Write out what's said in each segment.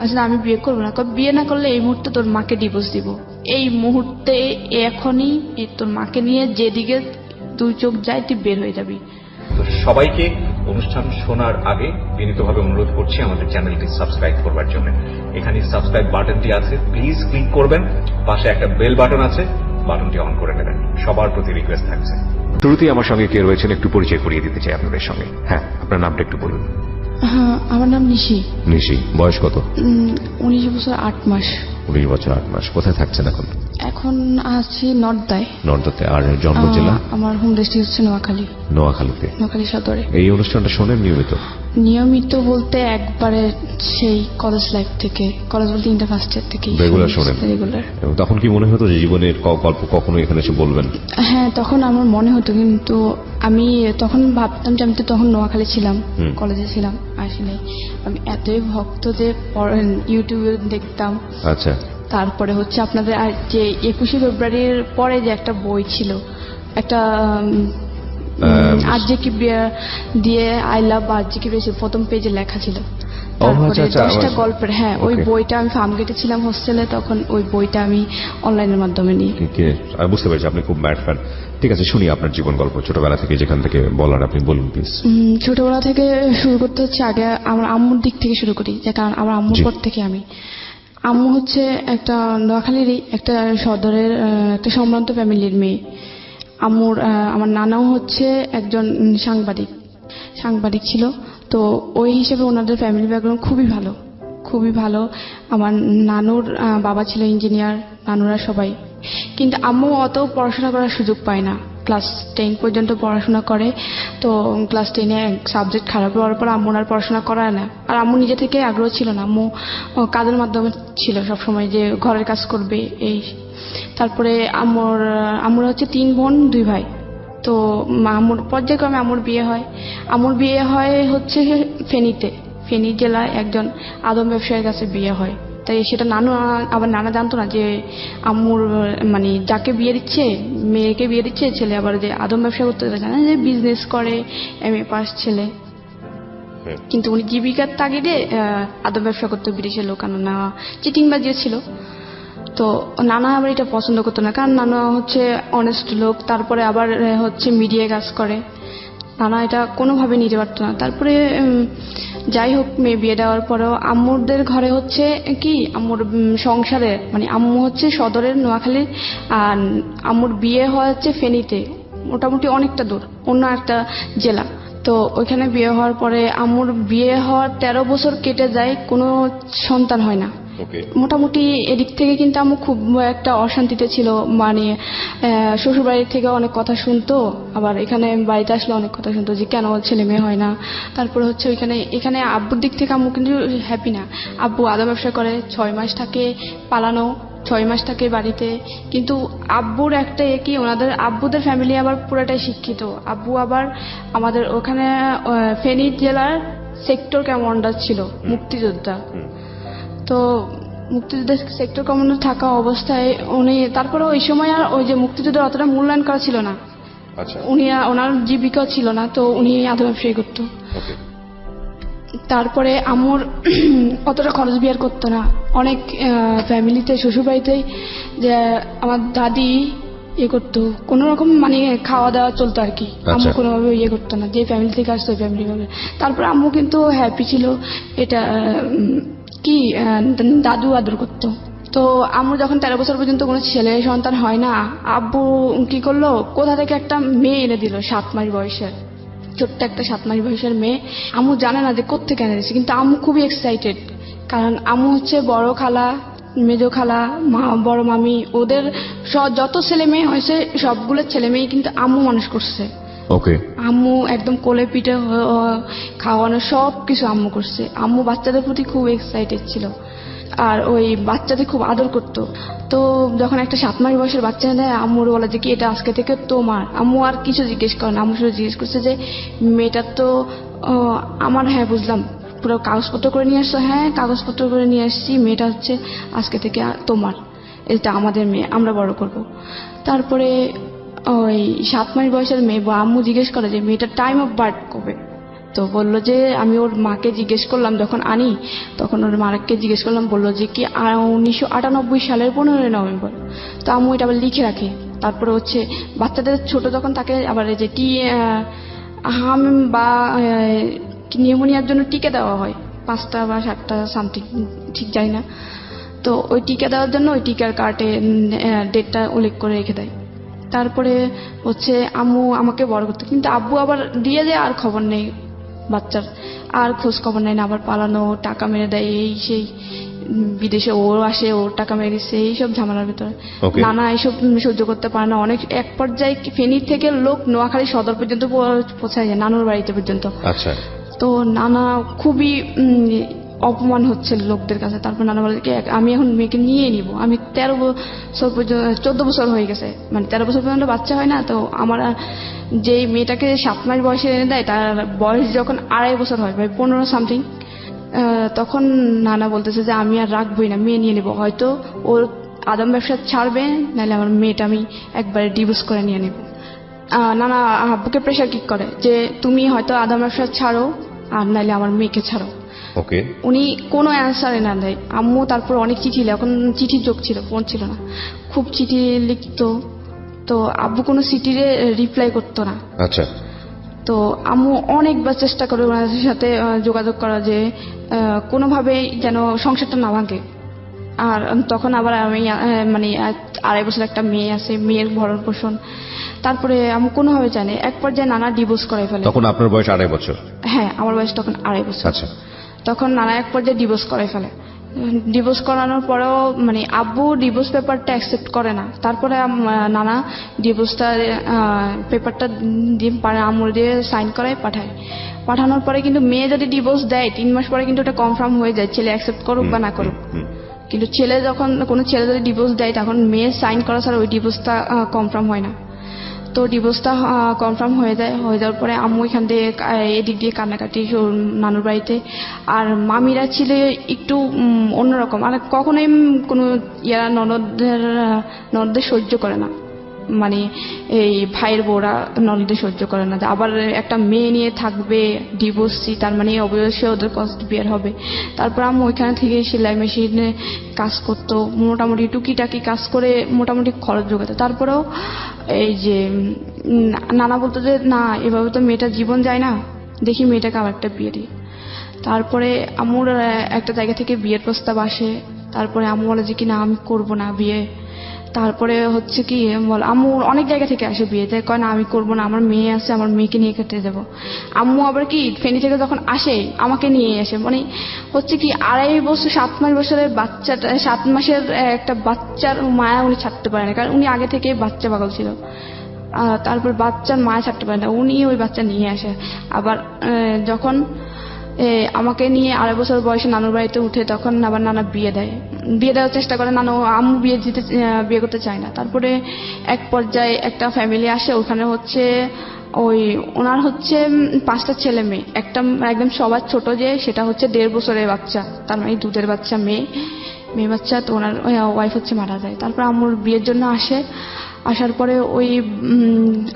আসলে আমি বিয়ে করবো না, বিয়ে না করলে এই মুহূর্তে তোর মাকে ডিভোর্স দিব, এই মুহূর্তে এখনই তোর মাকে নিয়ে যেদিকে দুই চোখ যায় তুই বের হয়ে যাবি। তো সবাইকে অনুষ্ঠান শোনার আগে বিনীতভাবে অনুরোধ করছি আমাদের চ্যানেলটি সাবস্ক্রাইব করবার জন্য। এখানে সাবস্ক্রাইব বাটনটি আছে, প্লিজ ক্লিক করবেন। পাশে একটা বেল বাটন আছে, বাটনটি অন করে নেবেন। সবার প্রতি রিকোয়েস্ট থাকছে। শুরুতেই আমার সঙ্গে কে রয়েছেন একটু পরিচয় করিয়ে দিতে চাই আপনাদের সঙ্গে। হ্যাঁ, আপনার নামটা একটু বলুন। হ্যাঁ, আমার নাম নিশি। নিশি, বয়স কত? 19 বছর 8 মাস। 19 বছর 8 মাস। কোথায় থাকছেন এখন? এখন আছি নর্দায়। নর্দাতে। আর জন্ম জেলা? আমার হোম ডিস্ট্রিক্ট হচ্ছে নোয়াখালী। নোয়াখালীতে। নোয়াখালী সদরে। এই অনুষ্ঠানটা শোনেন নিয়মিত? নিয়মিত বলতে একবারে সেই কলেজ লাইফ থেকে, কলেজ বলতে ইন্টার ফার্স্ট ইয়ার থেকে রেগুলার শোনেন? রেগুলার। তখন কি মনে হতো যে জীবনের গল্প কখনো এখানে এসে বলবেন? হ্যাঁ, তখন আমার মনে হতো, কিন্তু আমি তখন ভাবতাম যে আমি তো তখন নোয়াখালী ছিলাম, কলেজে ছিলাম, আসলে আমি এতই ভক্ত যে ইউটিউবে দেখতাম। আচ্ছা। তারপরে হচ্ছে আপনাদের যে 21শে ফেব্রুয়ারির পরে যে একটা বই ছিল, একটা আরজেকি দিয়ে আই লাভ আরজেকি প্রথম পেজে লেখা ছিল, তারপরে 10টা গল্পের। হ্যাঁ, ওই বইটা আমি ফার্মগেটে ছিলাম হোস্টেলে, তখন ওই বইটা আমি অনলাইনের মাধ্যমে নিই। বুঝতে পেরেছি, আপনি খুব ম্যাড ফ্যান। ঠিক আছে, শুনি আপনার জীবন গল্প ছোটবেলা থেকে, যেখান থেকে বলার আপনি বলুন প্লিজ। ছোটবেলা থেকে শুরু করতে হচ্ছে, আগে আমার আম্মুর দিক থেকে শুরু করি, যে কারণ আমার আম্মুর পর থেকে আম্মু হচ্ছে একটা নোয়াখালীরই একটা সদরের একটা সম্ভ্রান্ত ফ্যামিলির মেয়ে। আমার নানাও হচ্ছে একজন সাংবাদিক ছিল, তো ওই হিসেবে ওনাদের ফ্যামিলি ব্যাকগ্রাউন্ড খুবই ভালো। আমার নানুর বাবা ছিল ইঞ্জিনিয়ার, নানুরা সবাই। কিন্তু আম্মু অত পড়াশোনা করার সুযোগ পায় না, ক্লাস 10 পর্যন্ত পড়াশোনা করে। তো ক্লাস 10-এ সাবজেক্ট খারাপ হওয়ার পর আম্মু আর পড়াশোনা করায় না। আর আম্মু নিজে থেকে আগ্রহ ছিল না, আম্মু কাজের মাধ্যমে ছিল সবসময়, যে ঘরের কাজ করবে এই। তারপরে আম্মুরা হচ্ছে 3 বোন 2 ভাই। তো আম্মুর পর্যায়ক্রমে আম্মুর বিয়ে হয় হচ্ছে ফেনী জেলায় একজন আদম ব্যবসায়ীর কাছে বিয়ে হয়। তাই সেটা নানা জানতো না যে আম্মুর মানে যাকে মেয়েকে বিয়ে দিচ্ছে ছেলে আবার যে আদম ব্যবসা করতে জানে, যে বিজনেস করে, MA পাস ছেলে। কিন্তু উনি জীবিকার তাগিদে আদম ব্যবসা করতে বিদেশের লোক আনা, চিটিংবাজিও ছিল। তো নানা আবার এটা পছন্দ করতো না, কারণ নানা হচ্ছে অনেস্ট লোক, তারপরে আবার হচ্ছে মিডিয়ায় কাজ করে। নানা এটা কোনোভাবে নিতে পারতো না। তারপরে যাই হোক, মেয়ে বিয়ে দেওয়ার পরেও আম্মুরদের ঘরে হচ্ছে কি, আম্মুর সংসারে মানে আম্মু হচ্ছে সদরের নোয়াখালীর, আর আম্মুর বিয়ে হচ্ছে ফেনীতে, মোটামুটি অনেকটা দূর, অন্য একটা জেলা। তো ওইখানে বিয়ে হওয়ার পরে আম্মুর বিয়ে হওয়ার 13 বছর কেটে যায়, কোনো সন্তান হয় না। মোটামুটি এদিক থেকে কিন্তু আম্মু খুব একটা অশান্তিতে ছিল, মানে শ্বশুরবাড়ির থেকে অনেক কথা শুনতো, আবার এখানে বাড়িতে আসলে অনেক কথা শুনতো যে কেন ছেলে মেয়ে হয় না। তারপরে হচ্ছে এখানে আব্বুর দিক থেকে আম্মু কিন্তু হ্যাপি না। আব্বু আদা ব্যবসা করে, 6 মাস থাকে পালানো, 6 মাস থাকে বাড়িতে। কিন্তু আব্বুর একটা কি, ওনাদের আব্বুদের ফ্যামিলি আবার পুরোটাই শিক্ষিত। আব্বু আবার আমাদের ওখানে ফেনী জেলার সেক্টর কমান্ডার ছিল, মুক্তিযোদ্ধা। তো মুক্তিযুদ্ধের সেক্টর কমান্ডার থাকা অবস্থায় উনি, তারপরে ওই সময় আর ওই যে মুক্তিযুদ্ধের অতটা মূল্যায়ন করা ছিল না, উনি ওনার জীবিকা ছিল না, তো উনি আদা ব্যবসায়ী করতো। তারপরে আম্মুর অতটা খরচ বিয়ার করতো না, অনেক ফ্যামিলিতে শ্বশুরবাড়িতেই যে আমার দাদি করতো, কোন রকম মানে খাওয়া দাওয়া চলতো আর কি। আম্মু কোনোভাবে করতো না, যে ফ্যামিলি থেকে আসতো ওই ফ্যামিলি ভাবে। তারপরে আম্মু কিন্তু হ্যাপি ছিল, এটা কি দাদু আদর করতো। তো আম্মু যখন 13 বছর পর্যন্ত কোনো ছেলে সন্তান হয় না, আব্বু কি করলো, কোথা থেকে একটা মেয়ে এনে দিল, 7 মাস বয়সের, ছোট্ট একটা 7 মাস বয়সের মেয়ে। আম্মু জানে না যে কোত্থেকে এনে দিচ্ছে, কিন্তু আম্মু খুবই এক্সাইটেড, কারণ আম্মু হচ্ছে বড় খালা, মেজো খালা, বড় মামি, ওদের যত ছেলে মেয়ে হয়েছে সবগুলো ছেলে মেয়ে কিন্তু আম্মু মানুষ করছে। আম্মু একদম কোলে পিঠে খাওয়ানো সব কিছু আম্মু করছে। আম্মু বাচ্চাদের প্রতি খুব এক্সাইটেড ছিল, আর ওই বাচ্চাদের খুব আদর করতো। তো যখন একটা 7 মাস বয়সের বাচ্চা দেয়, আম্মুর বলে যে কি এটা আজকে থেকে তোমার। আম্মু আর কিছু জিজ্ঞেস করে না, আম্মু শুধু জিজ্ঞেস করছে যে মেয়েটার তো আমার। হ্যাঁ বুঝলাম, পুরো কাগজপত্র করে নিয়ে আসছো? হ্যাঁ কাগজপত্র করে নিয়ে আসছি, মেয়েটা হচ্ছে আজকে থেকে তোমার, এটা আমাদের মেয়ে, আমরা বড় করব। তারপরে ওই 7 মাস বয়সের মেয়ে, আম্মু জিজ্ঞেস করে যে মেয়েটার টাইম অফ বার্থ কবে। তো বললো যে আমি ওর মাকে জিজ্ঞেস করলাম যখন আনি, তখন ওর মাকে জিজ্ঞেস করলাম, বললো যে কি 1998 সালের 15 নভেম্বর। তো আম্মু এটা আবার লিখে রাখে। তারপরে হচ্ছে বাচ্চাদের ছোট যখন তাকে আবার এই যে হাম বা নিউমোনিয়ার জন্য টিকা দেওয়া হয় 5টা বা 7টা সামথিং, ঠিক জানি না। তো ওই টিকা দেওয়ার জন্য ওই টিকার কার্ডে ডেটটা উল্লেখ করে রেখে দেয়। তারপরে হচ্ছে আম্মু আমাকে বড় করতে, কিন্তু আব্বু আবার দিয়ে যায়, আর খবর নেই বাচ্চার, আর খোঁজ খবর নেয় না, আবার পালানো, টাকা মেরে দেয়, এই সেই বিদেশে ওর আসে, ওর টাকা মেরে দিচ্ছে, এইসব ঝামেলার ভিতরে নানা এইসব সহ্য করতে পারে না। অনেক এক পর্যায়ে ফেনীর থেকে লোক নোয়াখালী সদর পর্যন্ত পৌঁছায় যায়, নানুর বাড়িতে পর্যন্ত। আচ্ছা। তো নানা খুবই অপমান হচ্ছে লোকদের কাছে। তারপর নানা বলে কি আমি এখন মেয়েকে নিয়ে নিব, আমি 13 বছর পর্যন্ত 14 বছর হয়ে গেছে, মানে 13 বছর পর্যন্ত বাচ্চা হয় না। তো আমার যেই মেয়েটাকে 7 মাস বয়সে এনে দেয়, তার বয়স যখন 2.5 বছর হয়, ভাই 15 সামথিং, তখন নানা বলতেছে যে আমি আর রাখবই না, মেয়ে নিয়ে নেবো, হয়তো ওর আদম ব্যবসা ছাড়বে, নাহলে আমার মেয়েটা আমি একবারে ডিভোর্স করে নিয়ে নেব। নানা আব্বুকে প্রেশার কিক করে যে তুমি হয়তো আদম ব্যবসা ছাড়ো, আর নাহলে আমার মেয়েকে ছাড়ো। ওকে। উনি কোনো অ্যান্সারে না দেয়। আম্মু তারপর অনেক চিঠি, এখন চিঠির যোগ ছিল, ফোন ছিল না, খুব চিঠি লিখতো। তো আব্বু কোনো চিঠির রিপ্লাই করতো না। আচ্ছা। তো আম্মু অনেকবার চেষ্টা করে ওনাদের সাথে যোগাযোগ করা, যে কোনোভাবেই যেন সংসারটা না ভাঙে। আর তখন আবার আমি মানে 2.5 বছর একটা মেয়ে আছে, মেয়ের ভরণ পোষণ। তারপরে আমি কোনোভাবে জানি, এক পর্যায়ে নানা ডিভোর্স করে ফেলে। তখন আপনার বয়স 2.5 বছর? হ্যাঁ, আমার বয়স তখন 2.5 বছর। আচ্ছা। তখন নানা এক পর্যায়ে ডিভোর্স করে ফেলে। ডিভোর্স করানোর পরেও মানে আব্বু ডিভোর্স পেপারটা অ্যাকসেপ্ট করে না। তারপরে নানা ডিভোর্সটা পেপারটা দিয়ে আম্মুর দিয়ে সাইন করায় পাঠায়। পাঠানোর পরে কিন্তু মেয়ে যদি ডিভোর্স দেয় 3 মাস পরে কিন্তু ওটা কনফার্ম হয়ে যায়, ছেলে অ্যাকসেপ্ট করুক বা না করুক। কিন্তু ছেলে যখন কোনো ছেলে যদি ডিভোর্স দেয়, তখন মেয়ে সাইন করা ছাড়া ওই ডিভোর্সটা কনফার্ম হয় না। তো ডিভোর্সটা কনফার্ম হয়ে যায়। হয়ে যাওয়ার পরে আম্মু এখান থেকে এদিক দিয়ে কান্নাকাটি নানুর বাড়িতে। আর মামিরা ছিল একটু অন্যরকম, আর কখনোই কোনো ননদদের সহ্য করে না, মানে এই ভাইয়ের বউরা ননদদের সহ্য করে না। আবার একটা মেয়ে নিয়ে থাকবে, ডিভোর্সি, তার মানে অবশ্যই ওদের কষ্ট বের হবে। তারপর আম্মু ওইখানে থেকে সেলাই মেশিনে কাজ করতো, মোটামুটি টুকিটাকি কাজ করে মোটামুটি খরচ জোগাতো। তারপরেও এই যে নানা বলতো যে না, এভাবে তো মেয়েটার জীবন যায় না, দেখি মেয়েটাকে আবার একটা বিয়ে দিই। তারপরে আম্মুর একটা জায়গা থেকে বিয়ের প্রস্তাব আসে। তারপরে আম্মু বলে যে কি না, আমি করবো না বিয়ে। তারপরে হচ্ছে কি বল, আম্মু অনেক জায়গা থেকে আসে বিয়ে, তাই কয় না আমি করবো না, আমার মেয়ে আছে, আমার মেয়েকে নিয়ে কেটে যাবো। আম্মু আবার কি ফেনী থেকে যখন আসে আমাকে নিয়ে আসে, মানে হচ্ছে কি 2.5 বছর 7 মাস বছরের বাচ্চাটা, 7 মাসের একটা বাচ্চার মায়া উনি ছাড়তে পারে না, কারণ উনি আগে থেকে বাচ্চা পাগল ছিল। তারপর বাচ্চার মায়া ছাড়তে পারে না, উনি ওই বাচ্চা নিয়ে আসে। আবার যখন আমাকে নিয়ে 2.5 বছর বয়সে নানুর বাড়িতে উঠে, তখন আবার নানা বিয়ে দেওয়ার চেষ্টা করে। নানু আম্মু বিয়ে করতে চায় না। তারপরে এক পর্যায়ে একটা ফ্যামিলি আসে, ওখানে হচ্ছে ওনার হচ্ছে 5টা ছেলে মেয়ে। একটা একদম সবার ছোট যে, সেটা হচ্ছে 1.5 বছরের বাচ্চা, তার মানে দুধের বাচ্চা, মেয়ে বাচ্চা। তো ওনার ওয়াইফ হচ্ছে মারা যায়। তারপর আম্মুর বিয়ের জন্য আসার পরে ওই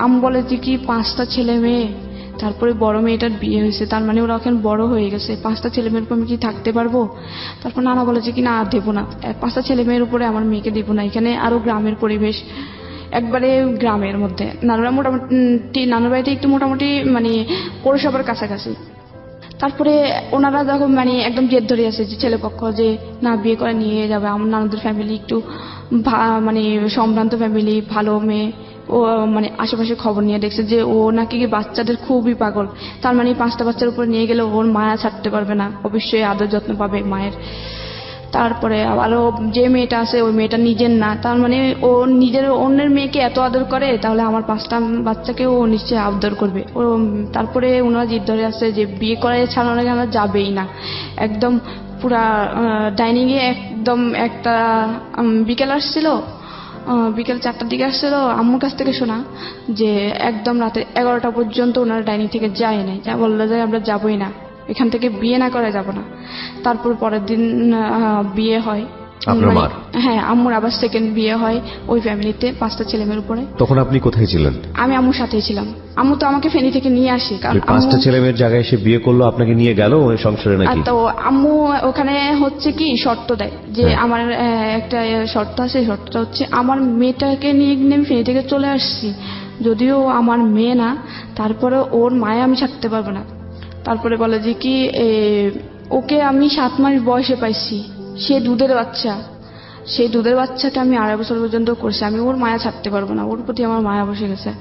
আম্মু বলে যে কি 5টা ছেলে মেয়ে, তারপরে বড় মেয়েটার বিয়ে হয়েছে, তার মানে ওরা এখন বড় হয়ে গেছে, 5টা ছেলে মেয়ের উপর আমি কি থাকতে পারবো? তারপর নানা বলে যে কি না, দেবো না, 5টা ছেলে মেয়ের উপরে আমার মেয়েকে দেবো না। এখানে আরো গ্রামের পরিবেশ, একবারে গ্রামের মধ্যে। নানুরা মোটামুটি নানুর বাড়িতে একটু মোটামুটি মানে পৌরসভার কাছাকাছি। তারপরে ওনারা যখন মানে একদম জেদ ধরে আছে যে ছেলেপক্ষ যে না, বিয়ে করে নিয়ে যাবে। আমার নানুদের ফ্যামিলি একটু মানে সম্ভ্রান্ত ফ্যামিলি, ভালো মেয়ে। ও মানে আশেপাশে খবর নিয়ে দেখছে যে ও নাকি বাচ্চাদের খুবই পাগল, তার মানে 5টা বাচ্চার উপর নিয়ে গেলে ওর মায়া ছাড়তে পারবে না, অবশ্যই আদর যত্ন পাবে মায়ের। তারপরে আরো যে মেয়েটা আছে, ওই মেয়েটা নিজের না, তার মানে ও নিজের অন্যের মেয়েকে এত আদর করে, তাহলে আমার 5টা বাচ্চাকে ও নিশ্চয়ই আদর করবে। ও তারপরে ওনারা জিদ ধরে আসছে যে বিয়ে করে ছাড়ানো কেন, যাবেই না। একদম পুরা ডাইনিং এ একদম একটা বিকেল আসছিল, বিকেল 4টার দিকে আসছিল, আম্মুর কাছ থেকে শোনা যে একদম রাতে 11টা পর্যন্ত ওনারা ডাইনিং থেকে যায় নাই, যা বললো যে আমরা যাবোই না, এখান থেকে বিয়ে না করে যাব না। তারপর পরের দিন বিয়ে হয়। আপনার মার? হ্যাঁ, আম্মুর আবার সেকেন্ড বিয়ে হয় ওই ফ্যামিলিতে 5টা ছেলেমেয়ের উপরে। তখন আপনি কোথায় ছিলেন? আমি আম্মুর সাথেই ছিলাম। আম্মু তো আমাকে ফেনী থেকে নিয়ে আসে, কারণ 5টা ছেলেমেয়ের জায়গায় এসে বিয়ে করলো, আপনাকে নিয়ে গেল ওই সংসারে নাকি? তো আম্মু ওখানে হচ্ছে কি শর্ত দেয় যে আমার একটা শর্ত আছে, শর্তটা হচ্ছে আমার মেয়েটাকে নিয়ে আমি ফেনী থেকে চলে আসছি, যদিও আমার মেয়ে না, তারপরে ওর মায়ে আমি থাকতে পারবো না। তারপরে বলে যে কি ওকে আমি 7 মাস বয়সে পাইছি, সে দুধের বাচ্চা, সেই দুধের বাচ্চাকে আমি 2.5 বছর পর্যন্ত করছি, আমি ওর মায়া ছাড়তে পারবো না, ওর প্রতি আমার মায়া বসে গেছে।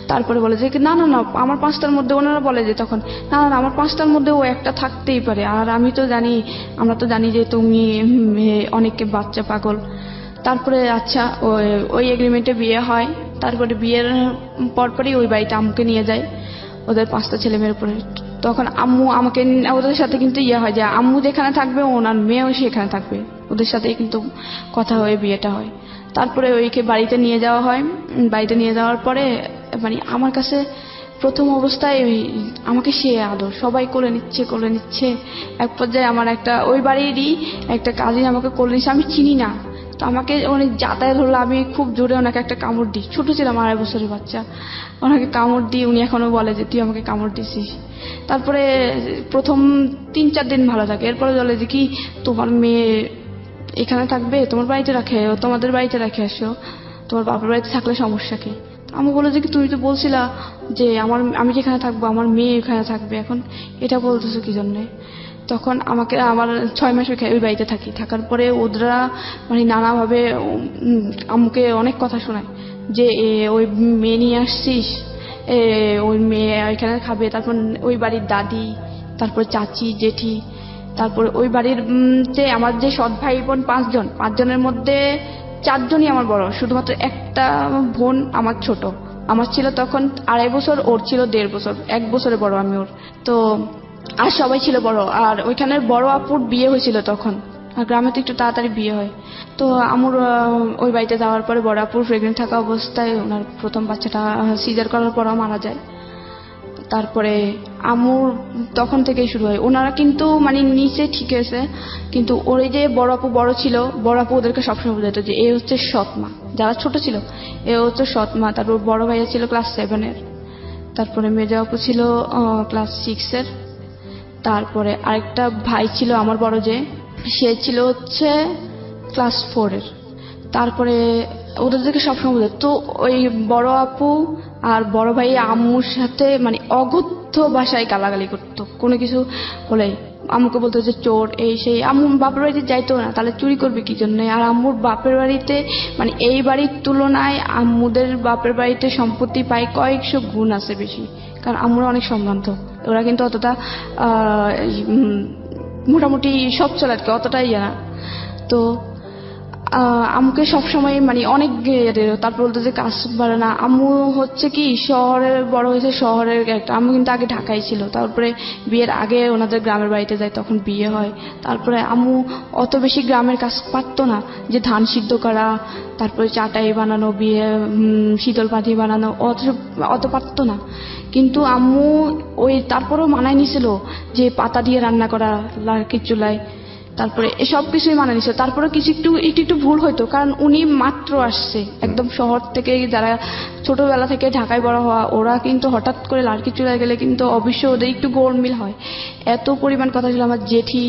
তারপরে বলে যে না না না আমার 5টার মধ্যে, ওনারা বলে যে তখন না না আমার 5টার মধ্যে ও একটা থাকতেই পারে, আর আমি তো জানি, আমরা তো জানি যে তুমি অনেকে বাচ্চা পাগল। তারপরে আচ্ছা ওই এগ্রিমেন্টে বিয়ে হয়। তারপরে বিয়ের পরপরই ওই বাড়িতে আম্মুকে নিয়ে যায় ওদের 5টা ছেলেমেয়ের উপরে। তখন আম্মু আমাকে ওদের সাথে কিন্তু হয় যে আম্মু যেখানে থাকবে ওনার মেয়েও সেখানে থাকবে, ওদের সাথেই কিন্তু কথা হয়ে বিয়েটা হয়। তারপরে ওইকে বাড়িতে নিয়ে যাওয়া হয়। বাড়িতে নিয়ে যাওয়ার পরে মানে আমার কাছে প্রথম অবস্থায় আমাকে সে আদর, সবাই কোলে নিচ্ছে। এক পর্যায়ে আমার একটা ওই বাড়িরই একটা কাজিন আমাকে কোলে নিচ্ছে, আমি চিনি না, তো আমাকে অনেক যাতায়াত হলো, আমি খুব জোরে ওনাকে একটা কামড় দিই, ছোট ছিলাম 2.5 বছরের বাচ্চা, ওনাকে কামড় দিই, উনি এখনো বলে যে তুই আমাকে কামড় দিছিস। তারপরে প্রথম 3-4 দিন ভালো থাকে, এরপরে বলে যে কি তোমার মেয়ে এখানে থাকবে, তোমার বাড়িতে রাখে, তোমাদের বাড়িতে রাখে আসো, তোমার বাপের বাড়িতে থাকলে সমস্যা কি? আমি বলে যে কি তুমি তো বলছিলা যে আমি যেখানে থাকবো আমার মেয়ে এখানে থাকবে, এখন এটা বলতেছো কি জন্যে? তখন আমাকে আমার 6 মাস ওই বাড়িতে থাকার পরে ওরা মানে নানাভাবে আম্মুকে অনেক কথা শোনায় যে ওই মেয়ে নিয়ে আসছিস, ওই মেয়ে ওইখানে খাবে। তারপর ওই বাড়ির দাদি, তারপর চাচি, জেঠি, তারপর ওই বাড়ির যে আমার যে সৎ ভাই বোন 5জনের মধ্যে 4জনই আমার বড়, শুধুমাত্র একটা বোন আমার ছোট। আমার ছিল তখন 2.5 বছর, ওর ছিল 1.5 বছর, 1 বছরে বড় আমি ওর। তো আর সবাই ছিল বড়, আর ওইখানের বড় আপুর বিয়ে হয়েছিল তখন, আর গ্রামে তো একটু তাড়াতাড়ি বিয়ে হয়। তো আমার ওই বাড়িতে যাওয়ার পরে বড় আপুর প্রেগনেন্ট থাকা অবস্থায় ওনার প্রথম বাচ্চাটা সিজার করার পরও মারা যায়। তারপরে আমুর তখন থেকেই শুরু হয়, ওনারা কিন্তু মানে নিচে ঠিক আছে, কিন্তু ওর যে বড় আপু বড় ছিল, বড় আপু ওদেরকে সবসময় বোঝাতো যে এ হচ্ছে সৎ মা, যারা ছোট ছিল এ হচ্ছে সৎ মা। তারপর বড় ভাইয়া ছিল ক্লাস 7-এর, তারপরে মেজো আপু ছিল ক্লাস 6-এর, তারপরে আরেকটা ভাই ছিল আমার বড় যে, সে ছিল হচ্ছে ক্লাস 4-এর। তারপরে ওদেরকে সবসময় বোঝাতো। তো ওই বড় আপু আর বড় ভাই আম্মুর সাথে মানে অগত্য ভাষায় গালাগালি করতো, কোনো কিছু হলে আম্মুকে বলতো যে চোর, এই সেই। আম্মু বাপের বাড়িতে যাইতো না, তাহলে চুরি করবে কি জন্য? আর আম্মুর বাপের বাড়িতে মানে এই বাড়ির তুলনায় আম্মুদের বাপের বাড়িতে সম্পত্তি পায় কয়েকশো গুণ আছে বেশি, কারণ আম্মুরা অনেক সম্ভ্রান্ত, ওরা কিন্তু অতটা মোটামুটি সব চলে আর কি, অতটাই জানা। তো আম্মুকে সবসময় মানে অনেক, তারপর বলতো যে কাজ পারে না। আম্মু হচ্ছে কি শহরে বড় হয়েছে, শহরের একটা, আম্মু কিন্তু আগে ঢাকায় ছিল, তারপরে বিয়ের আগে ওনাদের গ্রামের বাড়িতে যায়, তখন বিয়ে হয়। তারপরে আম্মু অত বেশি গ্রামের কাজ পারতো না, যে ধান সিদ্ধ করা, তারপরে চাটাই বানানো, বিয়ে শীতল পাটি বানানো, অত পারতো না। কিন্তু আম্মু ওই তারপরেও মানায় নিছিল যে পাতা দিয়ে রান্না করা লার্কির চুলায়, তারপরে এসব কিছুই মানে নিছে। তারপরে কিছু একটু ভুল হইতো, কারণ উনি মাত্র আসছে একদম শহর থেকে, যারা ছোটবেলা থেকে ঢাকায় বড় হওয়া, ওরা কিন্তু হঠাৎ করে লাড়কি চুলায় গেলে কিন্তু অবশ্যই ওদের একটু গোলমিল হয়। এত পরিমাণ কথা ছিল, আমার জেঠি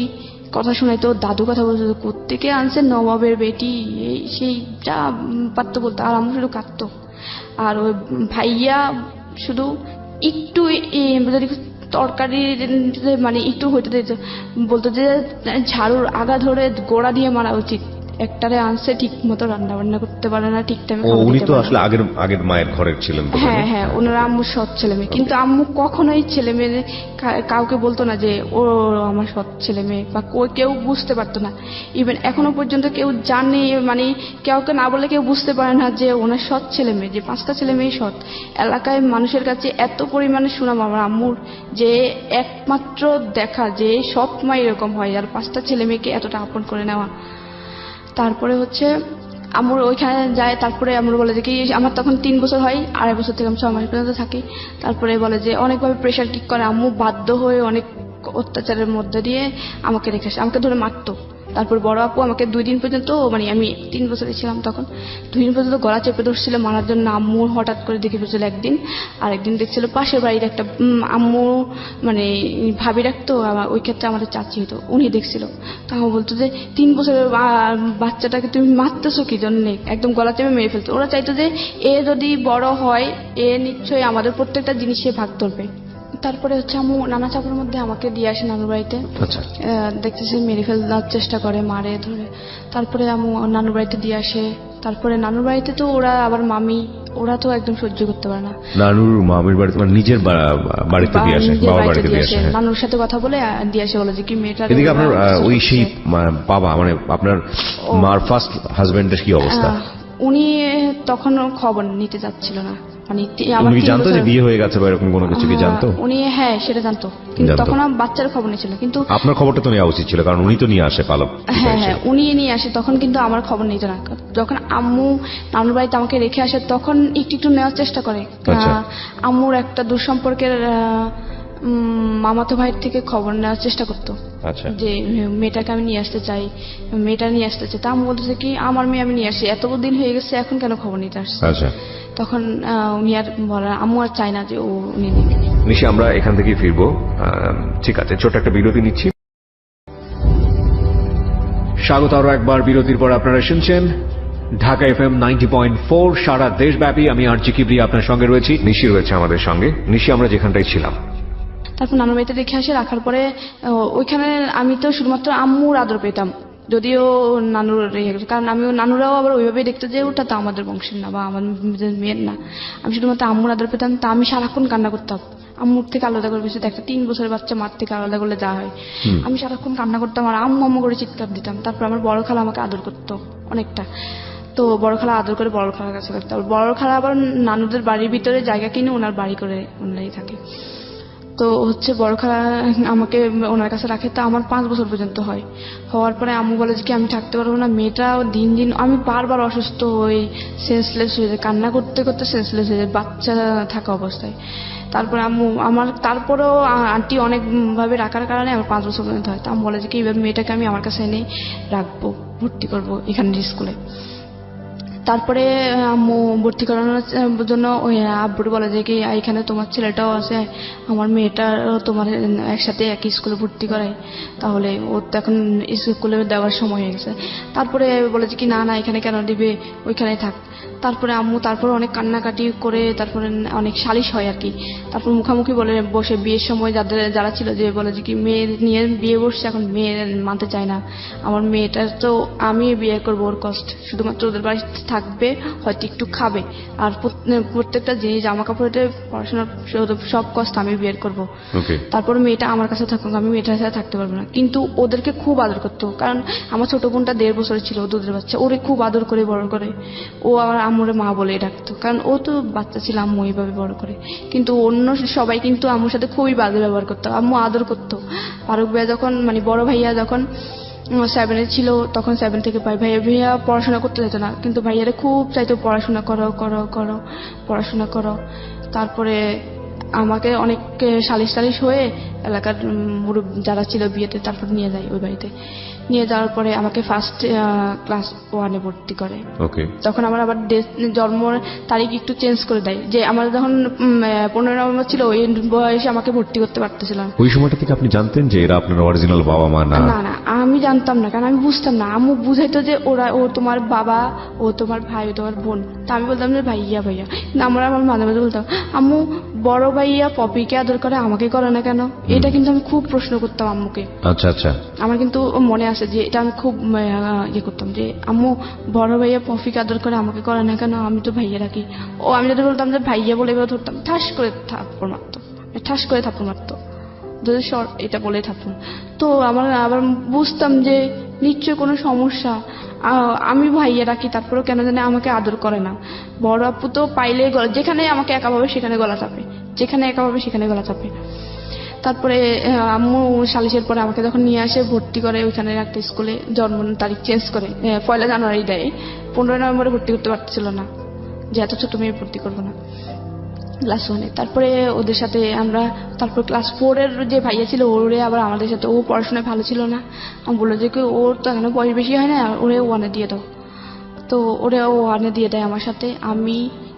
কথা শোনাইতো, দাদু কথা বলতো, কোত্থেকে আনছে নবাবের বেটি, এই সেই যা পারতো বলতো। আর আমার শুধু কাঁদতো। আর ওই ভাইয়া শুধু একটু যদি তরকারি মানে একটু হইতে দিত, বলতো যে ঝাড়ুর আগা ধরে গোড়া দিয়ে মারা উচিত, একটারে আনছে ঠিক মতো রান্না বান্না করতে পারে না, ঠিক টাইমে। উনি তো আসলে আগের মায়ের ঘরের ছিলেন। হ্যাঁ হ্যাঁ, ওনারা আম্মু সৎ ছেলে মেয়ে, কিন্তু আম্মু কখনোই ছেলে মেয়ে কাউকে বলতো না যে ও আমার সৎ ছেলে মেয়ে, বা কেউ বুঝতে পারতো না। ইভেন এখনো পর্যন্ত কেউ জানে, মানে কাউকে না বলে কেউ বুঝতে পারে না যে ওনার সৎ ছেলে মেয়ে, যে 5টা ছেলে মেয়ে সৎ। এলাকায় মানুষের কাছে এত পরিমাণে সুনাম আমার আম্মুর, যে একমাত্র দেখা যে সৎ মা এরকম হয়, আর 5টা ছেলে মেয়েকে এতটা আপন করে নেওয়া। তারপরে হচ্ছে আমার ওইখানে যায়, তারপরে আমার বলে যে কি আমার তখন 3 বছর হয়, 2.5 বছর থেকে আমি 6 মাস পর্যন্ত থাকি। তারপরে বলে যে অনেকভাবে প্রেশার ঠিক করে, আম্মু বাধ্য হয়ে অনেক অত্যাচারের মধ্যে দিয়ে আমাকে রেখে আসে, আমাকে ধরে মারতো, তারপর বড় আপু আমাকে 2 দিন পর্যন্ত, মানে আমি 3 বছরে ছিলাম তখন, 2 দিন পর্যন্ত গলা চেপে ধরছিল মারার জন্য। আম্মু হঠাৎ করে দেখে ফেলছিল একদিন, আর একদিন দেখছিল পাশের বাড়ির একটা আম্মু মানে ভাবি রাখতো, ওই ক্ষেত্রে আমাদের চাচি হতো, উনি দেখছিল। তো আমার বলতো যে 3 বছরের বাচ্চাটাকে তুমি মারতেছো কি জন্য, একদম গলা চেপে মেরে ফেলতো। ওরা চাইতো যে এ যদি বড় হয় এ নিশ্চয়ই আমাদের প্রত্যেকটা জিনিসে ভাগ ধরবে। তারপরে হচ্ছে আম্মু নানা চাপের মধ্যে আমাকে দিয়ে আসে নানুর বাড়িতে। আচ্ছা। দেখতেছে মেরে ফেলার চেষ্টা করে, মারে ধরে। তারপরে আম্মু নানুর বাড়িতে দিয়ে আসে। তারপরে নানুর বাড়িতে তো ওরা আবার মামি, ওরা তো একদম সহ্য করতে পারে না। নানুর মামির বাড়িতে মানে নিজের বাড়িতে দিয়ে আসে, নিজের বাবার বাড়িতে বাড়িতে দিয়ে দিয়ে আসে, আসে। নানুর সাথে কথা বলে দিয়ে আসে, বলে যে কি মেয়েটা। এদিকে আপনার ওই সেই বাবা মানে আপনার মার ফার্স্ট হাজবেন্ডের কি অবস্থা? উনি তখন খবর নিতে যাচ্ছিল না, মানে উনি জানতো যে বিয়ে হয়ে গেছে বা এরকম কোনো কিছু কি জানতো? উনি হ্যাঁ সেটা জানতো, কিন্তু তখন আমার বাচ্চার খবর নিয়েছিল। কিন্তু আপনার খবরটা তো নেওয়া উচিত ছিল, কারণ উনি তো নিয়ে আসে পালক। হ্যাঁ হ্যাঁ উনি নিয়ে আসে, তখন কিন্তু আমার খবর নিত না। যখন আম্মু নানুর বাড়িতে আমাকে রেখে আসে তখন একটু একটু নেওয়ার চেষ্টা করে। আচ্ছা। আম্মুর একটা দুঃসম্পর্কের মামাতো ভাইয়ের থেকে খবর নেওয়ার চেষ্টা করতো, আচ্ছা। যে মেয়েটাকে আমি নিয়ে আসতে চাই, মেয়েটা নিয়ে আসতে চাই। তা আম্মু বলতেছে কি আমার মেয়ে আমি নিয়ে আসি, এত দিন হয়ে গেছে এখন কেন খবর নিতে আসছে। আচ্ছা। তখন উনি আর বলা, আম্মু আর চায় না যে ও উনি নেবে। নিশি, আমরা এখান থেকে ফিরবো। ঠিক আছে, ছোট একটা বিরতি নিচ্ছি। স্বাগত আরো একবার বিরতির পর। আপনারা শুনছেন ঢাকা FM 90.4 সারা দেশব্যাপী। আমি আরজি কিবরি আপনার সঙ্গে রয়েছি, নিশি রয়েছে আমাদের সঙ্গে। নিশি, আমরা যেখানটায় ছিলাম, তারপর নানুর বাড়িতে রেখে আসে, রাখার পরে ওইখানে আমি তো শুধুমাত্র আম্মুর আদর পেতাম, যদিও নানুর রেখে গেছে, কারণ নানুরাও আবার ওইভাবেই দেখতো যে ওটা তো আমাদের বংশের না বা আমাদের মেয়ের না। আমি শুধুমাত্র আম্মুর আদর পেতাম। তা আমি সারাক্ষণ কান্না করতাম, আম্মুর থেকে আলাদা করে বেশি একটা 3 বছরের বাচ্চা মার থেকে আলাদা করলে যা হয়। আমি সারাক্ষণ কান্না করতাম আর আম্মু আম্মু করে চিৎকার দিতাম। তারপর আমার বড় খালা আমাকে আদর করতো অনেকটা, তো বড় খালা আদর করে বড় খালার কাছে রাখতো। বড় খালা আবার নানুদের বাড়ির ভিতরে জায়গা কিনে ওনার বাড়ি করে ওনারাই থাকে। তো হচ্ছে বড় খালা আমাকে ওনার কাছে রাখে। তা আমার 5 বছর পর্যন্ত হয়। হওয়ার পরে আম্মু বলে যে কি আমি থাকতে পারবো না। মেয়েটা দিন দিন আমি বারবার অসুস্থ হই, সেন্সলেস হয়ে যায়, কান্না করতে করতে সেন্সলেস হয়ে যায় বাচ্চা থাকা অবস্থায়। তারপরে আম্মু আমার, তারপরেও আন্টি অনেক ভাবে রাখার কারণে আমার 5 বছর পর্যন্ত হয়। তা আমি বলে যে কি এইভাবে মেয়েটাকে আমি আমার কাছে এনে রাখবো, ভর্তি করবো এখানের স্কুলে। তারপরে আম্মু ভর্তি করানোর জন্য ওই আব্বুর বলে যে কি এখানে তোমার ছেলেটাও আছে, আমার মেয়েটারও তোমার একসাথে একই স্কুলে ভর্তি করাই, তাহলে ও তো এখন স্কুলে দেওয়ার সময় হয়ে গেছে। তারপরে বলে যে কি না না এখানে কেন দিবে, ওইখানেই থাক। তারপরে আম্মু তারপরে অনেক কান্নাকাটি করে তারপরে অনেক সালিশ হয় আর কি। তারপর মুখামুখি বলে বসে বিয়ের সময় যারা ছিল যে বলে যে কি মেয়ে নিয়ে বিয়ে বসছে, এখন মেয়ে মানতে চায় না। আমার মেয়েটা তো আমি বিয়ে করবো, ওর কষ্ট শুধুমাত্র ওদের বাড়িতে থাকবে, হয়তো একটু খাবে, আর প্রত্যেকটা জিনিস জামা কাপড়ে পড়াশোনার সব কষ্ট আমি বিয়ে করবো। তারপর মেয়েটা আমার কাছে থাকুক, আমি মেয়েটার সাথে থাকতে পারবো না। কিন্তু ওদেরকে খুব আদর করতো, কারণ আমার ছোট বোনটা 1.5 বছরের ছিল, দুধের বাচ্চা, ওরে খুব আদর করে বড় করে। ও আমার আম্মুরে মা বলে ডাকতো, কারণ ও তো বাচ্চা ছিল, আম্মু এইভাবে বড় করে। কিন্তু অন্য সবাই কিন্তু আম্মুর সাথে খুবই বাজে ব্যবহার করতো, আম্মু আদর করতো। ফারুক ভাইয়া যখন মানে বড় ভাইয়া যখন 7 ছিল, তখন 7 থেকে ভাইয়া পড়াশোনা করতে যেত না, কিন্তু ভাইয়ারা খুব চাইতো পড়াশোনা করো করো করো পড়াশোনা করো। তারপরে আমাকে অনেক সালিশ হয়ে এলাকার যারা ছিল বিয়েতে তারপর নিয়ে যায় ওই বাড়িতে। নিয়ে যাওয়ার পরে আমাকে ফার্স্ট ক্লাস 1-এ ভর্তি করে। তখন আমার আবার জন্ম তারিখ একটু চেঞ্জ করে দেয়, যে আমার যখন 15 নভেম্বর ছিল ওই বয়সে আমাকে ভর্তি করতে পারতেছিল না। ওই সময়টা থেকে আপনি জানতেন যে এরা আপনার অরিজিনাল বাবা মা না? না না আমি জানতাম না, কারণ আমি বুঝতাম না। আম্মু বুঝাইতো যে ও তোমার বাবা, ও তোমার ভাই, ও তোমার বোন। তা আমি বলতাম যে ভাইয়া ভাইয়া। আমার মাঝে মাঝে বলতাম আম্মু বড় ভাইয়া পপিকে আদর করে আমাকে করে না কেন, এটা কিন্তু আমি খুব প্রশ্ন করতাম আম্মুকে। আচ্ছা আচ্ছা। আমার কিন্তু মনে আছে যে এটা আমি খুব ইয়ে করতাম যে আম্মু বড় ভাইয়া পপিকে আদর করে আমাকে করে না কেন, আমি তো ভাইয়া রাখি। ও আমি যদি বলতাম যে ভাইয়া বলে এবার ধরতাম, ঠাস করে থাপ্পড় মারতো, যদি শর্ট এটা বলে থাপ্পড়। তো আমার আবার বুঝতাম যে নিশ্চয় কোনো সমস্যা, আমি ভাইয়া রাখি তারপরেও কেন জানে আমাকে আদর করে না। বড় আপু তো পাইলে যেখানে আমাকে একা পাবে সেখানে গলা চাপে, যেখানে একা পাবে সেখানে গলা চাপে। তারপরে আম্মু সালিশের পরে আমাকে যখন নিয়ে আসে ভর্তি করে ওইখানে একটা স্কুলে, জন্ম তারিখ চেঞ্জ করে 1 জানুয়ারি দেয়। 15 নভেম্বরে ভর্তি করতে পারছিল না, যে এত ছোট মেয়ে ভর্তি করবো না। ক্লাস 1-এ। তারপরে ওদের সাথে আমরা তারপর ক্লাস 4-এর যে ভাইয়া ছিল ওরে আবার আমাদের সাথে, ও পড়াশোনায় ভালো ছিল না, আমি বললো যে কি ওর তো এখনো বয়স বেশি হয় না, ওরে 1-এ দিয়ে দাও। তো ওরে 1-এ দিয়ে দেয় আমার সাথে, আমি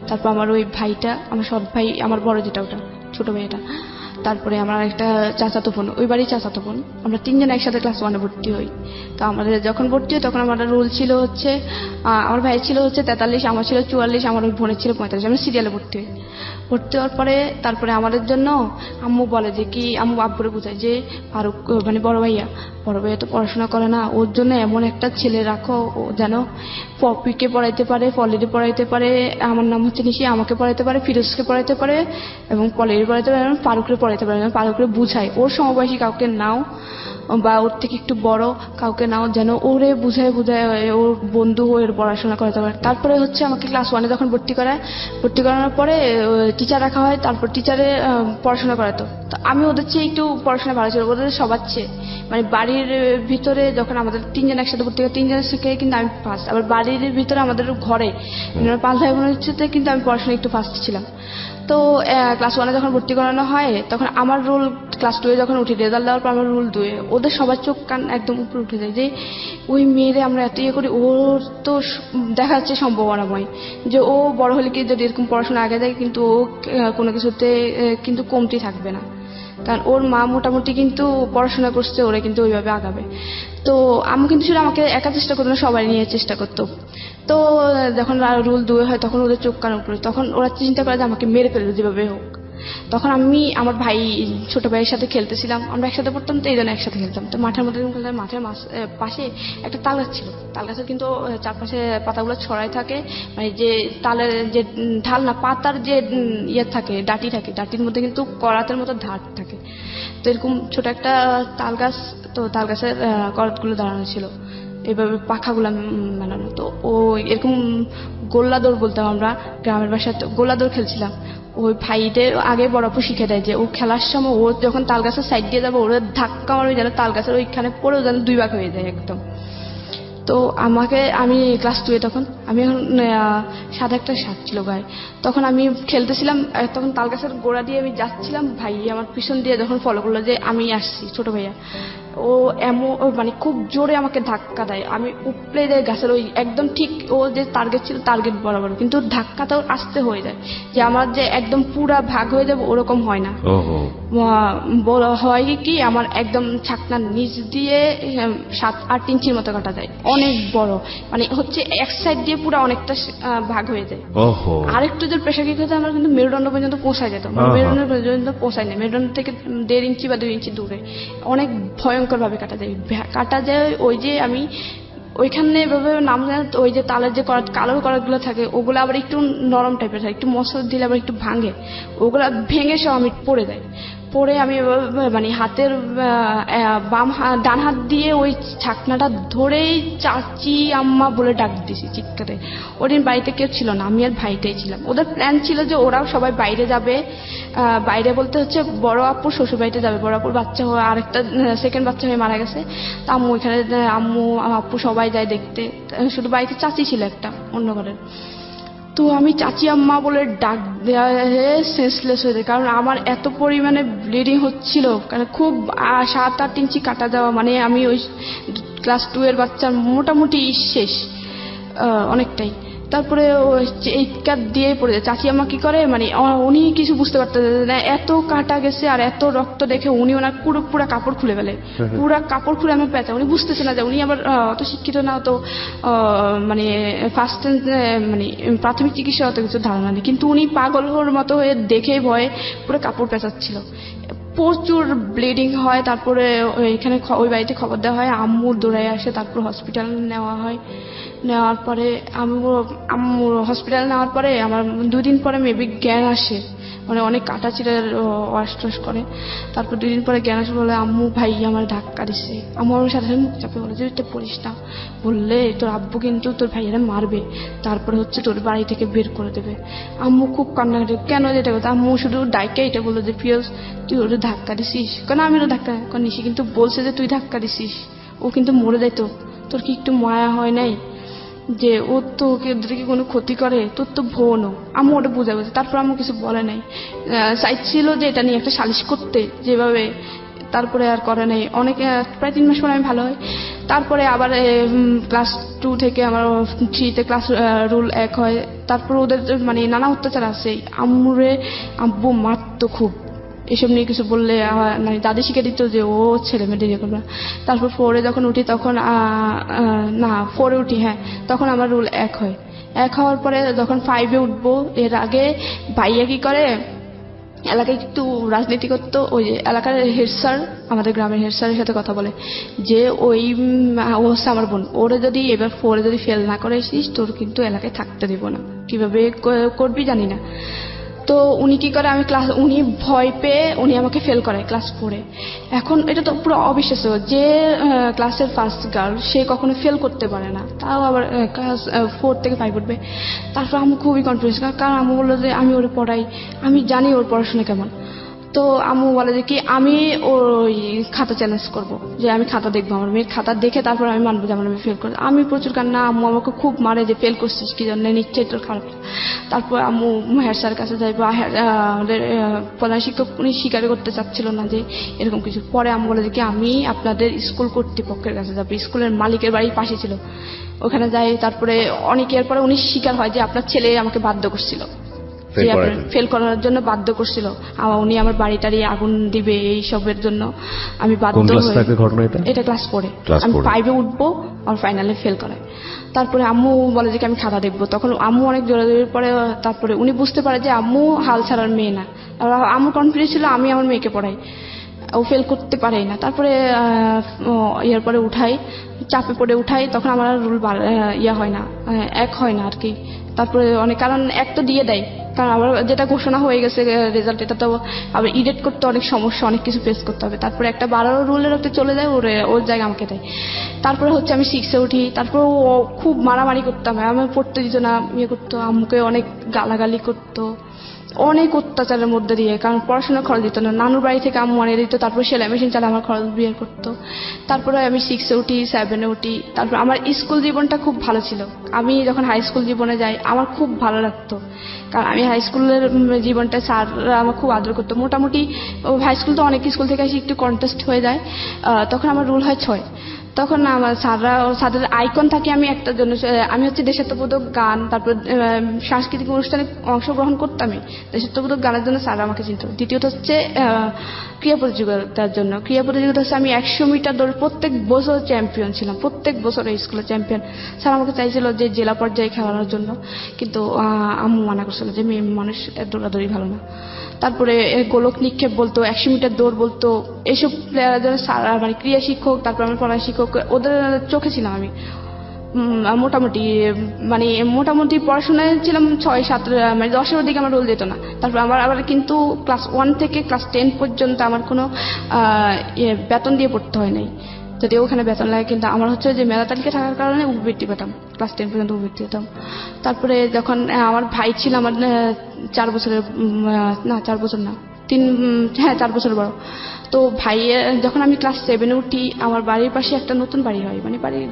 তারপর আমার ওই ভাইটা, আমার সৎ ভাই, আমার বড় যেটা ওটা ছোট ভাইটা, তারপরে আমার একটা চাচাতো বোন, ওই বাড়ি চাচাতো বোন, আমরা 3 জন একসাথে ক্লাস 1-এ ভর্তি হই। তো আমাদের যখন ভর্তি হয় তখন আমাদের রোল ছিল হচ্ছে আমার ভাই ছিল হচ্ছে 43, আমার ছিল 44, আমার ওই বোনের ছিল 45, আমরা সিরিয়ালে ভর্তি হই। ভর্তি হওয়ার পরে তারপরে আমাদের জন্য আম্মু বলে যে কি, আম্মু আব্বুরে বোঝায় যে ফারুক মানে বড় ভাইয়া তো পড়াশোনা করে না, ওর জন্য এমন একটা ছেলে রাখো ও যেন পপিকে পড়াইতে পারে, পলিরে পড়াইতে পারে, আমার নাম হচ্ছে নিশি, আমাকে পড়াইতে পারে, ফিরোজকে পড়াইতে পারে এবং পলিরে পড়াইতে পারে এবং ফারুকরে পড়াইতে পারে। ফারুকরে বুঝায় ওর সমবয়সী কাউকে নাও বা ওর থেকে একটু বড় কাউকে নাও, যেন ওরে বুঝায় ওর বন্ধু হয়ে পড়াশোনা করাতে পারে। তারপরে হচ্ছে আমাকে ক্লাস 1-এ যখন ভর্তি করানোর পরে টিচার রাখা হয়, তারপর টিচারে পড়াশোনা করাতো। তো আমি ওদের চেয়ে একটু পড়াশোনা ভালো ছিল, ওদের সবার চেয়ে। মানে বাড়ির ভিতরে যখন আমাদের 3 জন একসাথে ভর্তি হয়, 3 জনের থেকে কিন্তু আমি ফার্স্ট, আবার বাড়ির ভিতরে আমাদের ঘরে 5 ভাই বোনের সাথে কিন্তু আমি পড়াশোনা একটু ফার্স্ট ছিলাম। তো ক্লাস 1-এ যখন ভর্তি করানো হয় তখন আমার রোল ক্লাস 2-এ যখন উঠি, রেজাল্ট দেওয়ার পর আমার রোল 2-এ, ওদের সবার চোখ কান একদম উপরে উঠে যায় যে ওই মেয়েরে আমরা এত ইয়ে করি, ওর তো দেখা যাচ্ছে সম্ভাবনাময় যে ও বড় হলে কি যদি এরকম পড়াশোনা আগে যায় কিন্তু ও কোনো কিছুতে কিন্তু কমতি থাকবে না, কারণ ওর মা মোটামুটি কিন্তু পড়াশোনা করছে, ওরা কিন্তু ওইভাবে আগাবে। তো আমি কিন্তু শুধু আমাকে একা চেষ্টা করতো না, সবাই নিয়ে চেষ্টা করতো। তো যখন রুল 2 হয় তখন ওদের চোখ কান উপরে, তখন ওরা চিন্তা করে যে আমাকে মেরে ফেলবে যেভাবে হোক। তখন আমি আমার ভাই ছোট ভাইয়ের সাথে খেলতেছিলাম, আমরা একসাথে পড়তাম, তো এই জন্য একসাথে খেলতাম। তো মাঠের মধ্যে খেলতাম, মাঠের পাশে একটা তাল গাছ ছিল, তাল গাছের কিন্তু চারপাশে পাতাগুলো ছড়াই থাকে, মানে যে তালের যে ঢাল না, পাতার যে ইয়ে থাকে, ডাঁটি থাকে, ডাঁটির মধ্যে কিন্তু করাতের মতো ধার থাকে। তো এরকম ছোট একটা তাল গাছ, তো তাল গাছের করাতগুলো দাঁড়ানো ছিল, এইভাবে পাখাগুলো বানানো। তো ও এরকম গোল্লা দৌড় বলতাম আমরা গ্রামের বাসায়, তো গোল্লা দৌড় খেলছিলাম। ওই ভাইদের আগে বড় আপু শিখে দেয় যে ও খেলার সময় ও যখন তাল গাছের সাইড দিয়ে যাবে ওরা ধাক্কা মারবে যেন তাল গাছের ওইখানে পড়েও যেন 2 ভাগ হয়ে যায় একদম। তো আমি ক্লাস 2-এ তখন, আমি এখন সাদা একটা শার্ট ছিল গায়ে, তখন আমি খেলতেছিলাম, তখন তাল গাছের গোড়া দিয়ে আমি যাচ্ছিলাম, ভাই আমার পিছন দিয়ে যখন ফলো করলো যে আমি আসছি, ছোট ভাইয়া, ও এমন মানে খুব জোরে আমাকে ধাক্কা দেয়, আমি উপড়ে দেয় গাছের ওই একদম ঠিক ও যে টার্গেট ছিল টার্গেট বরাবর, কিন্তু ধাক্কাটাও আসতে হয়ে যায় যে আমার যে একদম পুরা ভাগ হয়ে যাবে ওরকম হয় না। হয় কি আমার একদম ছাকনার নিচ দিয়ে 7-8 ইঞ্চির মতো কাটা যায়, অনেক বড়, মানে হচ্ছে এক সাইড দিয়ে পুরো অনেকটা ভাগ হয়ে যায়। আরেকটু যে প্রেশার কিক হতে আমার কিন্তু মেরুদণ্ড পর্যন্ত পৌঁছায় যেত, মেরুদণ্ড পর্যন্ত পৌঁছায় না, মেরুদণ্ড থেকে 1.5 ইঞ্চি বা 2 ইঞ্চি দূরে, অনেক ভয়ঙ্কর ভাবে কাটা যায়। ওই যে আমি ওইখানে এভাবে নাম জানি, ওই যে তালের যে কালো করাতগুলো থাকে ওগুলো আবার একটু নরম টাইপের থাকে, একটু মশলা দিলে আবার একটু ভাঙে, ওগুলা ভেঙে সব আমি পড়ে যাই। পরে আমি মানে হাতের ডান হাত দিয়ে ওই ছাকনাটা ধরেই চাচি আম্মা বলে ডাক দিয়েছি চিৎকারে। ওদিন বাড়িতে কেউ ছিল না, আমি আর ভাইটাই ছিলাম। ওদের প্ল্যান ছিল যে ওরাও সবাই বাইরে যাবে, বাইরে বলতে হচ্ছে বড় আপুর শ্বশুর বাড়িতে যাবে, বড় আপুর বাচ্চা হয়ে আরেকটা সেকেন্ড বাচ্চা হয়ে মারা গেছে, তা আম্মু ওইখানে, আম্মু আপু সবাই যায় দেখতে, শুধু বাড়িতে চাচি ছিল একটা অন্য ঘরের। তো আমি চাচি আম্মা বলে ডাক দেওয়া সেন্সলেস হয়ে যায়, কারণ আমার এত পরিমাণে ব্লিডিং হচ্ছিল, কারণ খুব 7-8 ইঞ্চি কাটা যাওয়া, মানে আমি ওই ক্লাস 2-এর বাচ্চার মোটামুটি শেষ অনেকটাই। তারপরে এই কাট দিয়ে পড়ে যায়। চাচি আম্মা কি করে, মানে উনি কিছু বুঝতে পারতেন না, এত কাটা গেছে আর এত রক্ত দেখে উনি ওনার পুরো কাপড় খুলে ফেলে, পুরো কাপড় খুলে আমার পেঁচা। উনি বুঝতেছে না যে উনি আবার অত শিক্ষিত না, তো মানে ফার্স্ট মানে প্রাথমিক চিকিৎসা অত কিছু ধারণা নেই, কিন্তু উনি পাগলের মতো হয়ে দেখে ভয়ে পুরো কাপড় পেঁচাচ্ছিল, প্রচুর ব্লিডিং হয়। তারপরে এখানে ওই বাড়িতে খবর দেওয়া হয়, আম্মু দৌড়ায় আসে, তারপর হসপিটাল নেওয়া হয়। নেওয়ার পরে আম্মু হসপিটাল নেওয়ার পরে আমার 2 দিন পরে মেবি জ্ঞান আসে, মানে অনেক কাটা চিড়ার ওয়াশ টোয়াশ করে। তারপর 2 দিন পরে জ্ঞান আসে, বলে আম্মু ভাই আমার ধাক্কা দিচ্ছে। আম্মু আমার সাথে মুখ চাপে বলে যে এটা পড়িস না, বললে তোর আব্বু কিন্তু তোর ভাইয়ারা মারবে, তারপরে হচ্ছে তোর বাড়ি থেকে বের করে দেবে। আম্মু খুব কান্নাকাটি, কেন যেটা কথা, আম্মু শুধু ডাইকে এটা বললো যে পিয়াস তুই ওটা ধাক্কা দিছিস, কেন আমি ওটা ধাক্কা নিছি, কিন্তু বলছে যে তুই ধাক্কা দিছিস, ও কিন্তু মরে যেত, তোর কি একটু মায়া হয় নাই। যে ও তো ওদেরকে কোনো ক্ষতি করে, তোর তো বোনও। আম্মু ওটা বুঝে বুঝে, তারপর আম্মু কিছু বলে নাই। চাইছিল যে এটা নিয়ে একটা সালিশ করতে যেভাবে, তারপরে আর করে নাই। অনেক প্রায় 3 মাস পরে আমি ভালো হই। তারপরে আবার ক্লাস 2 থেকে আমার 3-তে ক্লাস রুল 1 হয়। তারপর ওদের মানে নানা অত্যাচার আছে। আব্বু মারতো খুব, এসব নিয়ে কিছু বললে মানে দাদি শিখে দিত যে ও ছেলে মেয়ে ইয়ে করবে না। তারপর 4-এ যখন উঠি তখন না 4-এ উঠি, হ্যাঁ, তখন আমার রুল 1 হয়। 1 হওয়ার পরে যখন 5-এ উঠবো, এর আগে ভাইয়া কি করে, এলাকায় একটু রাজনীতি করতো। ওই যে এলাকার হেড স্যার, আমাদের গ্রামের হেড স্যারের সাথে কথা বলে যে ওই ও হচ্ছে আমার বোন, ওরা যদি এবার 4-এ যদি ফেল না করে এসিস তোর কিন্তু এলাকায় থাকতে দিব না। কিভাবে করবি জানি না। তো উনি কি করে, উনি ভয় পেয়ে উনি আমাকে ফেল করায় ক্লাস 4-এ। এখন এটা তো পুরো অবিশ্বাস্য যে ক্লাসের ফার্স্ট গার্ল সে কখনো ফেল করতে পারে না, তাও আবার ক্লাস 4 থেকে 5 উঠবে। তারপর আমি খুবই কনফিউজ, কারণ আমি বললো যে আমি ওরে পড়াই, আমি জানি ওর পড়াশোনা কেমন। তো আম্মু বলে যে কি আমি ওই খাতা চ্যালেঞ্জ করব, যে আমি খাতা দেখবো, আমার মেয়ের খাতা দেখে তারপর আমি মানবো যে আমার মেয়ে ফেল করে। আমি প্রচুর কান্না, আম্মু আমাকে খুব মারে যে ফেল করছিস কি জন্য, নিশ্চয়ই তোর খারাপ। তারপর আম্মু হেড স্যারের কাছে যাই, বা প্রধান শিক্ষক উনি স্বীকার করতে চাচ্ছিল না যে এরকম কিছু। পরে আম্মু বলে যে কি আমি আপনাদের স্কুল কর্তৃপক্ষের কাছে যাবো, স্কুলের মালিকের বাড়ির পাশে ছিল, ওখানে যাই। তারপরে অনেকের পরে উনি স্বীকার হয় যে আপনার ছেলে আমাকে বাধ্য করছিল, ফেল করার জন্য বাধ্য করছিল। উনি আমার বাড়িটারি আগুন দিবে এইসবের জন্য আমি বাধ্য হই। এটা ক্লাস 4-এ, আমি 5-এ উঠবো আর ফাইনালে ফেল করায়। তারপরে আম্মু বলে যে আমি খাতা দেখবো, তখন আম্মু অনেক জোরাজোরির পরে তারপরে উনি বুঝতে পারে যে আম্মু হাল ছাড়ার মেয়ে না। আর আম্মু কনফিডেন্স ছিল আমি আমার মেয়েকে পড়াই, ও ফেল করতে পারেই না। তারপরে ইয়ার পরে উঠাই, চাপে পড়ে উঠাই, তখন আমার রুল হয় না, 1 হয় না আর কি। তারপরে অনেক কারণ 1 তো দিয়ে দেয়, কারণ আবার যেটা ঘোষণা হয়ে গেছে রেজাল্ট, এটা তো আবার ইডিট করতে অনেক সমস্যা, অনেক কিছু ফেস করতে হবে। তারপরে একটা 12 রুলের ওতে চলে যায়, ওর জায়গা আমাকে দেয়। তারপরে হচ্ছে আমি 6-এ উঠি। তারপর ও খুব মারামারি করতাম, আমি পড়তে দিত না, ইয়ে করতো, আম্মুকে অনেক গালাগালি করতো, অনেক অত্যাচারের মধ্যে দিয়ে, কারণ পড়াশোনার খরচ দিত না, নানুর বাড়ি থেকে আম্মু আনিয়ে দিত। তারপর সেলাই মেশিন চালা আমার খরচ বিয়ে করতো। তারপরে আমি 6-এ উঠি, 7-এ উঠি। তারপর আমার স্কুল জীবনটা খুব ভালো ছিল। আমি যখন হাই স্কুল জীবনে যাই আমার খুব ভালো লাগতো, কারণ আমি হাই স্কুলের জীবনটা স্যাররা আমার খুব আদর করতো। মোটামুটি হাই স্কুল তো অনেক স্কুল থেকে এসে একটু কন্টেস্ট হয়ে যায়, তখন আমার রুল হয় 6। তখন আমার স্যারদের আইকন থাকে আমি একটার জন্য, আমি হচ্ছে দেশাত্মবোধক গান, তারপর সাংস্কৃতিক অনুষ্ঠানে অংশগ্রহণ করতামই, দেশাত্মবোধক গানের জন্য স্যার আমাকে চিনত। দ্বিতীয়ত হচ্ছে ক্রীড়া প্রতিযোগিতার জন্য। ক্রীড়া প্রতিযোগিতা হচ্ছে আমি 100 মিটার দৌড় প্রত্যেক বছর চ্যাম্পিয়ন ছিলাম, প্রত্যেক বছর এই স্কুলের চ্যাম্পিয়ন। স্যার আমাকে চাইছিল যে জেলা পর্যায়ে খেলানোর জন্য, কিন্তু আম্মু মানা করছিল যে মেয়ে মানুষ দৌড়াদৌড়ি ভালো না। তারপরে গোলক নিক্ষেপ বলতো, 100 মিটার দৌড় বলতো, এইসব প্লেয়ারের জন্য স্যার মানে ক্রীড়া শিক্ষক, তারপর আমার পড়া শিক্ষক, ওদের চোখে ছিলাম আমি। মোটামুটি পড়াশোনায় ছিলাম 6-7, মানে 10-এর দিকে আমার রোল যেত না। তারপর আমার আবার কিন্তু ক্লাস 1 থেকে ক্লাস 10 পর্যন্ত আমার কোনো বেতন দিয়ে পড়তে হয় নাই, যদি ওখানে বেতন লাগে। কিন্তু আমার হচ্ছে যে মেধা তালিকা থাকার কারণে উপবৃত্তি পেতাম, ক্লাস 10 পর্যন্ত উপবৃত্তি পেতাম। তারপরে যখন আমার ভাই ছিল আমার 4 বছরের, না 4 বছর না, 4 বছর বড়। তো ভাইয়ের যখন আমি ক্লাস 7-এ উঠি, আমার বাড়ির পাশে একটা নতুন বাড়ি হয়, মানে বাড়ির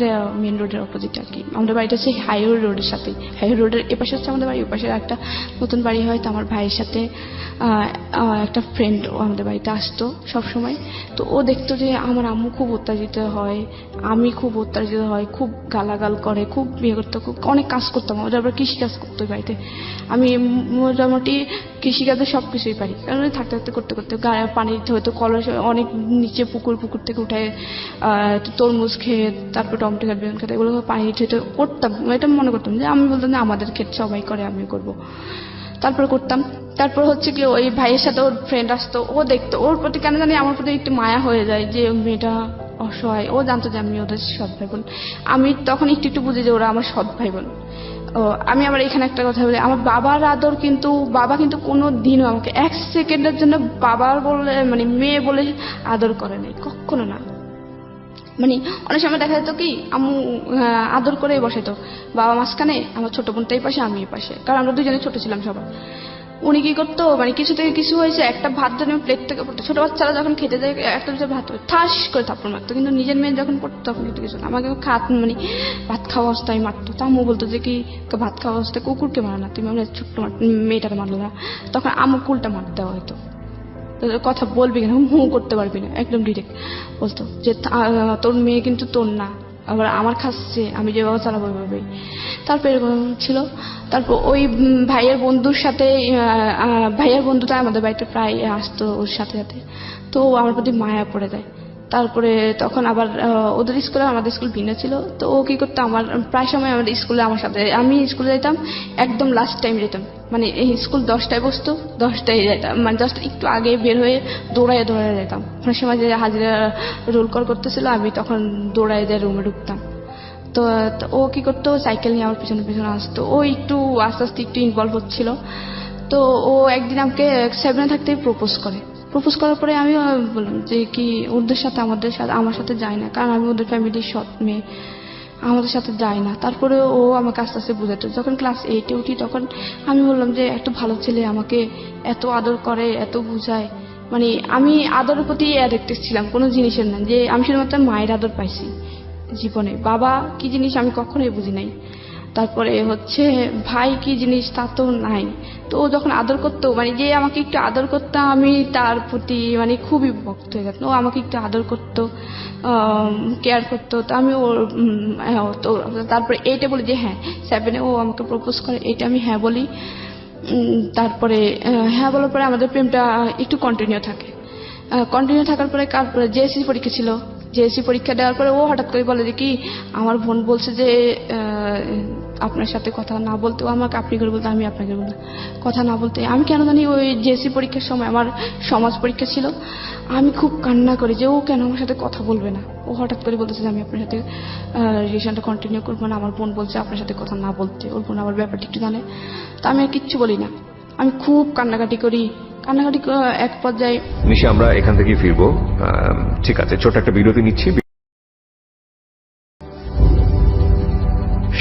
মেন রোডের অপোজিট আর কি। আমাদের বাড়িটা হচ্ছে হাইওয়ে রোডের সাথে, হাইওয়ে রোডের এপাশে হচ্ছে আমাদের বাড়ি, ওপাশে একটা নতুন বাড়ি হয়। তো আমার ভাইয়ের সাথে একটা ফ্রেন্ড আমাদের বাড়িতে আসতো সব সময়। তো ও দেখতো যে আমার আম্মু খুব অত্যাচারিত হয়, আমি খুব অত্যাচারিত হয়, খুব গালাগাল করে, খুব বিয়ে করতো, খুব অনেক কাজ করতাম। ওদের আবার কৃষিকাজ করতো বাড়িতে, আমি মোটামুটি কৃষিকাজে সব কিছুই পারি, কারণ থাকতে থাকতে করতে করতে গায়ে পানি দিতে হতো, কলের অনেক নিচে পুকুর থেকে উঠে তরমুজ খেয়ে, তারপর টমেটো খেতে, বেগুন খেতে, এগুলো পানি দিতে করতাম। এটা মনে করতাম যে, আমি বলতাম যে আমাদের ক্ষেত সবাই করে, আমিও করবো। তারপর করতাম। তারপর হচ্ছে কি ওই ভাইয়ের সাথে ওর ফ্রেন্ড আসতো, ও দেখতো, ওর প্রতি কেন জানি আমার প্রতি একটু মায়া হয়ে যায় যে মেয়েটা অসহায়। ও জানতো যে আমি ওদের সৎ ভাই বোন, আমি তখন একটু বুঝি যে ওরা আমার সৎ ভাই বোন। আমি আবার এখানে একটা কথা বলি, আমার বাবার আদর কিন্তু, বাবা কিন্তু কোনো দিনও আমাকে 1 সেকেন্ডের জন্য বাবার বলে, মানে মেয়ে বলে আদর করে নাই, কখনো না। মানে অনেক সময় দেখা যেত কি আম্মু আদর করে বসাইতো, বাবা মাঝখানে, আমার ছোট বোনটা এই পাশে, আমি এই পাশে, কারণ আমরা দুজনে ছোট ছিলাম সবাই। উনি কি করতো মানে কিছু থেকে কিছু হয়েছে, একটা ভাত যেন প্লেট থেকে পড়তো, ছোট বাচ্চারা যখন খেতে যায় একটা দুটো ভাত ঠাস করে থাপ্পড় মারতো, কিন্তু নিজের মেয়ে যখন পড়তো তখন কিন্তু কিছু না, আমাকে মানে ভাত খাওয়া অবস্থায় মারতো। তা আম্মু বলতো যে কি ভাত খাওয়া অবস্থায় কুকুরকে মারো না, তুমি আমরা ছোট্ট মেয়েটাকে মারলো না, তখন আম্মু কুলটা মার দেওয়া হয়তো, কথা বলবি কেন, করতে পারবি না, একদম ডিরেক্ট বলতো যে তোর মেয়ে কিন্তু তোর না, আবার আমার খাচ্ছে, আমি যেভাবে চালাবো ওইভাবেই। তারপর এরকম ছিল। তারপর ওই ভাইয়ের বন্ধুর সাথে ভাইয়ের বন্ধুটা আমাদের বাড়িতে প্রায় আসতো ওর সাথে সাথে, তো ও আমার প্রতি মায়া পড়ে যায়। তারপরে তখন আবার ওদের স্কুলে আমাদের স্কুল ভিন্ন ছিল, তো ও কি করতো আমার প্রায় সময় আমাদের স্কুলে আমার সাথে, আমি স্কুলে যেতাম একদম লাস্ট টাইম যেতাম, মানে স্কুল 10টায় বসতো 10টায় যেতাম, মানে 10টা একটু আগে বের হয়ে দৌড়ায় যেতাম। অনেক সময় যে হাজিরা রোল কল করতেছিল আমি তখন দৌড়ায় দিয়ে রুমে ঢুকতাম। তো ও কি করতো সাইকেল নিয়ে আমার পিছনে পিছনে আসতো, ও একটু আস্তে আস্তে একটু ইনভলভ হচ্ছিল। তো ও একদিন আমাকে 7 থাকতেই প্রপোজ করার পরে আমি বললাম যে কি ওদের সাথে আমার সাথে যায় না, কারণ আমি ওদের ফ্যামিলির সৎ মেয়ে, আমাদের সাথে যায় না। তারপরে ও আমাকে আস্তে আস্তে বুঝাতো। যখন ক্লাস 8-এ উঠি তখন আমি বললাম যে এত ভালো ছেলে আমাকে এত আদর করে, এত বুঝায়, মানে আমি আদরের প্রতি অ্যাডিক্টেড ছিলাম, কোনো জিনিসের না, যে আমি শুধুমাত্র মায়ের আদর পাইছি জীবনে, বাবা কি জিনিস আমি কখনোই বুঝি নাই। তারপরে হচ্ছে ভাই কি জিনিস তা তো নাই। তো ও যখন আদর করতো, মানে যে আমাকে একটু আদর করতো, আমি তার প্রতি মানে খুবই ভক্ত হয়ে গেছে। ও আমাকে একটু আদর করতো, কেয়ার করতো, তো আমি ওর তো তারপরে 8-এ বলি যে হ্যাঁ, 7-এ ও আমাকে প্রপোজ করে, 8-এ আমি হ্যাঁ বলি। তারপরে হ্যাঁ বলার পরে আমাদের প্রেমটা একটু কন্টিনিউ থাকার পরে জেএসসি পরীক্ষা ছিল, জেএসসি পরীক্ষা দেওয়ার পরে ও হঠাৎ করে বলে যে কি আমার বোন বলছে যে আপনার সাথে কথা না বলতে, ও আমাকে আপনি করে বলতে, আমি আপনাকে বলতে, কথা না বলতে। আমি কেন জানি ওই জেএসসি পরীক্ষার সময় আমার সমাজ পরীক্ষা ছিল, আমি খুব কান্না করি যে ও কেন আমার সাথে কথা বলবে না। ও হঠাৎ করে বলতেছে যে আমি আপনার সাথে রিলেশনটা কন্টিনিউ করবো না, আমার বোন বলছে আপনার সাথে কথা না বলতে, ওর বোন আবার ব্যাপারটা একটু জানে। তা আমি আর কিচ্ছু বলি না, আমি খুব কান্নাকাটি করি। এক পর্যায়ে নিশি আমরা এখান থেকে ফিরবো। ঠিক আছে, ছোট একটা বিরতি নিচ্ছি।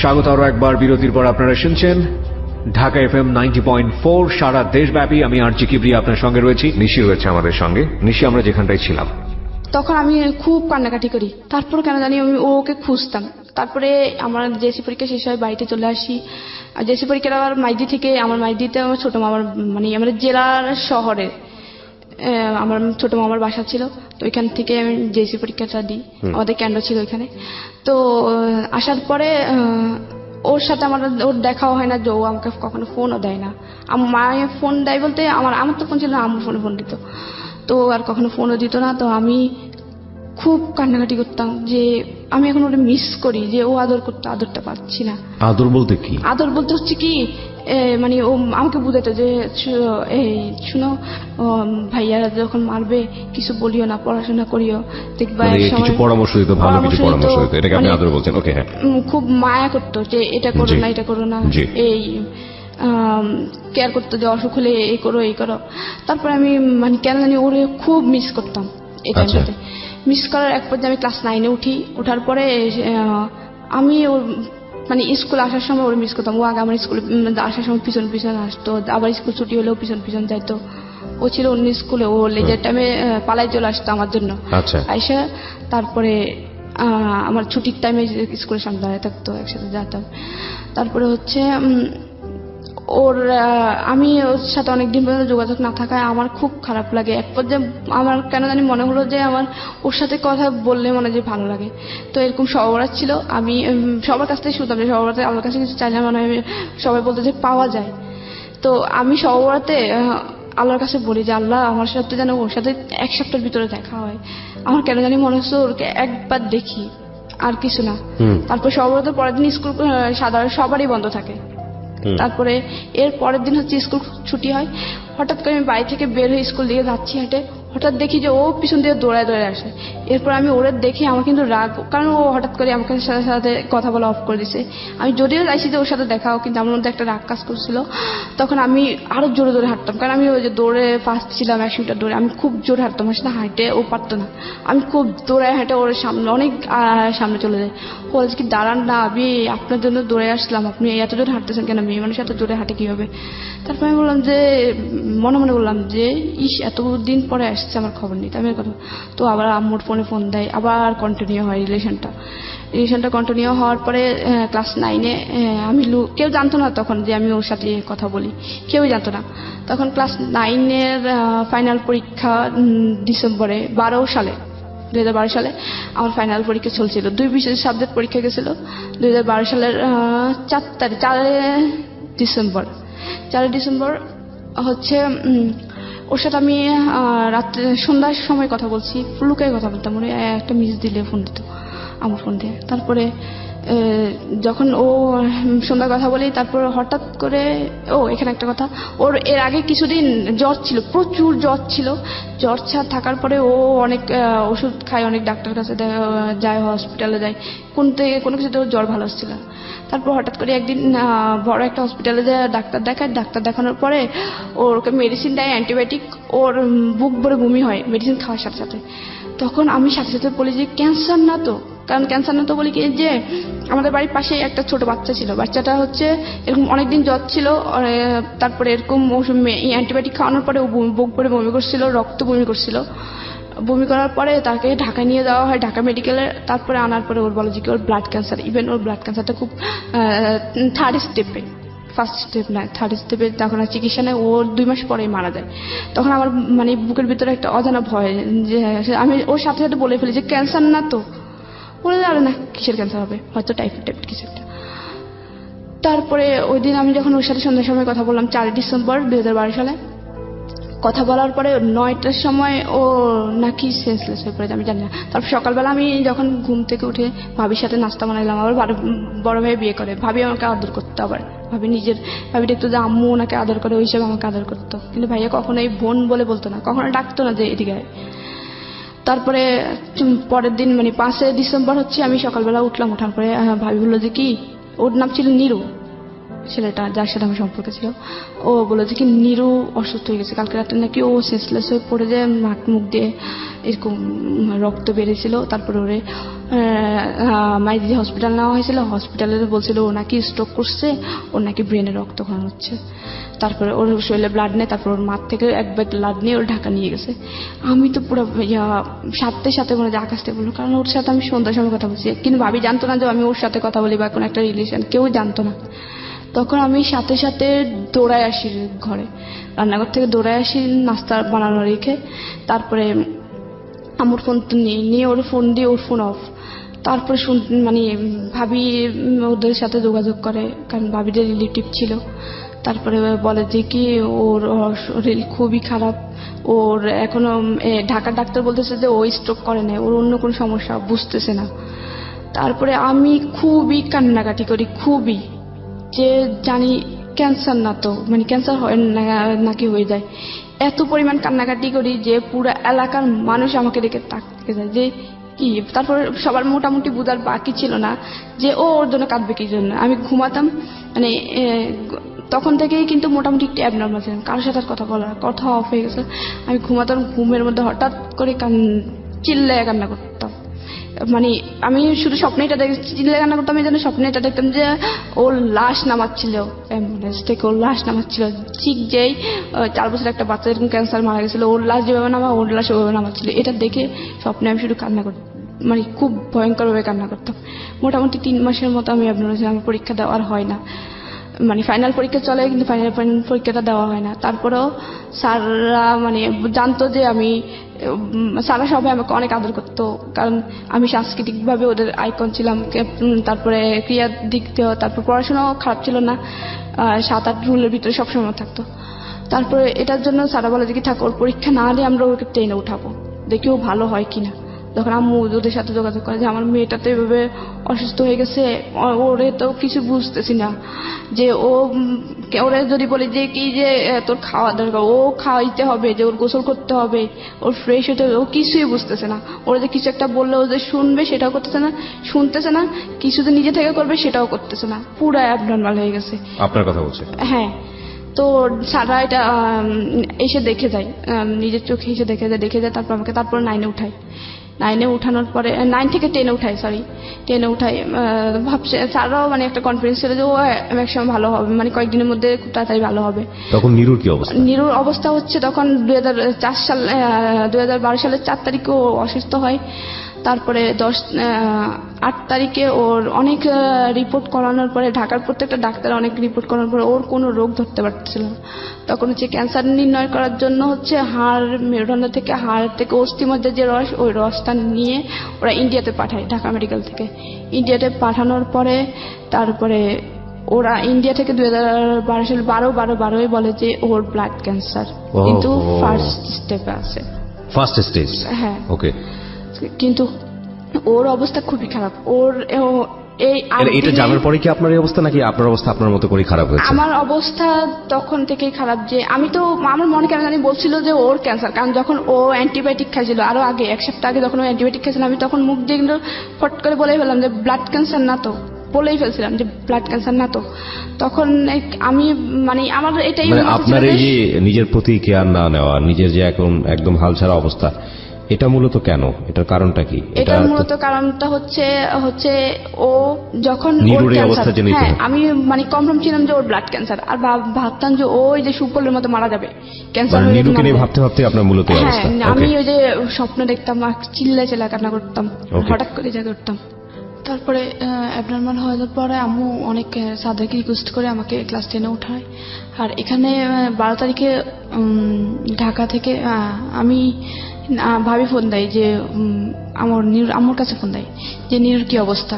স্বাগত আরো একবার বিরতির পর। আপনারা শুনছেন ঢাকা এফএম 90.4 সারা দেশব্যাপী। আমি আরজি কিবরিয়া আপনার সঙ্গে রয়েছি, নিশি রয়েছে আমাদের সঙ্গে। নিশি, আমরা যেখানটায় ছিলাম তখন আমি খুব কান্নাকাটি করি, তারপর কেন জানি আমি ওকে খুঁজতাম। তারপরে আমার জেএসসি পরীক্ষা শেষ হয়, বাড়িতে চলে আসি। জেএসসি পরীক্ষার আবার মাইদিতে আমার ছোট মামার মানে আমাদের জেলার শহরে আমার ছোট মামার বাসা ছিল, তো ওইখান থেকে আমি জেএসসি পরীক্ষাটা দিই, আমাদের কেন্দ্র ছিল ওইখানে। তো আসার পরে ওর সাথে ওর দেখাও হয় না, যে ও আমাকে কখনো ফোনও দেয় না। মায়ে ফোন দেয় বলতে আমার তো ফোন ছিল না, আম্মু ফোন দিত, তো আর কখনো ফোনও দিত না। তো আমি খুব কান্নাকাটি করতাম যে আমি এখন ওটা মিস করি, যে ও আদর করতো, আদরটা পাচ্ছি না। আদর বলতে কি? আদর বলতে হচ্ছে কি মানে ও আমাকে বুঝাতো যে এই শুনো, ভাইয়ারা যখন মারবে কিছু বলিও না, পড়াশোনা করিও, দেখবা কিছু পরামর্শ দিত, ভালো কিছু পরামর্শ দিত, এটাকে আপনি আদর বলছেন? ওকে, হ্যাঁ। খুব মায়া করতো যে এটা করো না, এটা করো না, এই কেয়ার করতো যে অসুখ হলে এই করো। তারপরে আমি মানে কেন জানি ওরে খুব মিস করতাম এই টাইমটাতে। মিস করার এক পর্যায়ে আমি ক্লাস 9-এ উঠি। ওঠার পরে আমি ওর মানে স্কুল আসার সময় ওর মিস করতাম। ও আগে আমার স্কুলে আসার সময় পিছন পিছন আসতো, আবার স্কুল ছুটি হলেও পিছন পিছন যাইতো। ও ছিল অন্য স্কুলে, ও লেজার টাইমে পালাই চলে আসতো আমার জন্য। আইসা তারপরে আমার ছুটির টাইমে স্কুলের সামনে দাঁড়িয়ে থাকতো, একসাথে যেতাম। তারপরে হচ্ছে আমি ওর সাথে অনেকদিন পর্যন্ত যোগাযোগ না থাকায় আমার খুব খারাপ লাগে। এক পর্যায়ে আমার কেন জানি মনে হলো যে আমার ওর সাথে কথা বললে মনে যে ভালো লাগে। তো এরকম সবরাত ছিল, আমি সবার কাছ থেকে শুনতাম যে সবরাতে আমার কাছে কিছু চাইলে মনে হয় সবাই বলতো যে পাওয়া যায়। তো আমি সবরাতে আল্লাহর কাছে বলি যে আল্লাহ আমার সাথে যেন ওর সাথে 1 সপ্তাহের ভিতরে দেখা হয়। আমার কেন জানি মনে হচ্ছে ওকে একবার দেখি, আর কিছু না। তারপর সবরাতের পরের দিন স্কুল সাধারণ সবারই বন্ধ থাকে। তারপরে এর পরের দিন হচ্ছে স্কুল ছুটি হয়। হঠাৎ করে আমি বাড়ি থেকে বের হয়ে স্কুল দিকে যাচ্ছি হেঁটে, ও হঠাৎ দেখি যে ও পিছন দিয়ে দৌড়ায় আসে। এরপর আমি ওরে দেখে আমার কিন্তু রাগ, কারণ ও হঠাৎ করে আমাকে সাথে সাথে কথা বলা অফ করে দিছে। আমি যদিও চাইছি যে ওর সাথে দেখাও, কিন্তু আমার মধ্যে একটা রাগ কাজ করছিল। তখন আমি আরো জোরে জোরে হাঁটতাম, কারণ আমি ওই যে দৌড়ে ফার্স্ট ছিলাম 100 মিটার দৌড়ে, আমি খুব জোরে হাঁটতাম। আমার সাথে হাঁটে ও পারতো না, আমি খুব দৌড়ায় হাঁটে ওর সামনে অনেক সামনে চলে যায়। বলেছে কি দাঁড়ান না, আমি আপনার জন্য দৌড়ে আসলাম, আপনি এত জোরে হাঁটতেছেন কেন, মেয়ে মানুষ এত জোরে হাঁটে কিভাবে? তারপর আমি বললাম যে মনে মনে বললাম যে এতদিন পরে আসছে আমার খবর নিতে, আমি কথা। তো আবার আম্মুর ফোন দেয়, আবার কন্টিনিউ হয় রিলেশনটা কন্টিনিউ হওয়ার পরে ক্লাস 9-এ আমি কেউ জানতো না তখন যে আমি ওর সাথে কথা বলি, কেউই জানতো না তখন। ক্লাস 9-এর ফাইনাল পরীক্ষা ডিসেম্বরে 2012 সালে আমার ফাইনাল পরীক্ষা চলছিল। 2 বিশেষ সাবজেক্ট পরীক্ষা গেছিল 2012 সালের 4 ডিসেম্বর হচ্ছে। ওর সাথে আমি রাত্রে সন্ধ্যার সময় কথা বলছি, লুকায় কথা বলতাম, উনি একটা মিস দিলে ফোন দিত, আমার ফোন দিয়ে। তারপরে যখন ও সন্ধ্যা কথা বলি, তারপর হঠাৎ করে এখানে একটা কথা, ওর এর আগে কিছুদিন জ্বর ছিল, প্রচুর জ্বর ছিল। জ্বর থাকার পরে ও অনেক ওষুধ খায়, অনেক ডাক্তার কাছে যায়, হসপিটালে যায়, কোনো কিছুতে ওর জ্বর ভালো হচ্ছিল না। তারপর হঠাৎ করে একদিন বড় একটা হসপিটালে যায় ডাক্তার দেখায়, ডাক্তার দেখানোর পরে ওকে মেডিসিন দেয়, অ্যান্টিবায়োটিক। ওর বুক ভরে বমি হয় মেডিসিন খাওয়ার সাথে সাথে। তখন আমি সাথে সাথে বলি যে ক্যান্সার না তো, কারণ ক্যান্সার না তো বলি কি যে আমাদের বাড়ির পাশে একটা ছোট বাচ্চা ছিল, বাচ্চাটা হচ্ছে এরকম অনেকদিন জ্বর ছিল, তারপরে এরকম অ্যান্টিবায়োটিক খাওয়ানোর পরে বুক ভরে বমি করছিল, রক্ত বমি করছিল। বমি করার পরে তাকে ঢাকায় নিয়ে যাওয়া হয়, ঢাকা মেডিকেলে। তারপরে আনার পরে ওর বলে যে কি ওর ব্লাড ক্যান্সার, ইভেন ওর ব্লাড ক্যান্সারটা খুব 3rd স্টেপে, ফার্স্ট স্টেপ না 3rd স্টেপে। তখন আর চিকিৎসা নেই, ও 2 মাস পরেই মারা যায়। তখন আমার মানে বুকের ভিতরে একটা অজানা ভয়, যে আমি ওর সাথে সাথে বলে ফেলি যে ক্যান্সার না তো, বলে আরে না কিসের ক্যান্সার হবে, হয়তো টাইফয়েড কিছু একটা। তারপরে ওই দিন আমি যখন ওর সাথে সন্ধ্যার সময় কথা বললাম 4 ডিসেম্বর 2012 সালে, কথা বলার পরে 9টার সময় ও নাকি সেন্সলেস হয়ে পড়ে, আমি জানি না। তারপর সকালবেলা আমি যখন ঘুম থেকে উঠে ভাবির সাথে নাস্তা বানাইলাম, আবার বড় ভাই বিয়ে করে, ভাবি আমাকে আদর করতো, আবার ভাবি দেখতো যে আম্মু ওনাকে আদর করে, ওই হিসেবে আমাকে আদর করতো। কিন্তু ভাইয়া কখনোই বোন বলে বলতো না, কখনো ডাকতো না যে এদিকে। তারপরে পরের দিন মানে 5 ডিসেম্বর হচ্ছে, আমি সকালবেলা উঠলাম, ওঠার পরে ভাবি বললো যে কি, ওর নাম ছিল নিরু, ছেলেটা যার সাথে আমার সম্পর্ক ছিল। ও বললো যে কি নিরু অসুস্থ হয়ে গেছে, কালকে রাতে নাকি ও সেন্সলেস হয়ে পড়ে যায়, নাক মুখ দিয়ে এরকম রক্ত বেরিয়েছিল। তারপরে ওরে মাইজি হসপিটাল নেওয়া হয়েছিল, হসপিটালে বলছিল ও নাকি স্ট্রোক করছে, ওর নাকি ব্রেনে রক্তক্ষরণ হচ্ছে। তারপরে ওর শরীরে ব্লাড নেই, তারপর ওর মাঠ থেকে 1 ব্যাগ ব্লাড নিয়ে ওর ঢাকা নিয়ে গেছে। আমি তো পুরো সাথে সাথে মনে হয় আকাশ থেকে বললো, কারণ ওর সাথে আমি সন্ধ্যার সময় কথা বলছি, কিন্তু ভাবি জানতো না যে আমি ওর সাথে কথা বলি বা কোনো একটা রিলেশন, কেউ জানতো না। তখন আমি সাথে সাথে দৌড়ায় আসি ঘরে, রান্নাঘর থেকে দৌড়ায় আসি নাস্তা বানানো রেখে। তারপরে আমার ফোন নিয়ে ওর ফোন দিয়ে, ওর ফোন অফ। তারপরে মানে ভাবি ওদের সাথে যোগাযোগ করে, কারণ ভাবিদের রিলেটিভ ছিল। তারপরে বলে যে কি ওর শরীর খুবই খারাপ, ওর এখনো ঢাকার ডাক্তার বলতেছে যে ও স্ট্রোক করে না, ওর অন্য কোনো সমস্যা, বুঝতেছে না। তারপরে আমি খুবই কান্নাকাটি করি, খুবই, যে জানি ক্যান্সার না তো, মানে ক্যান্সার হয় নাকি হয়ে যায়, এত পরিমাণ কান্নাকাটি করি যে পুরো এলাকার মানুষ আমাকে দেখে তাকিয়ে যায় যে কি। তারপর সবার মোটামুটি বোঝার বাকি ছিল না যে ও ওর জন্য কাঁদবে কি জন্য। আমি ঘুমাতাম, মানে তখন থেকেই কিন্তু মোটামুটি একটু অ্যাবনর্মাল ছিলাম, কারোর সাথে কথা অফ হয়ে গেছে। আমি ঘুমাতাম, ঘুমের মধ্যে হঠাৎ করে চিল্লায় কান্না করতাম। মানে আমি শুধু স্বপ্নে এটা চিল্লায় কান্না করতাম, এই জন্য স্বপ্নে এটা দেখতাম যে ওর লাশ নামাচ্ছিল অ্যাম্বুলেন্স থেকে, ওর লাশ নামাচ্ছিল ঠিক যেই 4 বছরের একটা বাচ্চা এরকম ক্যান্সার মারা গেছিল, ওর লাশ যেভাবে নামা, ওর লাশ ওভাবে নামাচ্ছিল। এটা দেখে স্বপ্নে আমি শুধু কান্না করতাম, মানে খুব ভয়ঙ্করভাবে কান্না করতাম। মোটামুটি 3 মাসের মতো আমি অ্যাবনর্মাল ছিলাম, আমার পরীক্ষা দেওয়ার হয় না, মানে ফাইনাল পরীক্ষা চলে কিন্তু ফাইনাল পরীক্ষাটা দেওয়া হয় না। তারপরেও স্যাররা মানে জানতো যে আমি, স্যাররা সবাই আমাকে অনেক আদর করতো, কারণ আমি সাংস্কৃতিকভাবে ওদের আইকন ছিলাম। তারপরে ক্রিয়ার দিক দিয়েও, তারপর পড়াশোনাও খারাপ ছিল না, 7-8 রুলের ভিতরে সবসময় থাকতো। তারপরে এটার জন্য স্যাররা বলে যে কি থাক, ওর পরীক্ষা না হলে আমরা ওকে ট্রেনে উঠাবো, দেখি ও ভালো হয় কিনা। যখন আম্মু ওদের সাথে যোগাযোগ করে যে আমার মেয়েটা তো এভাবে অসুস্থ হয়ে গেছে, ওরে তো কিছু বুঝতেছি না, যে ওরে যদি বলি যে কি যে তোর খাওয়া দরকার, ও খাওয়াইতে হবে, যে ওর গোসল করতে হবে, ওর ফ্রেশ হতে হবে, ও কিছুই বুঝতেছে না। ওরা যে কিছু একটা বললে ও যে শুনবে সেটাও করতেছে না, শুনতেছে না, কিছু যে নিজে থেকে করবে সেটাও করতেছে না, পুরো অ্যাবনর্মাল হয়ে গেছে। আপনার কথা বলছে? হ্যাঁ, তো সারা এটা এসে দেখে যায়, নিজের চোখে এসে দেখে যায়, তারপর আমাকে তারপর 9-এ উঠায়। 9-এ উঠানোর পরে 9 থেকে 10-এ উঠায়, 10-এ উঠায়। ভাবছে স্যাররাও মানে একটা কনফিডেন্স ছিল যে ও একসময় ভালো হবে, মানে কয়েকদিনের মধ্যে খুব তাড়াতাড়ি ভালো হবে। তখন নিরুর কি অবস্থা? নিরুর অবস্থা হচ্ছে তখন 2012 সালের 4 তারিখে ও অসুস্থ হয়। তারপরে 8 তারিখে ওর অনেক রিপোর্ট করানোর পরে, ঢাকার প্রত্যেকটা ডাক্তার অনেক রিপোর্ট করানোর পরে ওর কোনো রোগ ধরতে পারছিল না। তখন হচ্ছে ক্যান্সার নির্ণয় করার জন্য হচ্ছে হাড়, মেরুদণ্ড থেকে, হাড় থেকে অস্থি মধ্যে যে রস, ওই রসটা নিয়ে ওরা ইন্ডিয়াতে পাঠায়, ঢাকা মেডিকেল থেকে। ইন্ডিয়াতে পাঠানোর পরে তারপরে ওরা ইন্ডিয়া থেকে 2012 সালে 12 বলে যে ওর ব্লাড ক্যান্সার, কিন্তু ফার্স্ট স্টেপে আছে, ফার্স্ট স্টেজ। হ্যাঁ, ওকে। কিন্তু ওর অবস্থা খুবই খারাপ। এটা জানার পরে কি আপনার এই অবস্থা, নাকি আপনার অবস্থা আপনার মতো করে খারাপ হয়েছে? আমার অবস্থা তখন থেকেই খারাপ, যে আমি তো আমার মনে কেন জানি বলছিল যে ওর ক্যান্সার, কারণ যখন ও অ্যান্টিবায়োটিক খাইছিল আরো আগে, 1 সপ্তাহ আগে যখন ও অ্যান্টিবায়োটিক খাইছিল, আমি তখন মুখ দিয়ে কিন্তু ফট করে বলেই ফেললাম যে ব্লাড ক্যান্সার না তো, বলেই ফেলছিলাম যে ব্লাড ক্যান্সার না তো। তখন আমি মানে আমার এটাই আপনার এই যে নিজের প্রতি কেয়ার না নেওয়া, নিজের যে এখন একদম হালছাড়া অবস্থা, এটা মূলত কেন? এটার কারণটা কি? এটার মূলত কারণটা হচ্ছে ও যখন হ্যাঁ, আমি মানে কনফার্ম ছিলাম যে ওর ব্লাড ক্যান্সার, আর ভাবতাম যে ওই যে সুপলের মতো মারা যাবে ক্যান্সার। নিরুকে নিয়ে ভাবতে ভাবতে আপনার মূলত অবস্থা। আমি ওই যে স্বপ্ন দেখতাম, চিল্লা কান্না করতাম, হঠাৎ করে জায়গা করতাম। তারপরে অ্যাবনর্মাল হওয়ার পরে আম্মু অনেক স্যারদেরকে রিকোয়েস্ট করে আমাকে ক্লাস 10-এ উঠায়। আর এখানে 12 তারিখে ঢাকা থেকে আমি ভাবি ফোন দেয় যে আমার নিরুর আম্মুর কাছে ফোন দেয় যে নিরুর কি অবস্থা,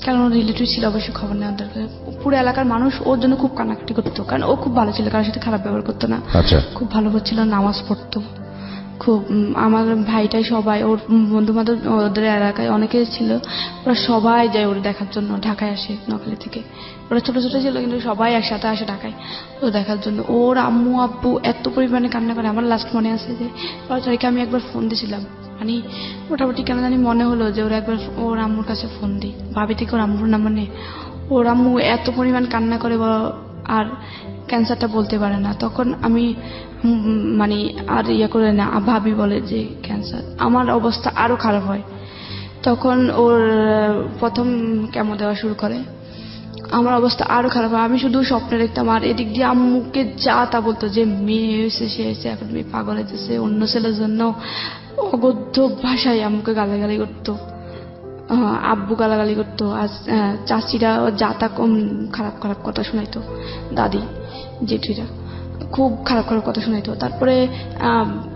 কারণ ওর রিলেটিভ ছিল, অবশ্যই খবর নেওয়ার দরকার। পুরো এলাকার মানুষ ওর জন্য খুব কান্নাকাটি করতো, কারণ ও খুব ভালো ছিল, কারোর সাথে খারাপ ব্যবহার করতো না, খুব ভালো করছিল, নামাজ পড়তো খুব। আমার ভাইটাই সবাই, ওর বন্ধু বান্ধব ওদের এলাকায় অনেকে ছিল, ওরা সবাই যায় ওর দেখার জন্য, ঢাকায় আসে নোয়াখালী থেকে। ওরা ছোট ছোট ছিল কিন্তু সবাই একসাথে আসে ঢাকায় ও দেখার জন্য। ওর আম্মু আব্বু এত পরিমাণে কান্না করে। আমার লাস্ট মনে আছে যে 12 তারিখে আমি একবার ফোন দিয়েছিলাম, মানে মোটামুটি কেন জানি মনে হলো যে ওরা একবার ওর আম্মুর কাছে ফোন দিই, ভাবি থেকে ওর আম্মুর নাম্বার নেই। ওর আম্মু এত পরিমাণ কান্না করে, আর ক্যান্সারটা বলতে পারে না। তখন আমি মানে আর করে না, ভাবি বলে যে ক্যান্সার। আমার অবস্থা আরো খারাপ হয়। তখন ওর প্রথম কেমো দেওয়া শুরু করে, আমার অবস্থা আরো খারাপ হয়। আমি শুধু স্বপ্নে দেখতাম, আর এদিক দিয়ে আম্মুকে যা তা বলতো যে মেয়ে হয়েছে, সে হয়েছে, এখন মেয়ে পাগল হয়েছে, অন্য ছেলের জন্য অগদ্য ভাষায় আম্মুকে গালাগালি করতো, আব্বু গালাগালি করতো, আর চাচিরা যা তা কম খারাপ খারাপ কথা শোনাইতো, দাদি জেঠিরা খুব খারাপ খারাপ কথা শোনাইতো। তারপরে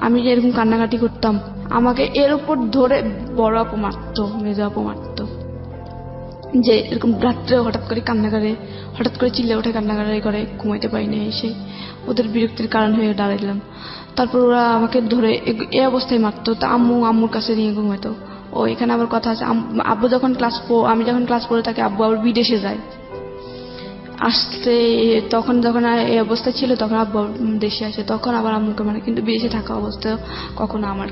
আমি যে এরকম কান্নাকাটি করতাম, আমাকে এর উপর ধরে বড় আপু মারতো, মেজো আপু মারতো, যে এরকম রাত্রে হঠাৎ করে কান্না করে, হঠাৎ করে চিল্লে ওঠে, কান্নাকাটি করে, ঘুমাইতে পারি না, এসে ওদের বিরক্তির কারণ হয়ে দাঁড়াইলাম। তারপর ওরা আমাকে ধরে এই অবস্থায় মারতো। তা আম্মুর কাছে নিয়ে ঘুমাইতো। ও এখানে আবার কথা আছে, আব্বু যখন আমি যখন ক্লাস পড়ে থাকি, আব্বু আবার বিদেশে যায়, আসতে তখন যখন এই অবস্থা ছিল, তখন আব্বু দেশে আসে, তখন আবার আম্মুকে মানে, কিন্তু বিদেশে থাকা অবস্থায় কখনো আমার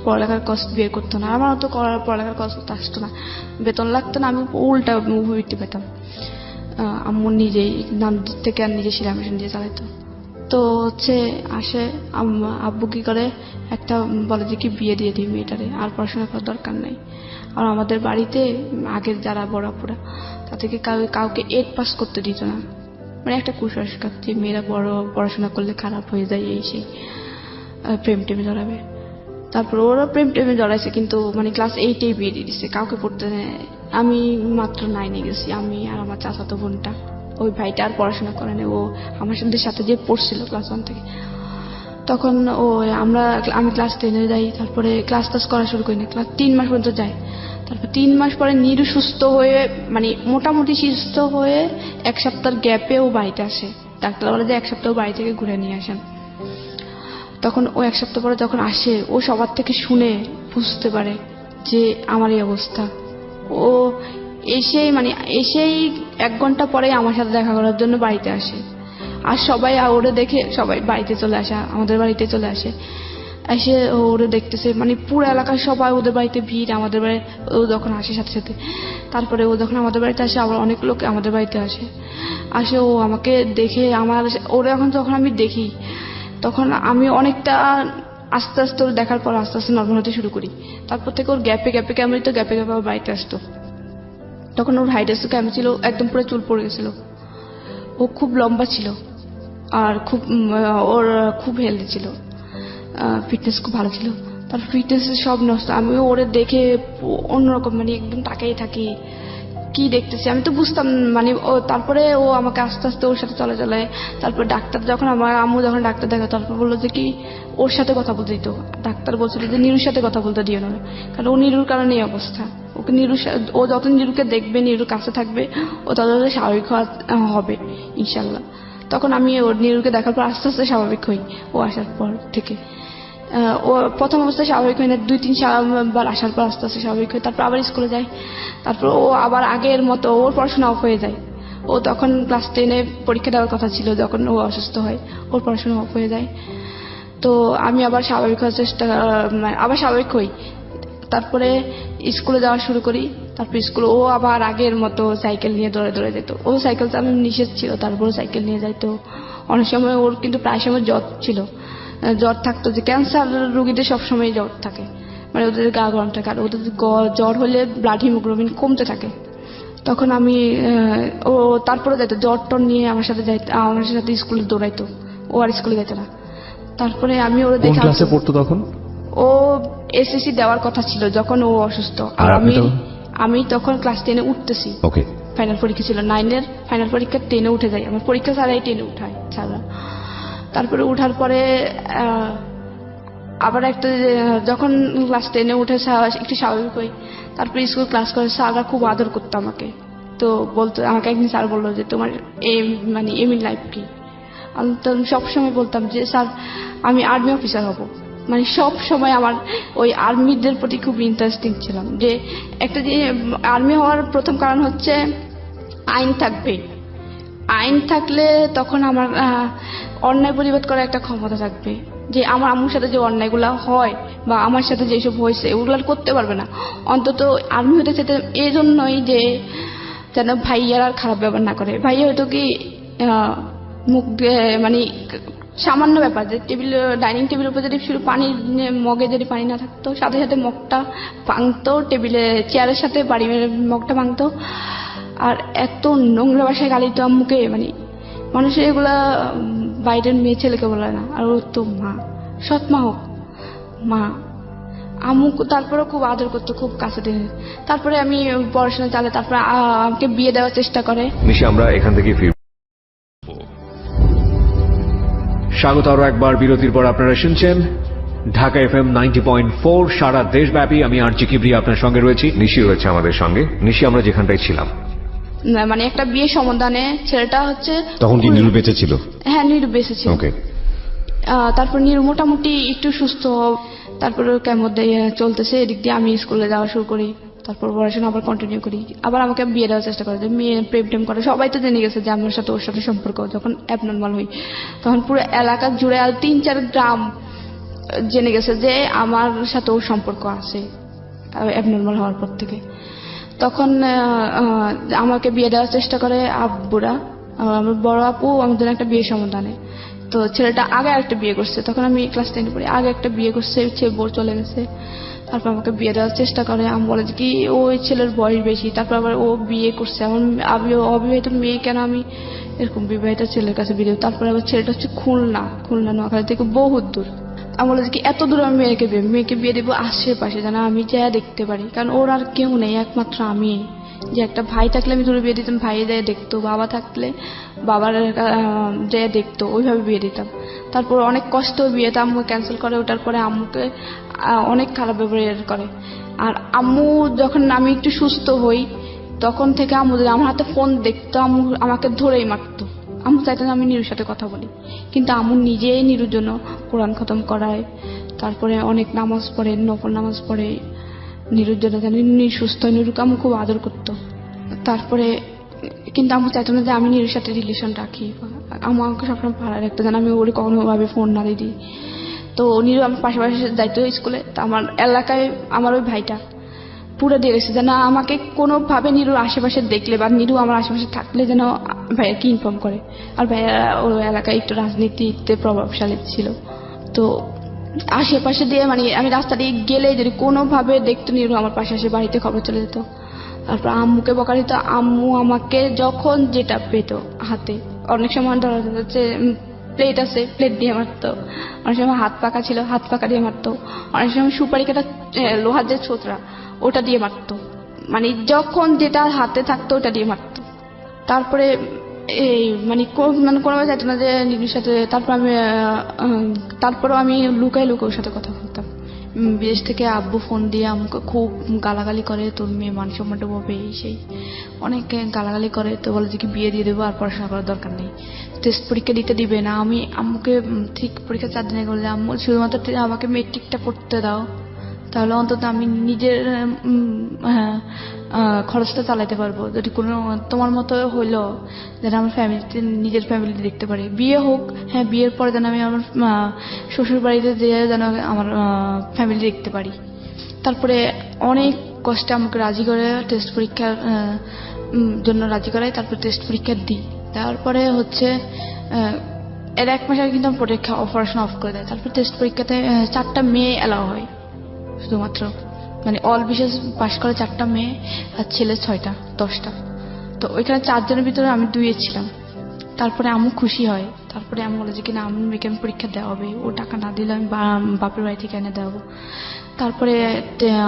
পড়ালেখার কষ্ট বের করতো না। আমার তো পড়ালেখার কষ্ট আসতো না, বেতন লাগতো না, আমি উল্টা মুভি পেতাম। আম্মু নিজেই নাম থেকে আর নিজে সিলাই মেশিন দিয়ে চালাইতো। তো হচ্ছে আসে আব্বু কি করে, একটা বলে যে কি বিয়ে দিয়ে দিই মেয়েটারে, আর পড়াশোনা করার দরকার নাই। আর আমাদের বাড়িতে আগের যারা বড় আপুরা, তাদেরকে কাউকে 8 পাস করতে দিত না, মানে একটা কুসংস্কার যে মেয়েরা বড় পড়াশোনা করলে খারাপ হয়ে যায়, এই সেই প্রেম টেমে জড়াবে। তারপর ওরা প্রেম টেমে জড়াইছে, কিন্তু মানে ক্লাস 8-এই বিয়ে দিয়ে দিচ্ছে, কাউকে পড়তে নেয়। আমি মাত্র 9-এ গেছি, আমি আর আমার চাচাতো বোনটা। ওই ভাইটা আর পড়াশোনা করে না, ও আমার সাথে যে পড়ছিল ক্লাস 1 থেকে। তখন আমি ক্লাস 10-এ যাই, তারপরে ক্লাস করা শুরু করি না, ক্লাস 3 মাস পর্যন্ত যাই। তারপর 3 মাস পরে নিরু সুস্থ হয়ে, মানে মোটামুটি সুস্থ হয়ে 1 সপ্তাহের গ্যাপে ও বাড়িতে আসে। ডাক্তার বলে যে 1 সপ্তাহ বাড়ি থেকে ঘুরে নিয়ে আসেন। তখন ও 1 সপ্তাহ পরে যখন আসে, ও সবার থেকে শুনে বুঝতে পারে যে আমার এই অবস্থা। ও এসেই 1 ঘন্টা পরে আমার সাথে দেখা করার জন্য বাড়িতে আসে। আর সবাই ওরে দেখে সবাই বাড়িতে চলে আসে, আমাদের বাড়িতে চলে আসে। এসে ওরে দেখতেছে, পুরো এলাকার সবাই ওদের বাড়িতে ভিড়। আমাদের বাড়ি ও যখন আসে সাথে সাথে, তারপরে ও যখন আমাদের বাড়িতে আসে আবার অনেক লোক আমাদের বাড়িতে আসে ও আমাকে দেখে ওরে যখন আমি দেখি তখন আমি অনেকটা আস্তে আস্তে ওর দেখার পর আস্তে আস্তে নর্মাল হতে শুরু করি। তারপর থেকে ওর গ্যাপে ওর বাড়িতে আসতো। তখন ওর হাইট আসতো কেমন ছিল, একদম পুরো চুল পড়ে গেছিল। ও খুব লম্বা ছিল আর ওর খুব হেলদি ছিল, ফিটনেস খুব ভালো ছিল। তার ফিটনেস সব নষ্ট। আমি ওরে দেখে অন্যরকম একদম তাকাই থাকি, কি দেখতেছি আমি তো বুঝতাম। তারপরে ও আমাকে আস্তে আস্তে ওর সাথে চলে তারপর ডাক্তার যখন আমার আম্মু যখন ডাক্তার দেখা, তারপর বললো যে কি ওর সাথে কথা বলতে দিত। ডাক্তার বলছিল যে নিরুর সাথে কথা বলতে দিও না, কারণ ও নিরুর কারণে এই অবস্থা। ওকে ও যত নিরুকে দেখবে, নিরুর কাছে থাকবে, ও তত স্বাভাবিক হবে ইনশাল্লাহ। তখন আমি ওর নিরুকে দেখার পর আস্তে আস্তে স্বাভাবিক হই। ও আসার পর থেকে ও প্রথম অবস্থায় স্বাভাবিক হয় না, 2-3 বার আসার পর আস্তে আস্তে স্বাভাবিক হয়। তারপর আবার স্কুলে যায়। তারপর ও আবার আগের মতো ওর পড়াশোনা অফ হয়ে যায়। ও তখন ক্লাস 10-এ পরীক্ষা দেওয়ার কথা ছিল, যখন ও অসুস্থ হয় ওর পড়াশোনা অফ হয়ে যায়। তো আমি আবার স্বাভাবিক হওয়ার আবার স্বাভাবিক হই। তারপরে স্কুলে যাওয়া শুরু করি। তারপর স্কুলে ও আবার আগের মতো সাইকেল নিয়ে দৌড়ে যেত। ও সাইকেল চালানো নিষেধ ছিল, তারপরে সাইকেল নিয়ে যাইতো। অনেক সময় ওর কিন্তু প্রায় সময় জ্বর থাকতো, যে ক্যান্সার রোগীদের সবসময় জ্বর থাকে, ওদের গা গরম থাকে। আর ওদের জ্বর হলে ব্লাড হিমোগ্লোবিন কমতে থাকে। তখন আমি তারপরে যাইতো জ্বর টর নিয়ে আমার সাথে স্কুলে দৌড়াইতো। ও আর স্কুলে যেত না। তারপরে আমি ওর কোন ক্লাসে পড়তো তখন? ও এসএসসি দেওয়ার কথা ছিল যখন ও অসুস্থ। আর আমি তখন ক্লাস 10-এ উঠতেছি। ওকে। ফাইনাল পরীক্ষা ছিল 9-এর ফাইনাল পরীক্ষা, 10-এ উঠে যাই। আমার পরীক্ষা ছাড়াই 10-এ উঠায় ছাড়া। তারপরে উঠার পরে আবার যখন ক্লাস 10-এ উঠে একটু স্বাভাবিক হই, তারপরে স্কুল ক্লাস করে স্যাররা খুব আদর করতো আমাকে। তো আমাকে একদিন স্যার বললো যে তোমার এম ইন লাইফ কি? আমি তো সবসময় বলতাম যে স্যার আমি আর্মি অফিসার হব। সব সময় আমার ওই আর্মিদের প্রতি খুব ইন্টারেস্টিং ছিলাম। যে একটা যে আর্মি হওয়ার প্রথম কারণ হচ্ছে আইন থাকবে। আইন থাকলে তখন আমার অন্যায় প্রতিবাদ করার একটা ক্ষমতা থাকবে। যে আমার আম্মুর সাথে যে অন্যায়গুলো হয় বা আমার সাথে যেসব হয়েছে ওগুলো করতে পারবে না। অন্তত আর্মি হতে চাইতে এই জন্যই যে যেন ভাইয়ার আর খারাপ ব্যবহার না করে। ভাইয়া হয়তো কি মুখ সামান্য ব্যাপার, যে ডাইনিং টেবিলের উপর যদি শুধু মগে যদি পানি না থাকতো, সাথে সাথে মগটা ভাঙতো, টেবিলে চেয়ারের সাথে বাড়ি মেরে মগটা ভাঙতো। আর এত নোংরা ভাষায় গালি তো আম্মুকে, মানুষের এগুলা বাইরের মেয়ে ছেলেকে বলে না। আর ওর তো মা, সৎ মা হোক মা, আম্মু তারপরে খুব আদর করতো, খুব কাছে টেনে। তারপরে আমি পড়াশোনা চালাই। তারপরে আমাকে বিয়ে দেওয়ার চেষ্টা করে। নিশি, আমরা এখান থেকে ফিরব। স্বাগত আরো একবার বিরতির পর। আপনারা শুনছেন ঢাকা FM 90.4 সারা দেশব্যাপী। আমি আরজি কিবরিয়া আপনার সঙ্গে রয়েছি, নিশি রয়েছে আমাদের সঙ্গে। নিশি, আমরা যেখানটায় ছিলাম, একটা বিয়ে সম্বন্ধে ছেলেটা হচ্ছে তখন কি নিরু বেঁচে ছিল? হ্যাঁ, নিরু বেঁচে ছিল। ওকে। তারপর নিরু মোটামুটি একটু সুস্থ, তারপরে কেমন চলতেছে। এদিক দিয়ে আমি স্কুলে যাওয়া শুরু করি। তারপর পড়াশোনা আবার কন্টিনিউ করি। আবার আমাকে বিয়ে দেওয়ার চেষ্টা করে, যে মেয়ে প্রেম টেম করে। সবাই তো জেনে গেছে যে আমার সাথে ওর সাথে সম্পর্ক। যখন অ্যাবনর্মাল হই তখন পুরো এলাকা জুড়ে আর 3-4 গ্রাম জেনে গেছে যে আমার সাথে ওর সম্পর্ক আছে অ্যাবনর্মাল হওয়ার পর থেকে। তখন আমাকে বিয়ে দেওয়ার চেষ্টা করে আব্বুরা। আমার বড় আপু আমাদের একটা বিয়ে সমাধানে। তো ছেলেটা আগে একটা বিয়ে করছে, তখন আমি ক্লাস 10-এ পড়ি। আগে একটা বিয়ে করছে, বউ চলে গেছে। তারপর আমাকে বিয়ে দেওয়ার চেষ্টা করে। আমি বলে যে কি ওই ছেলের বয়স বেশি। তারপর আবার ও বিয়ে করছে। আমি অবিবাহিত মেয়ে, কেন আমি এরকম বিবাহিত ছেলের কাছে বিয়ে দেবো? তারপরে আবার ছেলেটা হচ্ছে খুলনা নোয়াখালী থেকে বহুত দূর। আমি বলে যে কি এত দূর আমি মেয়েকে বিয়ে দেবো আশেপাশে, যেন আমি যা দেখতে পারি, কারণ ওর আর কেউ নেই, একমাত্র আমি। যে একটা ভাই থাকলে আমি দূরে বিয়ে দিতাম, ভাই যায় দেখতো। বাবা থাকলে বাবার যায় দেখতো, ওইভাবে বিয়ে দিতাম। তারপর অনেক কষ্ট বিয়েটা আম্মু ক্যান্সেল করে। ওটার পরে আম্মুকে অনেক খারাপ ব্যবহার করে। আর আম্মু যখন আমি একটু সুস্থ হই তখন থেকে আম্মু আমার হাতে ফোন দেখতো, আম্মু আমাকে ধরেই মারতো। আম্মু চাইতেন আমি নিরুর সাথে কথা বলি, কিন্তু আম্মু নিজেই নিরুর জন্য কোরআন খতম করায়। তারপরে অনেক নামাজ পড়ে, নফল নামাজ পড়ে। নিরুর জন্য, যেন নিরু সুস্থ হয়। নিরুকে আম্মু খুব আদর করতো। তারপরে কিন্তু আম্মু চাইতো না যে আমি নিরুর সাথে রিলেশন রাখি। আম্মু আমাকে সবসময় ভাড়া রাখতো যেন আমি ওরে কখনো ভাবে ফোন না দিই। তো নিরু আমার পাশাপাশি যাইতো স্কুলে। তো আমার এলাকায় আমার ওই ভাইটা পুরো দিয়ে গেছে যেন আমাকে কোনোভাবে নিরুর আশেপাশে দেখলে বা নিরু আমার আশেপাশে থাকলে যেন ভাইয়াকে ইনফর্ম করে। আর ভাইয়া ওই এলাকায় একটু রাজনীতিতে প্রভাবশালী ছিল। তো আশেপাশে দিয়ে মানে আমি রাস্তা দিয়ে গেলে যদি কোনোভাবে দেখতো নিরু আমার পাশে এসে বাড়িতে খবর চলে যেত। তারপর আম্মুকে বকা দিত। আম্মু আমাকে যখন যেটা পেত হাতে, অনেক সময় ধরা যাচ্ছে প্লেট আছে প্লেট দিয়ে মারতো, অনেক সময় হাত পাকা ছিল হাত পাকা দিয়ে মারতো, অনেক সময় সুপারি কাটা লোহার যে ছোতরা ওটা দিয়ে মারতো। মানে যখন যেটা হাতে থাকতো ওটা দিয়ে মারতো। তারপরে এই মানে কোনোভাবে চাইতো না যে নিরুর সাথে। তারপরও আমি লুকাই ওর সাথে কথা বলতাম। বিদেশ থেকে আব্বু ফোন দিয়ে আমাকে খুব গালাগালি করে, তোর মেয়ে মান সম্মান ডুবাবে এই সেই অনেক গালাগালি করে। তো বলে যে কি বিয়ে দিয়ে দেবো আর পড়াশোনা করার দরকার নেই, টেস্ট পরীক্ষা দিতে দিবে না। আমি আম্মুকে ঠিক পরীক্ষা 4 দিনে করলে আম্মু শুধুমাত্র আমাকে মেট্রিকটা পড়তে দাও, তাহলে অন্তত আমি নিজের খরচটা চালাতে পারবো। যদি কোনো তোমার মতো হইলো যেন আমার ফ্যামিলিতে নিজের ফ্যামিলি দেখতে পারি। বিয়ে হোক, হ্যাঁ বিয়ের পরে যেন আমি আমার শ্বশুর বাড়িতে যেয়ে যেন আমার ফ্যামিলি দেখতে পারি। তারপরে অনেক কষ্টে আমাকে রাজি করে টেস্ট পরীক্ষার জন্য রাজি করাই। তারপর টেস্ট পরীক্ষা দিই। তারপরে হচ্ছে এর 1 মাস আগে কিন্তু আমার পড়াশোনা অফ করে দেয়। তারপর টেস্ট পরীক্ষাতে 4টা মেয়ে এলাও হয় শুধুমাত্র, মানে অল বিশেষ পাশ করে 4টা মেয়ে আর ছেলে 6টা 10টা। তো ওইখানে 4 জনের ভিতরে আমি 2 ছিলাম। তারপরে আম্মু খুশি হয়। তারপরে আমি বলে যে কিনা আমি মেয়েকে আমি পরীক্ষা দেওয়া হবে, ও টাকা না দিলে আমি বাপের বাড়ি থেকে এনে দেওয়াবো। তারপরে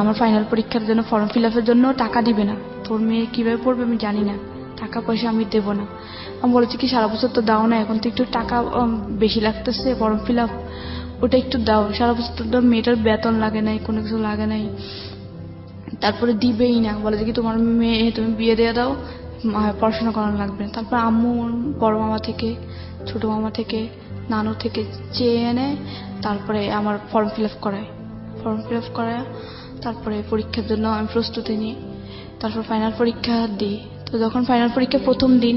আমার ফাইনাল পরীক্ষার জন্য ফর্ম ফিল আপের জন্য টাকা দিবে না, তোর মেয়ে কিভাবে পড়বে আমি জানি না, টাকা পয়সা আমি দেবো না। আমি বলেছি কি সারা বছর তো দাও না, এখন তো একটু টাকা বেশি লাগতেছে ফর্ম ফিল আপ, ওটা একটু দাও। সারা বছর তো মেয়েটার বেতন লাগে নাই, কোনো কিছু লাগে নাই। তারপরে দিবেই না, বলে যে কি তোমার মেয়ে তুমি বিয়ে দিয়ে দাও, পড়াশোনা করানো লাগবে না। তারপর আম্মু বড় মামা থেকে ছোট মামা থেকে নানু থেকে চেয়ে এনে তারপরে আমার ফর্ম ফিল আপ করায় তারপরে পরীক্ষার জন্য আমি প্রস্তুতি নিই। তারপর ফাইনাল পরীক্ষা দিই। তো যখন ফাইনাল পরীক্ষা প্রথম দিন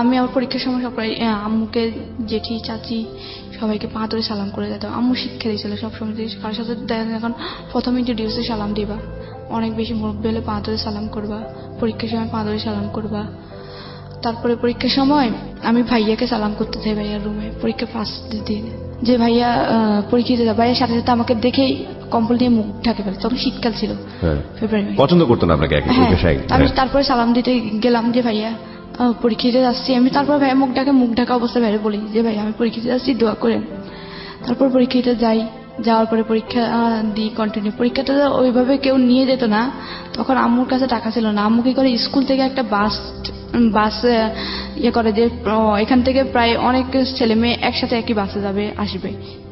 আমি আমার পরীক্ষার সময় সবাই আম্মুকে জেঠি চাচি সবাইকে পা ধরে সালাম করে যেতাম। আম্মু শিক্ষা দিয়েছিল সবসময় যে কারোর সাথে এখন প্রথম ইন্ট্রোডিউসে সালাম দিবা, অনেক বেশি মুরব্বি হলে পা ধরে সালাম করবা, পরীক্ষার সময় পা ধরে সালাম করবা। তারপরে পরীক্ষার সময় আমি ভাইয়াকে সালাম করতে চাই ভাইয়ার রুমে পরীক্ষা ফার্স্ট দিন, যে ভাইয়া পরীক্ষা দিতে ভাইয়ার সাথে সাথে আমাকে দেখেই কম্বল দিয়ে মুখ ঢাকে ফেলে। তখন শীতকাল ছিল, ফেব্রুয়ারি। পছন্দ করতো না আপনাকে? আমি তারপরে সালাম দিতে গেলাম যে ভাইয়া পরীক্ষা দিতে যাচ্ছি আমি। তারপর ভাইয়া মুখ ঢাকা অবস্থায় বাইরে বলি যে ভাইয়া আমি পরীক্ষা দিতে যাচ্ছি, দোয়া করেন। তারপর পরীক্ষা দিতে যাই, যাওয়ার পরে পরীক্ষা দিই কন্টিনিউ। পরীক্ষাটা ওইভাবে কেউ নিয়ে যেত না, তখন আম্মুর কাছে টাকা ছিল না। আম্মু কি করে স্কুল থেকে একটা বাস ইয়ে করে যে এখান থেকে প্রায় অনেক ছেলে মেয়ে একসাথে একই বাসে যাবে আসবে,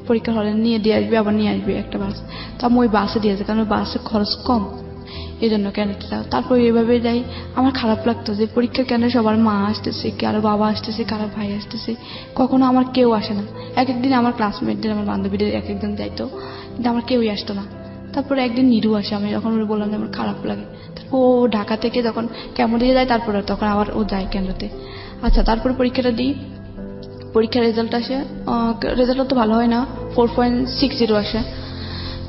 পরীক্ষার হলে নিয়ে দিয়ে আসবে আবার নিয়ে আসবে একটা বাস। তো আমি ওই বাসে দিয়েছে কারণ বাসে খরচ কম, এই জন্য কেন। তারপর এইভাবে যাই। আমার খারাপ লাগতো যে পরীক্ষা কেন সবার মা আসতেছে, কারো বাবা আসতেছে, কারো ভাই আসতেছে, কখনো আমার কেউ আসে না। এক একদিন আমার ক্লাসমেটদের আমার বান্ধবীদের এক একজন যাইতো, কিন্তু আমার কেউই আসতো না। তারপরে একদিন নিরু আসে, আমি যখন বললাম যে আমার খারাপ লাগে। তারপর ও ঢাকা থেকে যখন কেমন দিয়ে যায় তারপরে তখন আবার ও যায় কেন্দ্রতে। আচ্ছা, তারপরে পরীক্ষাটা দিই, পরীক্ষার রেজাল্ট আসে, রেজাল্ট তো ভালো হয় না, 4.60 আসে।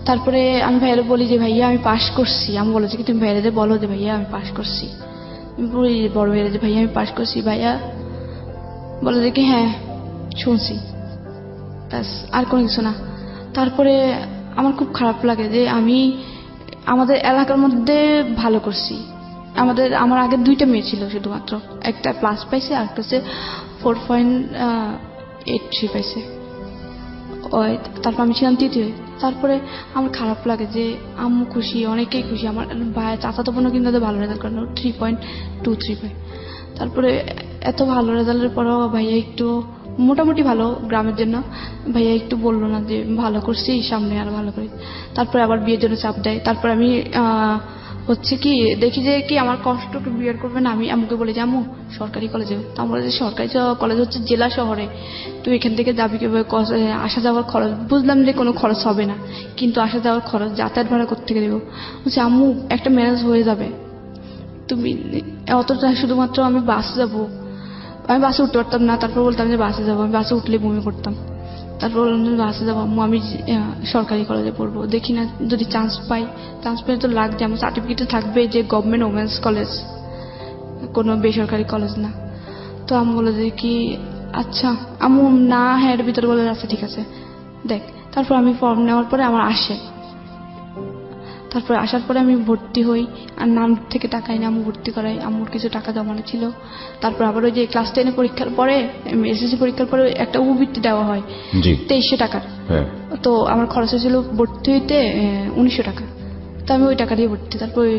তারপরে আমি ভাইয়ারে বলি যে ভাইয়া আমি পাস করছি। আমি বলেছি কি তুমি ভাইয়ারে বলো যে ভাইয়া আমি পাস করছি। বলি বড় ভাইয়া যে ভাইয়া আমি পাস করছি। ভাইয়া বলে যে কি হ্যাঁ শুনছি, ব্যাস আর কোনো কিছু না। তারপরে আমার খুব খারাপ লাগে যে আমি আমাদের এলাকার মধ্যে ভালো করছি। আমার আগে 2টা মেয়ে ছিল শুধুমাত্র, একটা প্লাস পাইছে আর একটা হচ্ছে 4.83 পাইছে। তারপর আমি ছিলাম 3য়। তারপরে আমার খারাপ লাগে যে আম্মু খুশি, অনেকেই খুশি, আমার ভাই চাচাতো বোনও কিন্তু ভালো রেজাল্ট করেন, 3.23 পায়। তারপরে এত ভালো রেজাল্টের পরেও ভাইয়া একটু মোটামুটি ভালো গ্রামের জন্য, ভাইয়া একটু বললো না যে ভালো করছি সামনে আর ভালো করি। তারপরে আবার বিয়ের জন্য চাপ দেয়। তারপর আমি হচ্ছে কি দেখি যে কি আমার কষ্টকে বিয়ার করবে না, আমি আম্মুকে বলি যে আম্মু সরকারি কলেজে। তা আমরা যে সরকারি কলেজ হচ্ছে জেলা শহরে, তুই এখান থেকে যাবি কিভাবে, আসা যাওয়ার খরচ, বুঝলাম যে কোনো খরচ হবে না, কিন্তু আসা যাওয়ার খরচ যাতায়াত ভাড়া করতে গেলে বলছে আম্মু একটা ম্যানেজ হয়ে যাবে, তুমি অতটা, শুধুমাত্র আমি বাসে যাবো। আমি বাসে উঠতে পারতাম না, তারপর বলতাম যে বাসে যাবো, আমি বাসে উঠলে বমি করতাম। তারপর বললাম যে বাসে যাবো আম্মু, আমি সরকারি কলেজে পড়বো, দেখি না যদি চান্স পাই। চান্স পেলে তো লাগছে, আমার সার্টিফিকেটে থাকবে যে গভর্নমেন্ট ওমেন্স কলেজ, কোনো বেসরকারি কলেজ না। তো আমি বলে যে কি আচ্ছা আম্মু না, হ্যাঁ এর ভিতরে বলে আচ্ছা ঠিক আছে দেখ। তারপর আমি ফর্ম নেওয়ার পরে আমার আসে, তারপরে আসার পরে আমি ভর্তি হই, আর নাম থেকে টাকা এনে আম্মু ভর্তি করাই, আম্মুর কিছু টাকা জমানো ছিল। তারপর আবার ওই যে ক্লাস 10 পরীক্ষার পরে, এসএসসি পরীক্ষার পরে একটা উপবৃত্তি দেওয়া হয় 2300 টাকার। তো আমার খরচ হয়েছিল ভর্তি হইতে 1900 টাকা। তো আমি ওই টাকা দিয়ে ভর্তি, তারপর ওই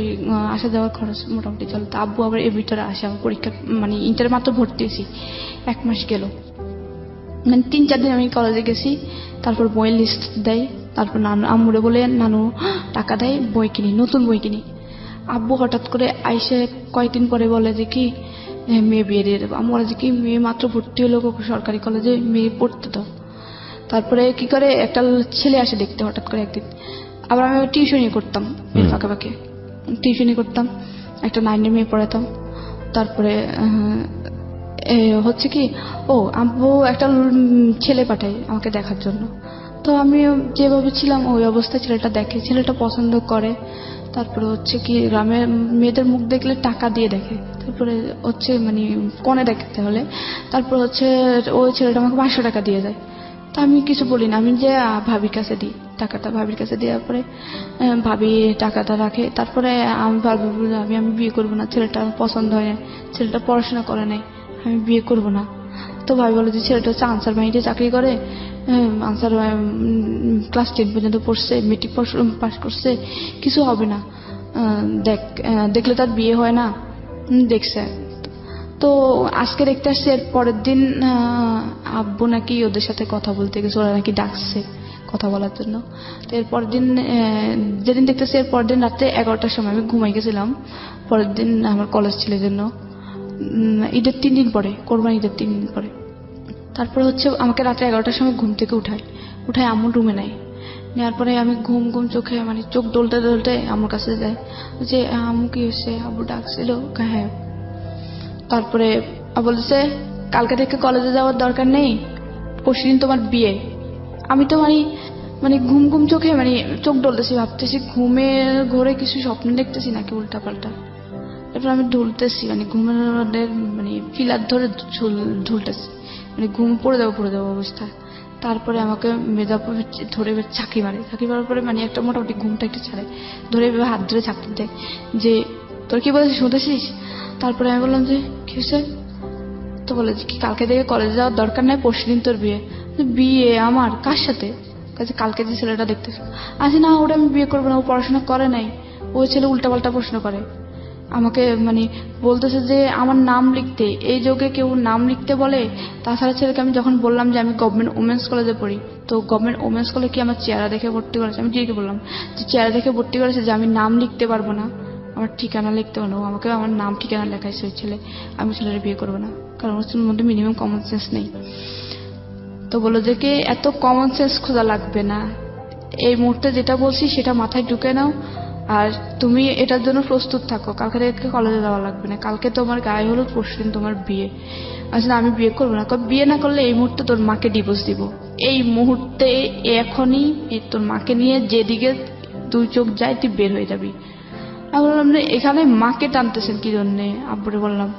আসা যাওয়ার খরচ মোটামুটি চলো। তো আব্বু আবার এর ভিতরে আসে, আমার পরীক্ষা মানে ইন্টারে মাত্র ভর্তি হয়েছি, 1 মাস গেল, মানে 3-4 দিন আমি কলেজে গেছি। তারপর বইয়ের লিস্ট দেয়, তারপর নানু আম্মুরে বলে নানু টাকা দেয়, বই কিনি, নতুন বই কিনি। আব্বু হঠাৎ করে আইসে কয়েকদিন পরে বলে যে কি মেয়ে বিয়ে দিয়ে দেবো। আম্মু বলে যে কি মেয়ে মাত্র ভর্তি হলো সরকারি কলেজে, মেয়ে পড়তে দাও। তারপরে কি করে একটা ছেলে আসে দেখতে হঠাৎ করে একদিন। আবার আমি টিউশনই করতাম, ফাঁকে ফাঁকে টিউশনই করতাম, একটা 9-এর মেয়ে পড়াতাম। তারপরে হচ্ছে কি আব্বু একটা ছেলে পাঠাই আমাকে দেখার জন্য। তো আমি যেভাবে ছিলাম ওই অবস্থায় ছেলেটা দেখে, ছেলেটা পছন্দ করে। তারপরে হচ্ছে কি গ্রামের মেয়েদের মুখ দেখলে টাকা দিয়ে দেখে, তারপরে হচ্ছে মানে কনে দেখতে হলে তারপর হচ্ছে ওই ছেলেটা আমাকে 500 টাকা দিয়ে যায়। তা আমি কিছু বলি না, আমি যে ভাবির কাছে দিই টাকাটা, ভাবির কাছে দেওয়ার পরে ভাবি টাকাটা রাখে। তারপরে আমি ভাবি আমি বিয়ে করবো না, ছেলেটা আমার পছন্দ হয় না, ছেলেটা পড়াশোনা করে নাই, আমি বিয়ে করব না। তো ভাবি বলে যে ছেলেটা হচ্ছে আনসার বাহিনীতে চাকরি করে, আনসার ক্লাস 10 পর্যন্ত পড়ছে, মেট্রিক পাস করছে, কিছু হবে না, দেখলে তার বিয়ে হয় না, দেখছে। তো আজকে দেখতে আসছে, এর পরের দিন আব্বু নাকি ওদের সাথে কথা বলতে গেছে, ওরা নাকি ডাকছে কথা বলার জন্য। তো এরপর দিন যেদিন দেখতেছি, এরপর দিন রাতে 11টার সময় আমি ঘুমাই গেছিলাম। পরের দিন আমার কলেজ ছিল জন্য ঈদের 3 দিন পরে, কোরবানি ঈদের 3 দিন পরে। তারপরে হচ্ছে আমাকে রাতে 11টার সময় ঘুম থেকে উঠায় আম্মুর রুমে নেয়। নেওয়ার পরে আমি ঘুম চোখে মানে চোখ ডলতে ডলতে আম্মুর কাছে যাই, যে আম্মু কি হয়েছে, আব্বু ডাকছিল, হ্যাঁ। তারপরে বলছে কালকে থেকে কলেজে যাওয়ার দরকার নেই, পরশুদিন তোমার বিয়ে। আমি তো মানে ঘুম চোখে মানে চোখ ডলতেছি, ভাবতেছি ঘুমের ঘরে কিছু স্বপ্ন দেখতেছি নাকি উল্টা পাল্টা। তারপর আমি ঢুলতেছি, মানে ঘুমের মানে পিলার ধরে ঢুলতেছি, মানে ঘুম পড়ে যাবো অবস্থায়। তারপরে আমাকে মেজা ধরে চাকরি মারার পরে মানে একটা মোটামুটি ঘুমটা একটু ছাড়ে, ধরে হাত ধরে চাকরি দেয় যে তোর কি বলেছিস শুনতেছিস। তারপরে আমি বললাম যে কি হয়েছে। তো বলে যে কি কালকে থেকে কলেজে যাওয়ার দরকার নাই, পরশুদিন তোর বিয়ে। বিয়ে আমার কার সাথে? কালকে যে ছেলেটা দেখতেছে। আচ্ছা না, ওটা আমি বিয়ে করবো না, ও পড়াশোনা করে নাই, ওই ছেলে উল্টাপাল্টা প্রশ্ন করে আমাকে, মানে বলতেছে যে আমার নাম লিখতে, এই যুগে কেউ নাম লিখতে বলে। তাছাড়া ছেলেকে আমি যখন বললাম যে আমি গভর্নমেন্ট ওমেন্স কলেজে পড়ি, তো গভর্নমেন্ট ওমেন্স কলেজ কি আমার চেহারা দেখে ভর্তি করেছে? আমি ঠিকই বললাম যে চেহারা দেখে ভর্তি করেছে, যে আমি নাম লিখতে পারবো না, আমার ঠিকানা লিখতে পারবো না। আমাকে আমার নাম ঠিকানা লেখাইছে ওই ছেলে। আমি ছেলের বিয়ে করবো না, কারণ ওর মধ্যে মিনিমাম কমন সেন্স নেই। তো বললো যে কি এত কমন সেন্স খোঁজা লাগবে না, এই মুহূর্তে যেটা বলছি সেটা মাথায় ঢুকে নাও, আর তুমি এটার জন্য প্রস্তুত থাকো, কালকে থেকে কলেজে যাওয়া লাগবে না, কালকে তোমার গায়ে হলুদ, পরশুদিন তোমার বিয়ে। আচ্ছা আমি বিয়ে করবো না, বিয়ে না করলে এই মুহূর্তে তোর মাকে ডিভোর্স দিব, এই মুহূর্তে এখনই তোর মাকে নিয়ে যেদিকে 2 চোখ যায় তুই বের হয়ে যাবি। আমি বললাম এখানে মাকে টানতেছেন কি জন্যে? আব্বুরে বললাম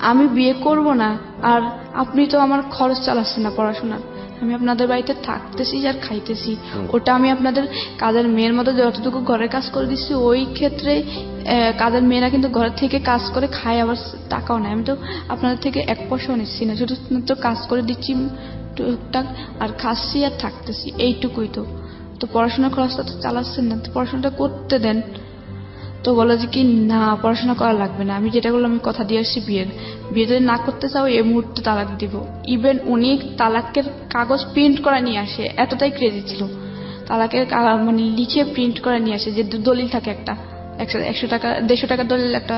আমি বিয়ে করব না, আর আপনি তো আমার খরচ চালাচ্ছেন না পড়াশোনার, আমি আপনাদের বাড়িতে থাকতেছি আর খাইতেছি, ওটা আমি আপনাদের কাজের মেয়ের মতো যতটুকু ঘরের কাজ করে দিচ্ছি, ওই ক্ষেত্রে কাজের মেয়েরা কিন্তু ঘরের থেকে কাজ করে খায়, আবার টাকাও নেয়। আমি তো আপনাদের থেকে 1 পয়সাও নিচ্ছি না, শুধুমাত্র কাজ করে দিচ্ছি টুকটাক, আর খাচ্ছি আর থাকতেছি, এইটুকুই। তো পড়াশোনার খরচটা তো চালাচ্ছেন না, তো পড়াশোনাটা করতে দেন। তো বলে যে কি না পড়াশোনা করা লাগবে না, আমি যেটা করলাম আমি কথা দিয়ে আসছি বিয়ে যদি না করতে চাও এই মুহূর্তে তালাক দিব। ইভেন উনি তালাকের কাগজ প্রিন্ট করে নিয়ে আসে, এতটাই ক্রেজি ছিল, তালাকের মানে লিখে প্রিন্ট করে নিয়ে আসে, যে দলিল থাকে একটা 100 টাকা 150 টাকার দলিল, একটা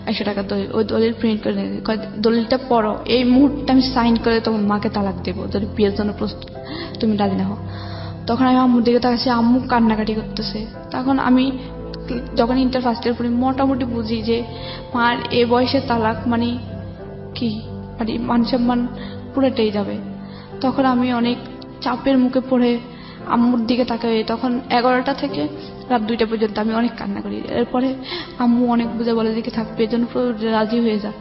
100 টাকার দলিল, ওই দলিল প্রিন্ট করে নিয়ে কয় দলিলটা পড়ো, এই মুহূর্তে আমি সাইন করে তোমার মাকে তালাক দেবো যদি বিয়ের জন্য প্রস্তুত তুমি রাজি না হও। তখন আমি আম্মুর দিকে তাকাচ্ছি, আম্মু কান্নাকাটি করতেছে। তখন আমি যখন ইন্টার ফার্স্ট ইয়ার পড়ি মোটামুটি বুঝি যে মার এ বয়সে তালাক মানে কি, মানে মান সম্মান পুরোটাই যাবে। তখন আমি অনেক চাপের মুখে পড়ে আম্মুর দিকে তাকাই। তখন 11টা থেকে রাত 2টা পর্যন্ত আমি অনেক কান্না করি। এরপরে আম্মু অনেক বুঝে বলে দিকে থাকবে, এর জন্য রাজি হয়ে যা।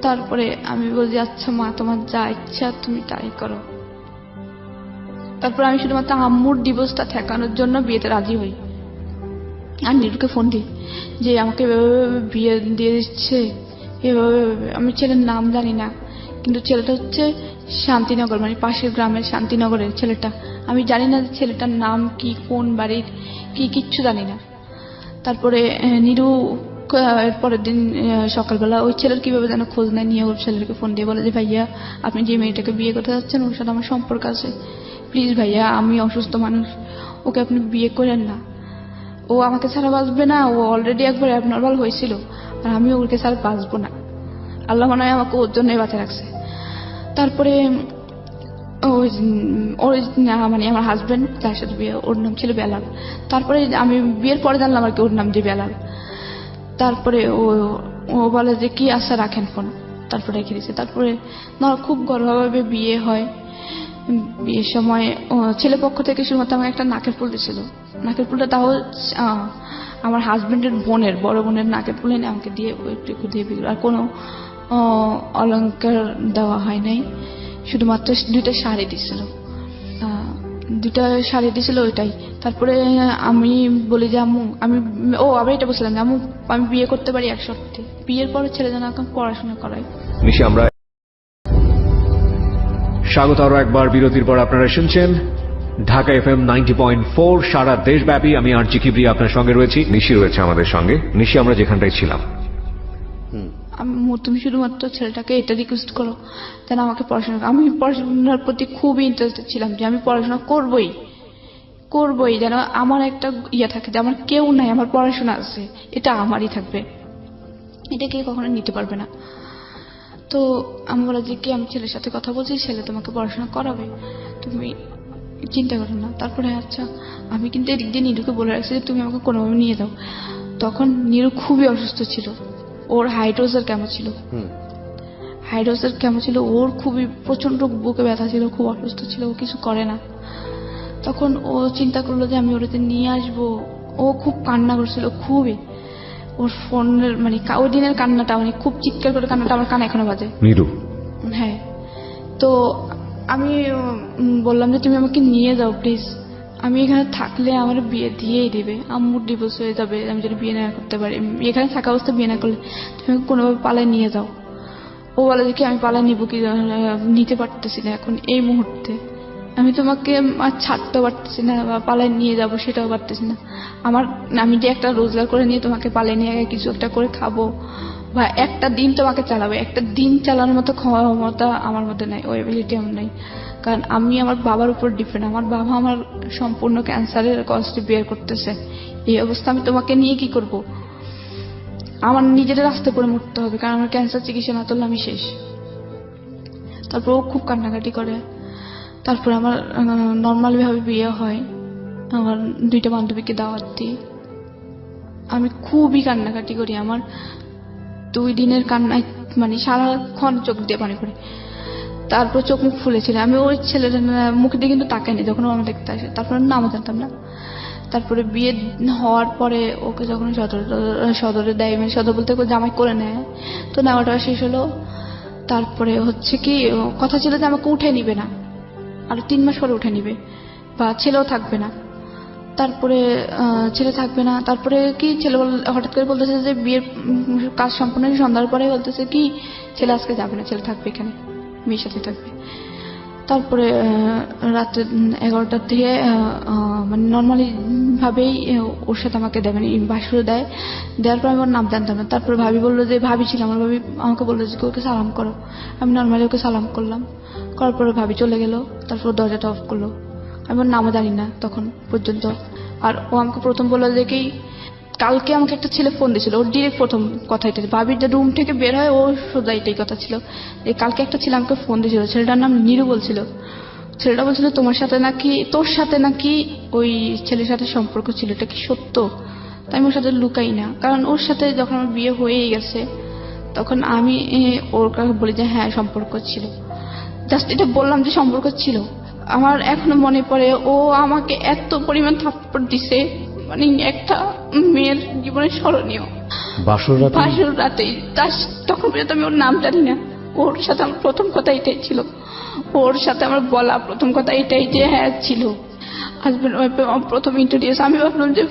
তারপরে আমি বলছি আচ্ছা মা তোমার যা ইচ্ছা তুমি তাই করো। তারপর আমি শুধুমাত্র আম্মুর ডিভোর্সটা ঠেকানোর জন্য বিয়েতে রাজি হই। আর নীরুকে ফোন দিই যে আমাকে বিয়ে দিয়ে দিচ্ছে এভাবে। আমি ছেলের নাম জানি না, কিন্তু ছেলেটা হচ্ছে শান্তিনগর, মানে পাশের গ্রামের শান্তিনগরের ছেলেটা। আমি জানি না যে ছেলেটার নাম কি, কোন বাড়ির কি, কিচ্ছু জানি না। তারপরে নীরু পরের দিন সকালবেলা ওই ছেলের কিভাবে যেন খোঁজ নেয়, নিয়ে ওর ছেলেকে ফোন দিয়ে বলে যে ভাইয়া আপনি যে মেয়েটাকে বিয়ে করতে যাচ্ছেন ওর সাথে আমার সম্পর্ক আছে, প্লিজ ভাইয়া আমি অসুস্থ মানুষ, ওকে আপনি বিয়ে করেন না, ও আমাকে ছাড়া বাঁচবে না, ও অলরেডি একবার অ্যাবনর্মাল হয়েছিল আর আমি ওকে ছাড়া বাঁচবো না, আল্লাহ মনে হয় আমাকে ওর জন্যই বাঁচা রাখছে। তারপরে ওই মানে আমার হাজব্যান্ড যার সাথে বিয়ে ওর নাম ছিল বেলাল। তারপরে আমি বিয়ের পরে জানলাম আর কি ওর নাম যে বেলাল। তারপরে ও বলে যে কি আশা রাখেন ফোন, তারপরে রেখে দিয়েছে। তারপরে খুব গর্ভভাবে বিয়ে হয়। বিয়ের সময় ছেলে পক্ষ থেকে শুধুমাত্র আমাকে একটা নাকের ফুল দিয়েছিল। নাকের ফুলটা তাও আমার হাজব্যান্ডের বোনের, বড় বোনের নাকের ফুল এনে আমাকে দিয়ে ওইটুকু দিয়ে বিয়ে, আর কোনো অলংকার দেওয়া হয় নাই। শুধুমাত্র 2টা শাড়ি দিছিল, 2টা শাড়ি দিছিল ওইটাই। তারপরে আমি বলি যে আম্মু আমি আবার এটা বলছিলাম যে আম্মু আমি বিয়ে করতে পারি এক শর্তে, বিয়ের পরে ছেলে যেন এখন পড়াশোনা করাই। নিশি আমরা স্বাগত আরো একবার বিরতির পর আপনারা শুনছেন ঢাকা FM 90.4 সারা দেশব্যাপী। আমি আরজি কিবরি আপনার সঙ্গে রয়েছি, নিশি রয়েছে আমাদের সঙ্গে। নিশি আমরা যেখানটায় ছিলাম, তুমি শুধুমাত্র ছেলেটাকে এটা রিকোয়েস্ট করো যেন আমাকে পড়াশোনা, আমি পড়াশোনার প্রতি খুবই ইন্টারেস্টেড ছিলাম যে আমি পড়াশোনা করবই, যেন আমার একটা ইয়ে থাকে যে আমার কেউ নাই, আমার পড়াশোনা আছে, এটা আমারই থাকবে, এটা কেউ কখনো নিতে পারবে না। তো আমি বলা যে কি আমি ছেলের সাথে কথা বলছি, ছেলে তোমাকে পড়াশোনা করাবে, তুমি চিন্তা করো না। তারপরে আচ্ছা আমি কিন্তু এদিক দিয়ে নীরুকে বলে রাখছি যে তুমি আমাকে কোনোভাবে নিয়ে যাও। তখন নীরু খুবই অসুস্থ ছিল, ওর হাইড্রোজের কেমন ছিল, ওর খুবই প্রচন্ড বুকে ব্যথা ছিল, খুব অসুস্থ ছিল, ও কিছু করে না। তখন ও চিন্তা করলো যে আমি ওটাতে নিয়ে আসবো। ও খুব কান্না করছিল, খুবই, ওর ফোনের মানে ওই দিনের কান্নাটা মানে খুব চিৎকার করে কান্নাটা আমার কানে এখনো বাজে। নীরু হ্যাঁ, তো আমি বললাম যে তুমি আমাকে নিয়ে যাও প্লিজ, আমি এখানে থাকলে আমার বিয়ে দিয়েই দেবে, আম্মুর ডিভোর্স হয়ে যাবে আমি যদি বিয়ে না করতে পারি, এখানে থাকা অবস্থা বিয়ে না করলে তুমি আমাকে কোনোভাবে পালায় নিয়ে যাও। ও বলে যে কি আমি পালায় নিব কি, নিতে পারতেছি না এখন এই মুহূর্তে, আমি তোমাকে আর ছাড়তে পারতেছি না, বা পালায় নিয়ে যাব সেটাও পারতেছি না। আমি যে একটা রোজগার করে নিয়ে তোমাকে পালায় নিয়ে কিছু একটা করে খাবো বা একটা দিন তোমাকে চালাবো, একটা দিন চালানোর মতো ক্ষমতা আমার মধ্যে নাই, ওই এবিলিটি আমার নাই। কারণ আমি আমার বাবার উপর ডিপেন্ড, আমার বাবা আমার সম্পূর্ণ ক্যান্সারের কষ্টে বের করতেছে, এই অবস্থা আমি তোমাকে নিয়ে কি করব? আমার নিজের রাস্তা করে মরতে হবে, কারণ আমার ক্যান্সার চিকিৎসা না করলে আমি শেষ। তারপর ও খুব কান্নাকাটি করে। তারপর আমার নর্মালি ভাবে বিয়ে হয়, আমার 2টা বান্ধবীকে দাওয়াত দিই, আমি খুবই কান্নাকাটি করি। আমার 2 দিনের কান্নায় মানে সারাক্ষণ চোখ দিয়ে পানি পড়ে। তারপর চোখ মুখ ফুলেছিল, আমি ওই ছেলের মুখে দিয়ে কিন্তু তাকাইনি যখন ও আমার দেখতে আসে। তারপর নামও জানতাম না। তারপরে বিয়ে হওয়ার পরে ওকে যখন সদরে দেয়, মানে সদর বলতে জামাই করে নেয়, তো নেওয়াটা শেষ হলো। তারপরে হচ্ছে কি কথা ছিল যে আমাকে উঠে নিবে না, আর 3 মাস পরে উঠে নিবে, বা ছেলেও থাকবে না। তারপরে ছেলে থাকবে না, তারপরে কি ছেলে হঠাৎ করে বলতেছে যে বিয়ের কাজ সম্পূর্ণ সন্ধ্যার পরে বলতেছে কি ছেলে আজকে যাবে না, ছেলে থাকবে এখানে, মেয়ের সাথে থাকবে। তারপরে রাত্রে 11টার দিকে মানে নর্মালি ভাবেই ওর সাথে আমাকে দেয়, মানে বাসুর দেওয়ার পর আমি ওর নাম জানতাম না। তারপরে ভাবি বললো যে ভাবি ছিল আমার, ভাবি আমাকে বললো যে ওকে সালাম করো। আমি নর্মালি ওকে সালাম করলাম, করার পরে ভাবি চলে গেল। তারপর দরজাটা অফ করলো, আমি ওর নামও জানি না তখন পর্যন্ত। আর ও আমাকে প্রথম বললো যে কি কালকে আমাকে একটা ছেলে ফোন দিয়েছিল, ওর ডিরেক্ট প্রথম কথা এটা, ভাবির যে রুম থেকে বের হয় ও সোজা এটাই কথা ছিল। কালকে একটা ছেলে আমাকে ফোন দিয়েছিল, ছেলেটার নাম নিরু বলছিল। ছেলেটা বলছিল তোর সাথে নাকি ওই ছেলের সাথে সম্পর্ক ছিল, এটা কি সত্য? তাই আমি ওর সাথে লুকাই না, কারণ ওর সাথে যখন আমার বিয়ে হয়েই গেছে তখন আমি ওর কাছে বলি যে হ্যাঁ সম্পর্ক ছিল, জাস্ট এটা বললাম যে সম্পর্ক ছিল। আমার এখনো মনে পড়ে ও আমাকে এত পরিমাণ থাপ্পড় দিছে, মানে একটা মেয়ের জীবনে স্মরণীয়। বাসর রাতেই তখন পর্যন্ত আমি ওর নাম জানি না। ওর সাথে আমার প্রথম কথা এটাই ছিল, ওর সাথে আমার বলা প্রথম কথা এটাই যে হ্যাঁ ছিল হাজবেন্ড ওয়াইফ। প্রথম ইন্ট্রোডিউস আমি ভাবলাম যে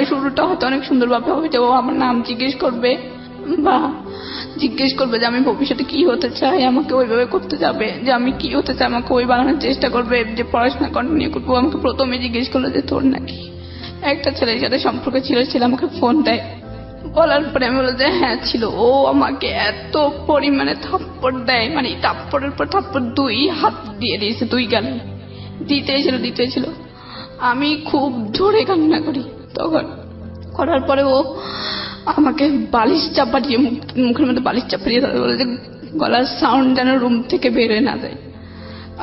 শুরুটা হয়তো অনেক সুন্দরভাবে হবে, যে ও আমার নাম জিজ্ঞেস করবে বা জিজ্ঞেস করবে যে আমি ভবিষ্যতে কি হতে চাই, আমাকে ওইভাবে করতে যাবে, যে আমি কি হতে চাই আমাকে ওই বানানোর চেষ্টা করবে, যে পড়াশোনা কন্টিনিউ করবো। আমাকে প্রথমে জিজ্ঞেস করলো যে তোর নাকি একটা ছেলের সাথে সম্পর্ক ছিল, আমাকে ফোন দেয়। বলার পরে আমি বললাম যে হ্যাঁ ছিল। ও আমাকে এত পরিমাণে থাপ্পড় দেয়, মানে থাপ্পড়ের পর থাপ্পড়, 2 হাত দিয়ে দিয়েছে, 2 গালে দিতেই ছিল। আমি খুব জোরে কান্না করি তখন। করার পরে ও আমাকে বালিশ চাপা দিয়ে মুখের মধ্যে বালিশ চাপা দিয়ে বলে যে গলার সাউন্ড যেন রুম থেকে বেরোয় না যায়।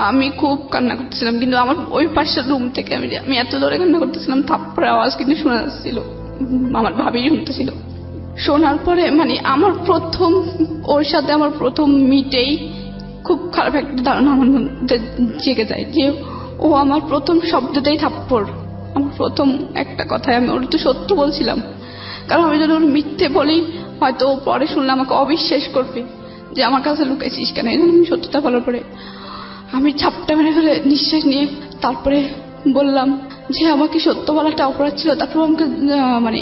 আমি খুব কান্না করতেছিলাম, কিন্তু আমার ওই পাশের রুম থেকে আমি এত জোরে কান্না করতেছিলাম, থাপ্পড়ের আওয়াজ কিন্তু শোনা যাচ্ছিল, আমার ভাবি শুনতেছিল। শোনার পরে মানে ওর সাথে আমার প্রথম মিটেই খুব খারাপ একটা ধারণা আমার মধ্যে জেগে যায় যে ও আমার প্রথম শব্দটাই থাপ্পড়। আমার প্রথম একটা কথায় আমি ওর তো সত্য বলছিলাম, কারণ আমি যদি ওর মিথ্যে বলি হয়তো ও পরে শুনলে আমাকে অবিশ্বাস করবে যে আমার কাছে লুকাইছিস কেন। এই জন্য আমি সত্যটা বলার পরে আমি ঝাপটা মেরে ফেলে নিঃশ্বাস নিয়ে তারপরে বললাম যে আমাকে সত্য বলাটা অপরাধ ছিল। তারপর আমাকে মানে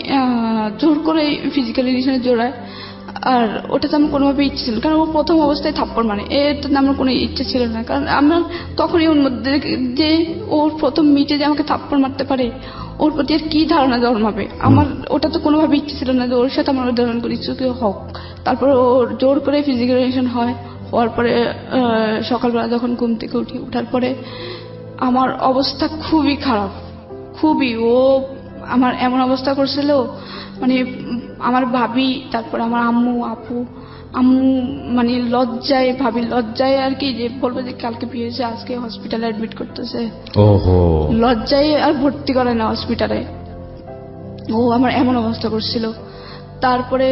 জোর করে ফিজিক্যাল রিলেশনে জোড়ায়, আর ওটাতে আমার কোনোভাবে ইচ্ছে ছিল, কারণ ও প্রথম অবস্থায় থাপ্পড় মানে এটাতে আমার কোনো ইচ্ছে ছিল না, কারণ আমার তখনই ওর মধ্যে যে ওর প্রথম মিটে যে আমাকে থাপ্পড় মারতে পারে, ওর প্রতি আর কি ধারণা জন্মাবে। আমার ওটা তো কোনোভাবে ইচ্ছে ছিল না যে ওর সাথে আমার ধরন করে ইচ্ছে হোক। তারপরে ওর জোর করে ফিজিক্যাল রিলেশন হওয়ার পরে সকালবেলা যখন ঘুম থেকে উঠার পরে আমার অবস্থা খুবই খারাপ, খুবই। ও আমার এমন অবস্থা করছিল, মানে আমার ভাবি, তারপরে আমার আম্মু মানে ভাবি লজ্জায় আর কি, যে বলবো যে কালকে বিয়ে হয়েছে আজকে হসপিটালে অ্যাডমিট করতেছে, লজ্জায় আর ভর্তি করে না হসপিটালে। ও আমার এমন অবস্থা করছিল। তারপরে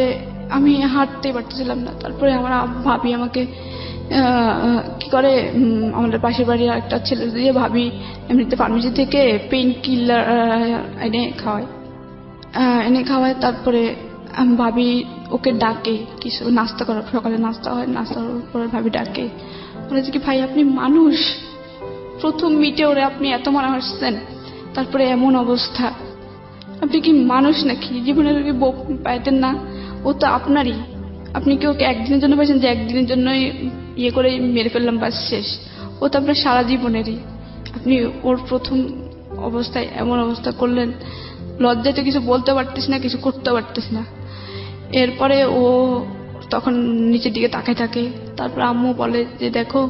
আমি হাঁটতে পারতেছিলাম না। তারপরে আমার ভাবি আমাকে কি করে, আমাদের পাশের বাড়ির একটা ছেলে দিয়ে ভাবি এমনিতে ফার্মেসি থেকে পেইন কিলার এনে খাওয়ায়। তারপরে ভাবি ওকে ডাকে কিছু নাস্তা করার, সকালে নাস্তা হয়, নাস্তা করার পরে ভাবি ডাকে, বলেছে কি ভাই আপনি মানুষ, প্রথম মিটে ওরে আপনি এত মারা হাসছেন, তারপরে এমন অবস্থা, আপনি কি মানুষ নাকি? জীবনের বউ পাইতেন না? ও তো আপনারই, আপনি কি ওকে একদিনের জন্য পাইছেন যে একদিনের জন্যই ইয়ে করে মেরে ফেললাম বাস শেষ? ও তো আপনার সারা জীবনেরই। আপনি ওর প্রথম অবস্থায় এমন অবস্থা করলেন, লজ্জায় তো কিছু বলতে পারতিস না, কিছু করতে পারতিস না। এরপরে ও তখন নিচের দিকে তাকায় থাকে। তারপর আম্মু বলে যে দেখো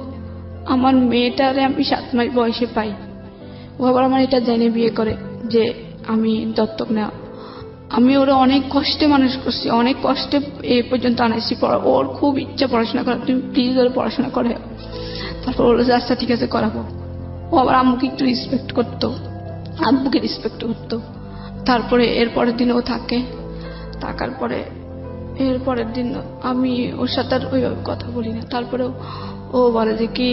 আমার মেয়েটারে আমি 7 মাস বয়সে পাই, ও আবার আমার এটা জেনে বিয়ে করে যে আমি দত্তক নেওয়া। আমি ওরা অনেক কষ্টে মানুষ করছি, অনেক কষ্টে এ পর্যন্ত আনাইছি। ওর খুব ইচ্ছা পড়াশোনা করার, তুমি প্লিজ ওরা পড়াশোনা করে। তারপর বললো যে আচ্ছা ঠিক আছে করাবো। ও আবার আম্মুকে একটু রেসপেক্ট করতো, আব্বুকে রেসপেক্ট করতো। তারপরে এর পরের দিন ও থাকার পরে এর পরের দিন আমি ওর সাথে আর ওইভাবে কথা বলি না। তারপরে ও বলে যে কি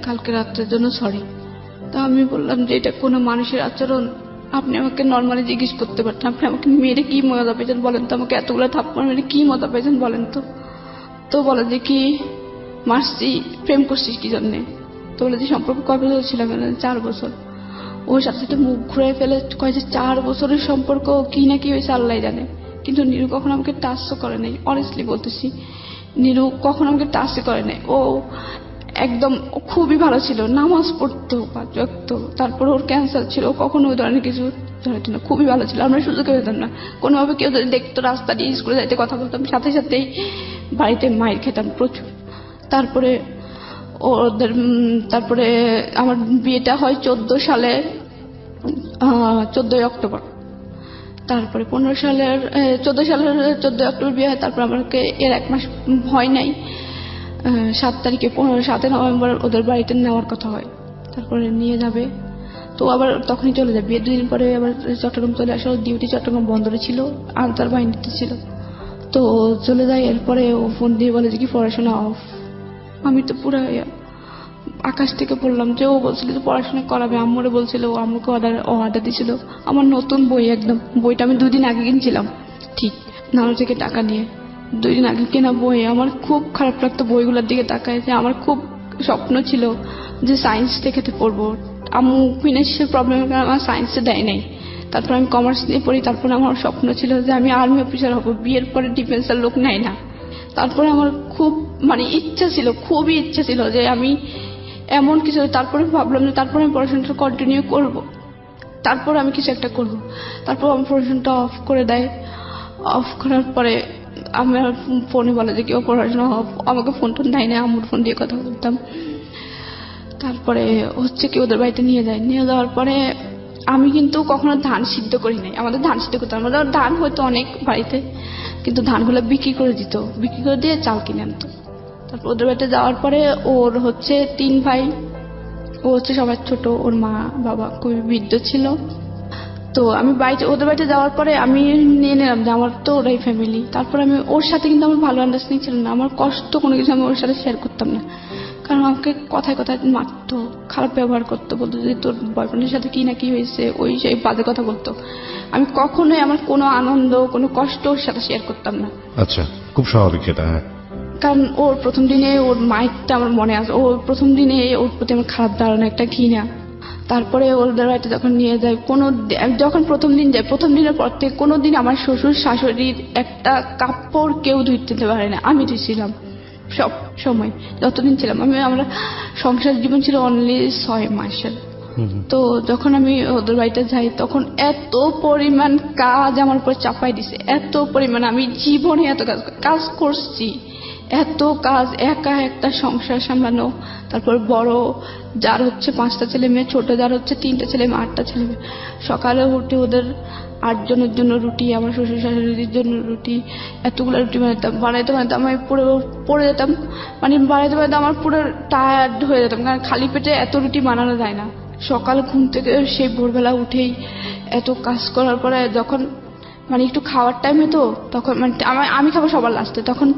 কালকে রাত্রের জন্য সরি। তো আমি বললাম যে এটা কোনো মানুষের আচরণ? আপনি আমাকে নর্মালি জিজ্ঞেস করতে পারতেন, আপনি আমাকে মেরে কি মজা পেয়েছেন বলেন তো, আমাকে এতগুলো থাপ্পড় মেরে কি মজা পেয়েছেন বলেন তো। তো বলে যে কি মারছি, প্রেম করছিস কি জন্যে? তো বলে যে সম্পর্ক কবে ছিলাম? 4 বছর। ওর সাথে সাথে মুখ ঘুরে ফেলে কয় যে 4 বছরের সম্পর্ক, কি না কি হয়েছে আল্লাহ জানে। কিন্তু নিরু কখনো আমাকে টাচও করে নাই, অনেস্টলি বলতেছি, নিরু কখনো আমাকে টাচই করে নাই। ও একদম খুবই ভালো ছিল, নামাজ পড়তো 5 ওয়াক্ত। তারপর ওর ক্যান্সার ছিল, কখনো ওই ধরনের কিছু ধরতো না, খুবই ভালো ছিল। আমরা সুযোগ পেতাম না, কোনোভাবে কেউ যদি দেখতো রাস্তা দিয়ে স্কুলে যাইতে কথা বলতাম, সাথে সাথেই বাড়িতে মাইর খেতাম প্রচুর। তারপরে আমার বিয়েটা হয় 14 সালে 14 অক্টোবর। তারপরে 14 সালের 14 অক্টোবর বিয়ে হয়। তারপর আমাকে এর 1 মাস হয় নাই, 7 তারিখে 7 নভেম্বর ওদের বাড়িতে নেওয়ার কথা হয়। তারপরে নিয়ে যাবে, তো আবার তখনই চলে যাবে। বিয়ের 2 দিন পরে আবার চট্টগ্রাম চলে আসো, ডিউটি চট্টগ্রাম বন্দরে ছিল, আনসার বাহিনীতে ছিল। তো চলে যায়। এরপরে ও ফোন দিয়ে বলে যে কি পড়াশোনা অফ। আমি তো পুরো আকাশ থেকে পড়লাম যে ও বলছিল যে পড়াশোনা করাবে। আম্মুরে বলছিল, ও আম্মুকে অর্ডার দিয়েছিল আমার নতুন বই, একদম বইটা আমি 2 দিন আগে কিনছিলাম, ঠিক নানু থেকে টাকা নিয়ে 2 দিন আগে কেনা বই। আমার খুব খারাপ লাগতো বইগুলোর দিকে তাকায়, যে আমার খুব স্বপ্ন ছিল যে সায়েন্স থেকে পড়বো। আম্মু ফিনান্সিয়াল প্রবলেমের কারণে আমার সায়েন্সে দেয় নাই। তারপর আমি কমার্স নিয়ে পড়ি। তারপরে আমার স্বপ্ন ছিল যে আমি আর্মি অফিসার হব। বিয়ের পরে ডিফেন্সের লোক নেয় না। তারপরে আমার খুব ইচ্ছা ছিল, খুবই ইচ্ছা ছিল যে আমি এমন কিছু। তারপরে ভাবলাম যে তারপরে আমি পড়াশোনাটা কন্টিনিউ করব, তারপর আমি কিছু একটা করব। তারপর আমার পড়াশোনাটা অফ করে দেয়। অফ করার পরে আমার ফোনে বলে যে কেউ পড়াশোনা অফ। আমাকে ফোন টোন দেয় না, আম্মুর ফোন দিয়ে কথা বলতাম। তারপরে হচ্ছে কি ওদের বাড়িতে নিয়ে যায়। নিয়ে যাওয়ার পরে আমি কিন্তু কখনো ধান সিদ্ধ করি নাই। আমাদের ধান সিদ্ধ করতাম, আমাদের ধান হয়তো অনেক বাড়িতে, কিন্তু ধানগুলো বিক্রি করে দিত, বিক্রি করে দিয়ে চাল কিনে আনতো। তারপর ওদের বাড়িতে যাওয়ার পরে ওর হচ্ছে 3 ভাই, ও হচ্ছে সবার ছোট। ওর মা বাবা খুবই বৃদ্ধ ছিল। তো আমি ওদের বাড়িতে যাওয়ার পরে আমি নিয়ে নিলাম যে আমার তো ওরাই ফ্যামিলি। তারপর আমি ওর সাথে কিন্তু আমার ভালো আন্ডারস্ট্যান্ডিং ছিল না। আমার কষ্ট কোনো কিছু আমি ওর সাথে শেয়ার করতাম না, কারণ আমাকে কথায় কথায় মারতো, খারাপ ব্যবহার করতো, বলতো যে তোর বয়ফ্রেন্ডের সাথে কি না কি হয়েছে, ওই সেই বাজে কথা বলতো। আমি কখনোই আমার কোনো আনন্দ, কোনো কষ্ট ওর সাথে শেয়ার করতাম না। আচ্ছা, খুব স্বাভাবিক এটা। হ্যাঁ, কারণ ওর প্রথম দিনে ওর মাইকটা আমার মনে আছে। ওর প্রথম দিনে ওর প্রতি আমার খারাপ ধারণা, একটা ঘৃণা। তারপরে ওদের বাড়িতে যখন নিয়ে যায়, যখন প্রথম দিন যায়, প্রথম দিনের পর থেকে কোনোদিন আমার শ্বশুর শাশুড়ির একটা কাপড় কেউ ধুইতে পারে না, আমি ধুইছিলাম সব সময় যতদিন ছিলাম আমি। আমরা সংসার জীবন ছিল অনলি 6 মাসের। তো যখন আমি ওদের বাড়িতে যাই, তখন এত পরিমাণ কাজ আমার উপর চাপাই দিছে, এত পরিমাণ। আমি জীবনে এত কাজ করছি, এত কাজ, একা একটা সংসার সামলানো। তারপর বড় যার হচ্ছে 5টা ছেলে মেয়ে, ছোট যার হচ্ছে 3টা ছেলে মেয়ে, 8টা ছেলে মেয়ে। সকালে উঠে ওদের 8 জনের জন্য রুটি, আমার শ্বশুর শাশুড়ির জন্য রুটি, এতগুলো রুটি বানাইতে আমি পড়ে যেতাম। বানাইতে আমার পুরো টায়ার্ড হয়ে যেতাম, কারণ খালি পেটে এত রুটি বানানো যায় না। সকাল ঘুম থেকে সেই ভোরবেলা উঠেই এত কাজ করার পরে যখন একটু খাওয়ার টাইম হতো, তখন আমি খাবো সবার লাস্টে। তখন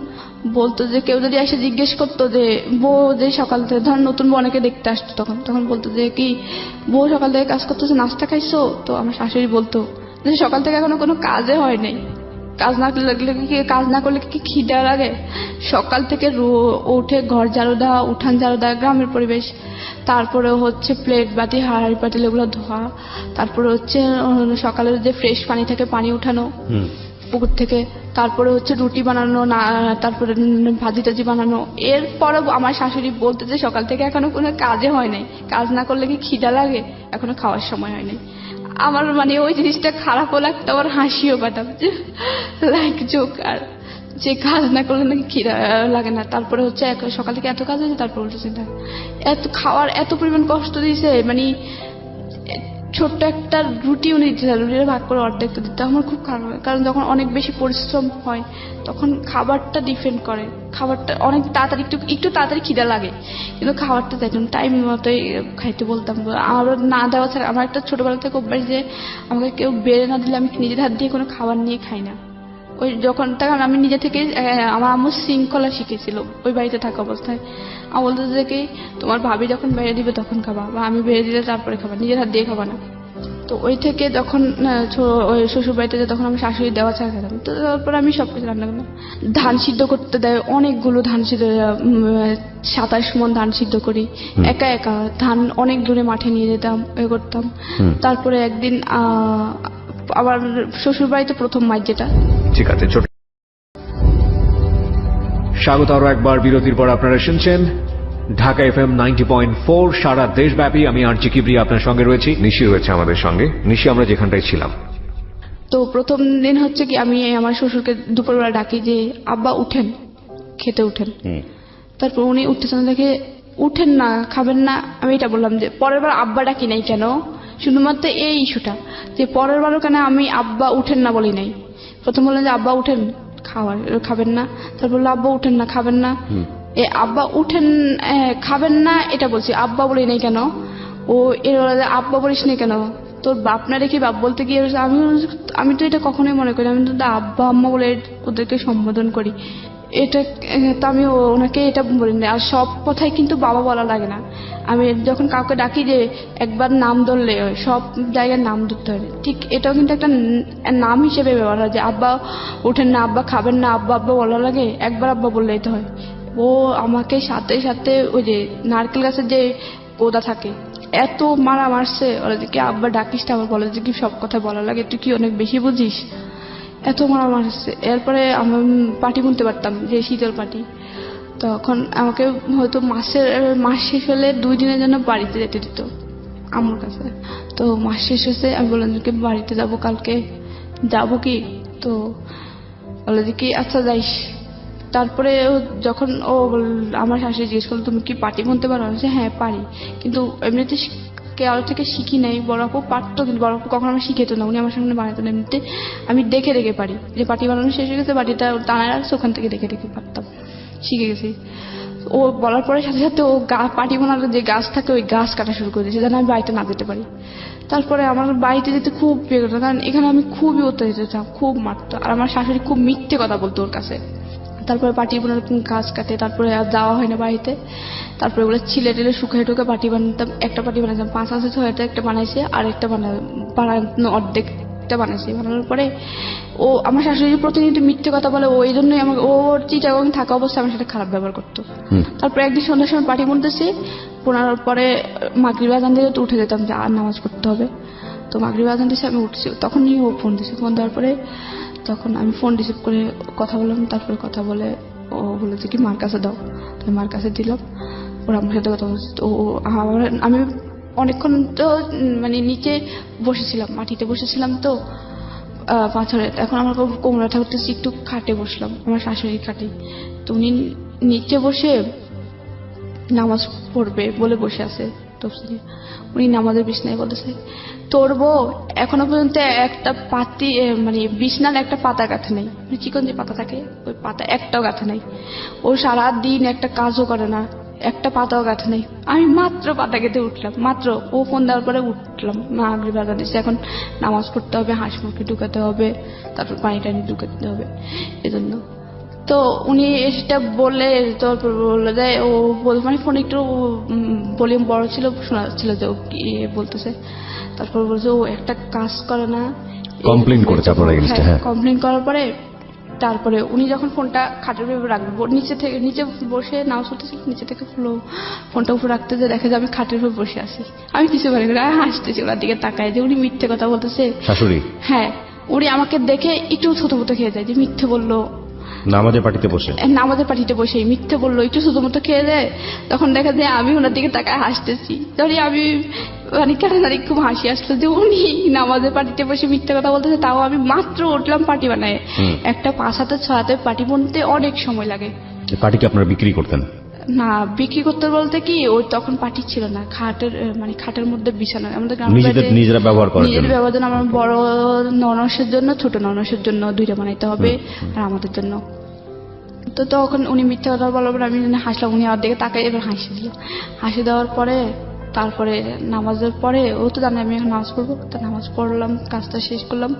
বলতো যে কেউ যদি এসে জিজ্ঞেস করতো যে বউ যে সকাল থেকে, ধর নতুন বউ অনেকে দেখতে আসতো, তখন বলতো যে কি বউ সকাল থেকে কাজ করতেছে, নাস্তা খাইছো? তো আমার শাশুড়ি বলতো যে সকাল থেকে এখনো কোনো কাজে হয় নাই, কাজ না করলে কি খিদা লাগে? সকাল থেকে উঠে ঘর ঝাড়ু দেওয়া, উঠান ঝাড়ু দেওয়া, গ্রামের পরিবেশ। তারপরে হচ্ছে প্লেট বাটি, হাঁড়ি পাতিল এগুলো ধোয়া। তারপরে হচ্ছে সকালের যে ফ্রেশ পানি থেকে পানি উঠানো পুকুর থেকে। তারপরে হচ্ছে রুটি বানানো, তারপরে ভাজি টাজি বানানো। এরপরে আমার শাশুড়ি বলতে যে সকাল থেকে এখনো কোনো কাজে হয় নাই, কাজ না করলে কি খিদা লাগে? এখনো খাওয়ার সময় হয় নাই। আমার ওই জিনিসটা খারাপও লাগতো, আমার হাসিও পাতাম, যে লাইক জোক, আর যে কাজ না করলে নাকি খিদা লাগে না। তারপরে হচ্ছে সকাল থেকে এত কাজ হয়েছে, তারপর উল্টো চিন্তা এত খাওয়ার এত পরিমাণ কষ্ট দিয়েছে। ছোট্ট একটা রুটি উনি দিতে, রুটিটা ভাগ করে অর্ধেক দিতে আমার খুব খারাপ হয়, কারণ যখন অনেক বেশি পরিশ্রম হয় তখন খাবারটা ডিপেন্ড করে। খাবারটা অনেক তাড়াতাড়ি একটু তাড়াতাড়ি খিদা লাগে, কিন্তু খাবারটা চাইতাম টাইম মতোই খাইতে বলতাম। আমার না দেওয়া ছাড়া আমার একটা ছোটবেলা থেকে অভ্যাস যে আমাকে কেউ বেড়ে না দিলে আমি নিজের হাত দিয়ে কোনো খাবার নিয়ে খাই না। তখন আমি নিজে থেকে, আমার আম্মু শৃঙ্খলা শিখেছিল ওই বাড়িতে থাকা অবস্থায়। আমি বলতো যে কি তোমার ভাবি যখন বেড়ে দিবে তখন খাবা, বা আমি বেড়ে দিলে তারপরে খাবা, নিজের হাত দিয়ে খাবা না। তো ওই থেকে যখন ওই শ্বশুর বাড়িতে যায়, তখন আমি শাশুড়ি দেওয়া ছাড়া খেতাম। তো তারপরে আমি সবকিছু রান্না করলাম। ধান সিদ্ধ করতে দেয়, অনেকগুলো ধান সিদ্ধ, 27 মণ ধান সিদ্ধ করি একা একা। ধান অনেক দূরে মাঠে নিয়ে যেতাম, করতাম। তারপরে একদিন আবার শ্বশুর বাড়িতে প্রথম মাইক, যেটা ঠিক আছে। স্বাগত আরো একবার বিরতির পর। আপনারা শুনছেন ঢাকা FM 90.4 সারা দেশব্যাপী। আমি আরজি কিবরি আপনার সঙ্গে রয়েছি, নিশি রয়েছে আমাদের সঙ্গে। নিশি, আমরা যেখানটায় ছিলাম, তো প্রথম দিন হচ্ছে কি আমি আমার শ্বশুরকে দুপুরবেলা ডাকি যে আব্বা উঠেন, খেতে উঠেন। তারপর উনি উঠতেছেন, দেখে উঠেন না, খাবেন না। আমি এটা বললাম যে পরের বার আব্বা ডাকি নাই কেন, শুধুমাত্র এই ইস্যুটা যে পরের বারও কেন আমি আব্বা উঠেন না বলি নাই। প্রথম বললেন যে আব্বা উঠেন খাবেন না, তারপর বললো আব্বা উঠেন না খাবেন না। আব্বা উঠেন খাবেন না এটা বলছি, আব্বা বলি নাই কেন। ও এর আব্বা বলিস নি কেন, তোর বাপ না রেখে বাপ বলতে গিয়ে আমি তো এটা কখনোই মনে করি, আমি তো আব্বা আম্মা বলে ওদেরকে সম্বোধন করি। এটা তো আমি ওনাকে এটা বলি না। আর সব কথাই কিন্তু বাবা বলা লাগে না। আমি যখন কাউকে ডাকি যে একবার নাম ধরলে সব জায়গায় নাম ধরতে হয়, ঠিক এটাও কিন্তু একটা নাম হিসেবে ব্যবহার হয় যে আব্বা উঠেন না, আব্বা খাবেন না, আব্বা আব্বা বলা লাগে, একবার আব্বা বললেই তো হয়। ও আমাকে সাথে সাথে ওই যে নারকেল গাছের যে গোদা থাকে এত মারা মারছে, ওরা যে কি আব্বা ডাকিস না, আবার বলে যে কি সব কথা বলা লাগে, তুই কি অনেক বেশি বুঝিস, এত মারা মারছে। এরপরে আমি পাটি বুনতে পারতাম যে শীতল পাটি, তখন আমাকে হয়তো মাস শেষ হলে 2 দিনের জন্য বাড়িতে যেতে দিত আম্মুর কাছে। তো মাস শেষ হয়েছে, আমি বললাম যে বাড়িতে যাবো কালকে, যাবো কি? তো বলে যে কি আচ্ছা যাইস। তারপরে যখন আমার শাশুড়ি জিজ্ঞেস করলো তুমি কি পাটি বুনতে পারো, আমি বলছি হ্যাঁ পারি, কিন্তু এমনিতে কেউ থেকে শিখি নাই। বড় আপু পারতো, কিন্তু বড় আপু কখনো আমার শিখেতো না, উনি আমার সামনে বানাতো না। এমনিতে আমি দেখে দেখে পারি, যে পাটি বানানো শেষ হয়ে গেছে, পাটিটা টানায় রাখছে, ওখান থেকে দেখে দেখে পারতাম, শিখে গেছি। ও বলার পরে সাথে সাথে ও পাটি বানার যে গাছ থাকে ওই গাছ কাটা শুরু করে দিয়েছে, যেন আমি বাড়িতে না যেতে পারি। তারপরে আমার বাড়িতে যেতে খুব বিয়ে করতো, কারণ এখানে আমি খুবই অত্যাচারিত ছিলাম, খুব মারতো। আর আমার শাশুড়ি খুব মিথ্যে কথা বলতো ওর কাছে। তারপরে পাটি বোনার গাছ কাটে, তারপরে আর যাওয়া হয় না বাড়িতে। তারপরে ওগুলো ছিলে টেলে শুকিয়ে টুকে পাটি বানাতাম। একটা পাটি বানাতাম 5 আছে 6 একটা বানাইছে, আর একটা বানানো অর্ধেকটা বানাইছে। বানানোর পরে ও আমার শাশুড়ি প্রতিনিয়ত মিথ্যে কথা বলে, ওই জন্যই আমাকে ওর চিটাগং থাকা অবস্থায় আমার সাথে খারাপ ব্যবহার করতো। তারপরে একদিন সন্ধ্যার সময় পাটি বুনতেছি, বোনার পরে মাগরিব আজান দিয়ে তো উঠে যেতাম যে আর নামাজ পড়তে হবে। তো মাগরিব আজান দিয়েছে, আমি উঠছি, তখনই ও ফোন দিয়েছে। ফোন দেওয়ার পরে তখন আমি ফোন রিসিভ করে কথা বললাম। তারপরে কথা বলে ও বলেছে কি মার কাছে দাও, তো মার কাছে দিলাম। ওরা আমার সাথে কথা বলছে। তো আমি অনেকক্ষণ তো মানে নিচে বসেছিলাম, মাটিতে বসেছিলাম তো পাথরে। এখন আমার কোমরা ঠাকুরতেছি, একটু খাটে বসলাম, আমার শাশুড়ির খাটে। তো উনি নিচে বসে নামাজ পড়বে বলে বসে আছে। উনি নামাজের বিছনায় বলেছে তোর বউ এখনো পর্যন্ত একটা পাতি মানে বিছনার একটা পাতা গাঁথে নেই, চিকন যে পাতা থাকে ওই পাতা একটাও গাঁথে নাই। ও সারাদিন একটা কাজও করে না, একটা পাতাও গাঁথে নেই। আমি মাত্র পাতা গেঁথে উঠলাম, মাত্র ও ফোন দেওয়ার পরে উঠলাম। মাগরিব আজান দিচ্ছে, এখন নামাজ পড়তে হবে, হাঁস মুরগি ঢুকাতে হবে, তারপর পানি টানি ঢুকাতে হবে, এজন্য। তো উনি এটা বললে, তারপর বললো যে ও মানে ফোন একটু ভলিউম বড় ছিল, শোনা যাচ্ছিল যে ও কি বলতেছে। তারপর বলছে ও একটা কাজ করে না, কমপ্লেইন করেছে আপনার এগেইনস্টে। হ্যাঁ, কমপ্লেইন করার পরে তারপরে উনি যখন ফোনটা খাটের উপরে রাখবো, নিচে বসে নাও চলতেছিল, নিচে থেকে ফোনটা উপরে রাখতে যে দেখে যে আমি খাটের উপরে বসে আছি। আমি কিছু পারি না, হাসতেছি ওনার দিকে তাকায় যে উনি মিথ্যে কথা বলতেছে। শাশুড়ি? হ্যাঁ, উনি আমাকে দেখে একটু থতমত খেয়ে যায় যে মিথ্যে বললো, নামাজের পার্টিতে বসে মিথ্যে বললো, একটু শুধু মতো খেয়ে দেয়। তখন দেখা যায় আমি ওনার দিকে তাকায় হাসতেছি। তখন আমি মানে কেন খুব হাসি আসলো যে উনি নামাজের পার্টিতে বসে মিথ্যে কথা বলতেছে, তাও আমি মাত্র উঠলাম পার্টি বানায়। একটা 5 হাতে 6 হাতে পার্টি বুনতে অনেক সময় লাগে। পার্টিকে আপনারা বিক্রি করতেন? না, বিক্রি করতে বলতে কি ওই তখন পার্টি ছিল না, খাটের মধ্যে বিছানা আমাদের নিজেরা ব্যবহার করার জন্য। আমার বড় ননসের জন্য, ছোট ননসের জন্য 2টা বানাইতে হবে, আর আমাদের জন্য। তো তখন উনি মিথ্যা কথা বলার পর আমি হাসলাম, উনি আমার দিকে তাকাই এবার হাসি দিল। হাসি দেওয়ার পরে তারপরে নামাজের পরে ও তো জানে আমি এখন নামাজ পড়বো, তা নামাজ পড়লাম, কাজটা শেষ করলাম।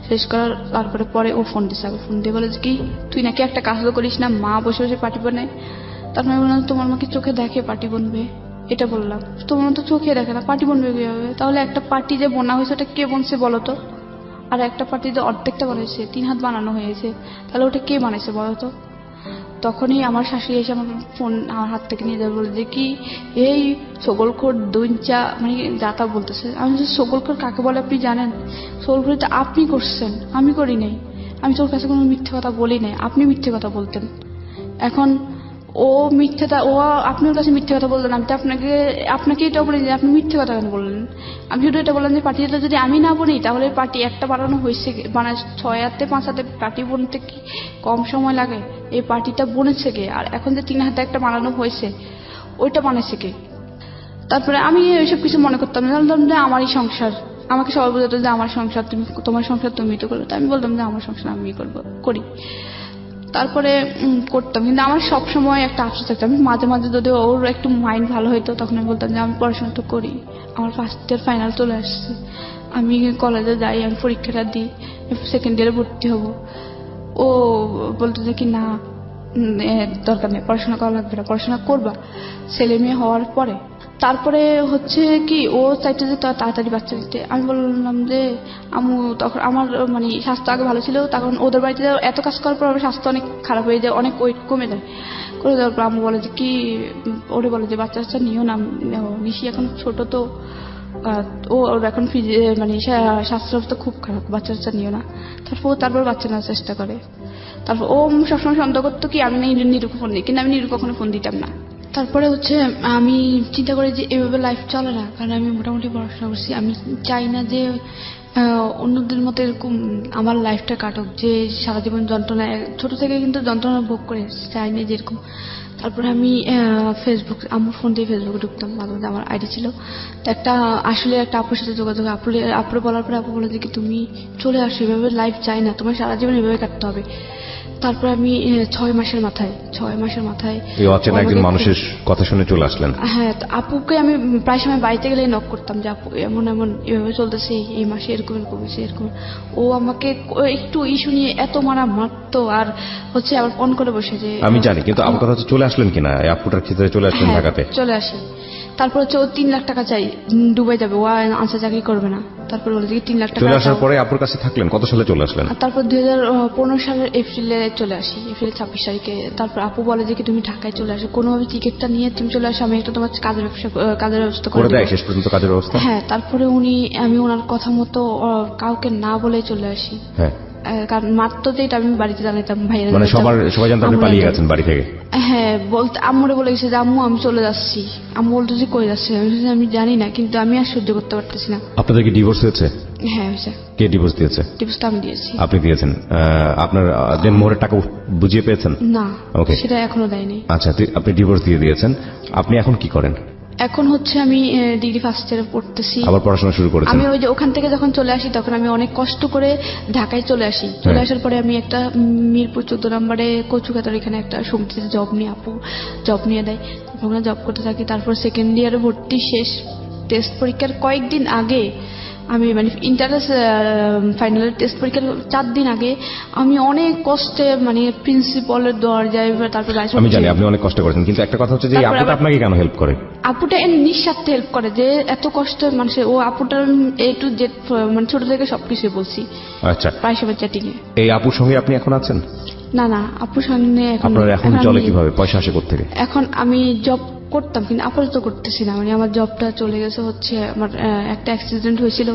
শেষ করার তারপরে ও ফোন দিচ্ছে, ফোন দিয়ে বলে কি তুই নাকি একটা কাজও করিস না, মা বসে বসে পাটি বানায়। তারপরে বললাম তোমার মাকে চোখে দেখে পাটি বুনবে, এটা বললাম। তোমার তো চোখে দেখে না, পাটি বুনবে কিভাবে? তাহলে একটা পাটি যে বোনা হয়েছে ওটা কে বুনছে বলো তো? আর একটা পাটি যে অর্ধেকটা বানাইছে, 3 হাত বানানো হয়েছে, তাহলে ওটা কে বানাইছে বলো তো? তখনই আমার শাশুড়ি এসে আমার ফোন আমার হাত থেকে নিয়ে যাবে, বলে যে কি এই সগলখোর দুইচা মানে যাতা বলতেছে। আমি বলছি সগলখোর কাকে বলে আপনি জানেন? সগলখোর তো আপনি করছেন, আমি করি নাই। আমি তোর কাছে কোনো মিথ্যে কথা বলি নাই, আপনি মিথ্যে কথা বলতেন। এখন ও আপনার কাছে মিথ্যে কথা বললেন, আমি তো আপনাকে এটা বলি যে আপনি মিথ্যে কথা কেন বললেন? আমি শুধু এটা বললাম যে পাটিটা যদি আমি না বলি তাহলে পাটি একটা বানানো হয়েছে, 6 হাতে 5 হাতে পাটি বুনতে কি কম সময় লাগে? এই পাটিটা বুনেছে কে? আর এখন যে 3 হাতে একটা বানানো হয়েছে ওইটা বানাইছে কে? তারপরে আমি ওইসব কিছু মনে করতাম না, জানতাম যে আমারই সংসার, আমাকে সবাই বলতো যে আমার সংসার তুমি, তোমার সংসার তুমি তো করবে, আমি বলতাম যে আমার সংসার আমি করি। তারপরে করতাম, কিন্তু আমার সব সময় একটা আফসোস থাকতো। আমি মাঝে মাঝে যদি ওর একটু মাইন্ড ভালো হইতো তখন আমি বলতাম যে আমি পড়াশোনা তো করি, আমার ফার্স্ট ইয়ার ফাইনাল চলে আসছে, আমি কলেজে যাই, আমি পরীক্ষাটা দিই, সেকেন্ড ইয়ারে ভর্তি হব। ও বলতো যে কি না দরকার নেই, পড়াশোনা করা লাগবে না, পড়াশোনা করবা ছেলে মেয়ে হওয়ার পরে। তারপরে হচ্ছে কি ও চাইতে যে তাড়াতাড়ি বাচ্চা দিতে। আমি বললাম যে আম্মু, তখন আমার মানে স্বাস্থ্য আগে ভালো ছিল, তখন ওদের বাড়িতে এত কাজ করার পর আমার স্বাস্থ্য অনেক খারাপ হয়ে যায়, অনেক ওয়েট কমে যায়। করে দেওয়ার পর আম্মু বলে যে কি, ওরে বলে যে বাচ্চা বাচ্চা নিও না, নিশি এখন ছোট তো, ওর এখন মানে স্বাস্থ্য অবস্থা খুব খারাপ, বাচ্চা বাচ্চা নিও না। তারপর বাচ্চা নেওয়ার চেষ্টা করে। তারপর ও সবসময় সন্দেহ করতো কি আমি নিরুকে ফোন দিই, কিন্তু আমি নিরু কখনো ফোন দিতাম না। তারপরে হচ্ছে আমি চিন্তা করি যে এভাবে লাইফ চলে না, কারণ আমি মোটামুটি পড়াশোনা করছি, আমি চাই না যে অন্যদের মতো এরকম আমার লাইফটা কাটুক, যে সারা জীবন যন্ত্রণা, ছোট থেকে কিন্তু যন্ত্রণা ভোগ করে চাই না যেরকম। তারপরে আমি ফেসবুক, আমার ফোন দিয়ে ফেসবুকে ঢুকতাম, মাঝে মাঝে আমার আইডি ছিল, তো একটা আপুর সাথে যোগাযোগ, আপুরে বলার পরে আপু বলে যে কি তুমি চলে আসো, এভাবে লাইফ চাই না, তোমার সারা জীবন এভাবে কাটতে হবে। তারপর আমি 6 মাসের মাথায় এই অচেনা একজন মানুষের কথা শুনে চলে আসলেন। হ্যাঁ, তো আপুকে আমি প্রায় সময় বাড়িতে গেলে নক করতাম যে আপু এমন এভাবে চলতেছে, এই মাসে এরকম এরকম। ও আমাকে একটু ইস্যু নিয়ে এত মারতো, আর হচ্ছে আবার ফোন করে বসে যে আমি জানি, কিন্তু আমার কথা হচ্ছে চলে আসলেন কিনা, এই আপুটার ক্ষেত্রে চলে আসলেন ঢাকাতে? চলে আসি। তারপর হচ্ছে ও 3 লাখ টাকা চাই, দুবাই যাবে, ও আনসার চাকরি করবে না। তারপর বলে যে 3 লাখ টাকা চলে আসার পরে আপুর কাছে থাকলেন, কত সালে চলে আসলেন? তারপর 2015 সালের এপ্রিলে চলে আসি, এপ্রিল 26 তারিখে। তারপর আপু বলে যে কি তুমি ঢাকায় চলে আসো, কোনোভাবে টিকিটটা নিয়ে তুমি চলে আসো, আমি একটা তোমার কাজের ব্যবস্থা করে দেয় শেষ পর্যন্ত কাজের ব্যবস্থা? হ্যাঁ। তারপরে আমি ওনার কথা মতো কাউকে না বলে চলে আসি। হ্যাঁ, কারণ মাত্র যে এটা আমি বাড়িতে জানাইতাম, ভাইরা মানে সবাই জানতো আপনি পালিয়ে গেছেন বাড়ি থেকে? হ্যাঁ, বলতে আম্মুরে বলে গেছে যে আম্মু আমি চলে যাচ্ছি। আম্মু বলতো যে কই যাচ্ছে, আমি জানি না, কিন্তু আমি আর সহ্য করতে পারতেছি না। আপনাদের কি ডিভোর্স হয়েছে? হ্যাঁ হয়েছে। কে ডিভোর্স দিয়েছে? ডিভোর্সটা আমি দিয়েছি। আপনি দিয়েছেন? আপনার দেনমোহরের টাকা বুঝিয়ে পেয়েছেন? না, ওকে, সেটা এখনো দেয়নি। আচ্ছা, আপনি ডিভোর্স দিয়ে দিয়েছেন, আপনি এখন কি করেন? এখন হচ্ছে আমি ডিগ্রি ফার্স্ট ইয়ারে পড়তেছি। আবার পড়াশোনা শুরু করেছেন? আমি ওই যে ওখান থেকে যখন চলে আসি তখন আমি অনেক কষ্ট করে ঢাকায় চলে আসি। চলে আসার পরে আমি একটা মিরপুর 14 নম্বরে কচুকাতার এখানে একটা সমিতিতে জব নিয়ে, আপু জব নিয়ে দেয়, ওখানে জব করতে থাকি। তারপর সেকেন্ড ইয়ারে ভর্তি শেষ, টেস্ট পরীক্ষার কয়েকদিন আগে আমি মানে ইন্টারের ফাইনালের টেস্ট পরীক্ষার 4 দিন আগে আমি অনেক কষ্টে মানে প্রিন্সিপালের দরজায়, তারপর আমি জানি আপনি অনেক কষ্ট করেছেন, কিন্তু একটা কথা হচ্ছে যে আপুটা আপনাকে কেন হেল্প করে? আপুটা নিঃস্বার্থে হেল্প করে, যে এত কষ্ট মানুষের, ও আপুটার A to Z মানে ছোট থেকে সবকিছু বলছি। আচ্ছা, প্রায় সময় চ্যাটিং এ। এই আপুর সঙ্গে আপনি এখন আছেন? না, আপুর সঙ্গে আপনার এখন চলে কিভাবে, পয়সা আসে কোত্থেকে? এখন আমি জব করতাম, কিন্তু আপাতত করতেছি না, মানে আমার জবটা চলে গেছে। হচ্ছে আমার একটা অ্যাক্সিডেন্ট হয়েছিল।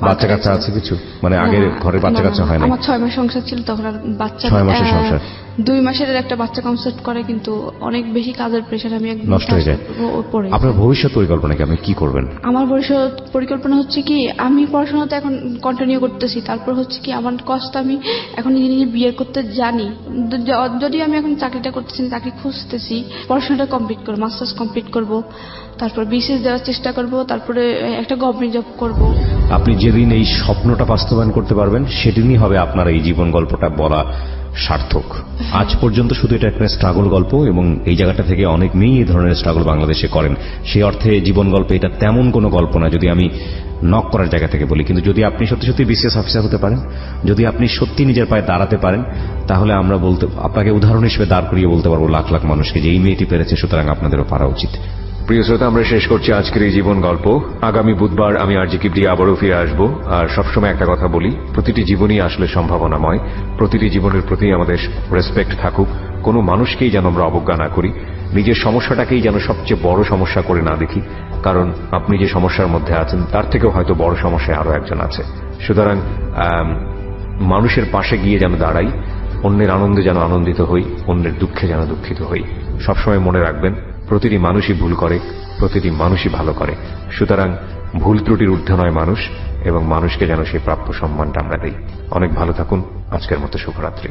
বাচ্চা কাচ্চা আছে কিছু, মানে আগে ঘরে বাচ্চা কাচ্চা হয় না? আমার 6 মাস সংসার ছিল, তখন আর বাচ্চা 6 মাসের সংসার? 2 মাসের একটা বাচ্চা কনসেপ্ট করে, কিন্তু অনেক বেশি কাজের প্রেশার, আমি একদম নষ্ট হয়ে যায়। আপনার ভবিষ্যৎ পরিকল্পনা কি, আপনি কি করবেন? আমার ভবিষ্যৎ পরিকল্পনা হচ্ছে কি, আমি পড়াশোনাতে এখন কন্টিনিউ করতেছি। তারপর হচ্ছে কি আমার কষ্ট, আমি এখন নিজে বিয়ে করতে জানি, যদি আমি এখন চাকরিটা করতেছি, চাকরি খুঁজতেছি, পড়াশোনাটা কমপ্লিট করবো, মাস্টার্স কমপ্লিট করব, তারপর বিসিএস দেওয়ার চেষ্টা করব, তারপরে একটা গভর্নমেন্ট জব করব। আপনি যেদিন এই স্বপ্নটা বাস্তবায়ন করতে পারবেন সেদিনই হবে আপনার এই জীবন গল্পটা বলা সার্থক। আজ পর্যন্ত শুধু এটা একটা স্ট্রাগল গল্প, এবং এই জায়গাটা থেকে অনেক মেয়ে এই ধরনের স্ট্রাগল বাংলাদেশে করেন। সেই অর্থে জীবন গল্পে এটা তেমন কোনো গল্প না, যদি আমি নক করার জায়গা থেকে বলি। কিন্তু যদি আপনি সত্যি সত্যি বিসিএস অফিসার হতে পারেন, যদি আপনি সত্যি নিজের পায়ে দাঁড়াতে পারেন, তাহলে আমরা আপনাকে উদাহরণ হিসেবে দাঁড় করিয়ে বলতে পারবো লাখ লাখ মানুষকে যে এই মেয়েটি পেরেছে, সুতরাং আপনাদেরও পারা উচিত। প্রিয় শ্রোতা, আমরা শেষ করছি আজকের এই জীবন গল্প। আগামী বুধবার আমি আরজি কিবরি আবারও ফিরে আসবো। আর সবসময় একটা কথা বলি, প্রতিটি জীবনই আসলে সম্ভাবনাময়, প্রতিটি জীবনের প্রতি আমাদের রেসপেক্ট থাকুক, কোনো মানুষকেই যেন আমরা অবজ্ঞা না করি, নিজের সমস্যাটাকেই যেন সবচেয়ে বড় সমস্যা করে না দেখি, কারণ আপনি যে সমস্যার মধ্যে আছেন তার থেকেও হয়তো বড় সমস্যায় আরো একজন আছে। সুতরাং মানুষের পাশে গিয়ে যেন দাঁড়াই, অন্যের আনন্দে যেন আনন্দিত হই, অন্যের দুঃখে যেন দুঃখিত হই। সবসময় মনে রাখবেন, প্রতিটি মানুষই ভুল করে, প্রতিটি মানুষই ভালো করে। সুতরাং ভুল ত্রুটির ঊর্ধ্বে নয় মানুষ, এবং মানুষকে যেন সেই প্রাপ্য সম্মানটা আমরা দিই। অনেক ভালো থাকুন। আজকের মতো শুভরাত্রি।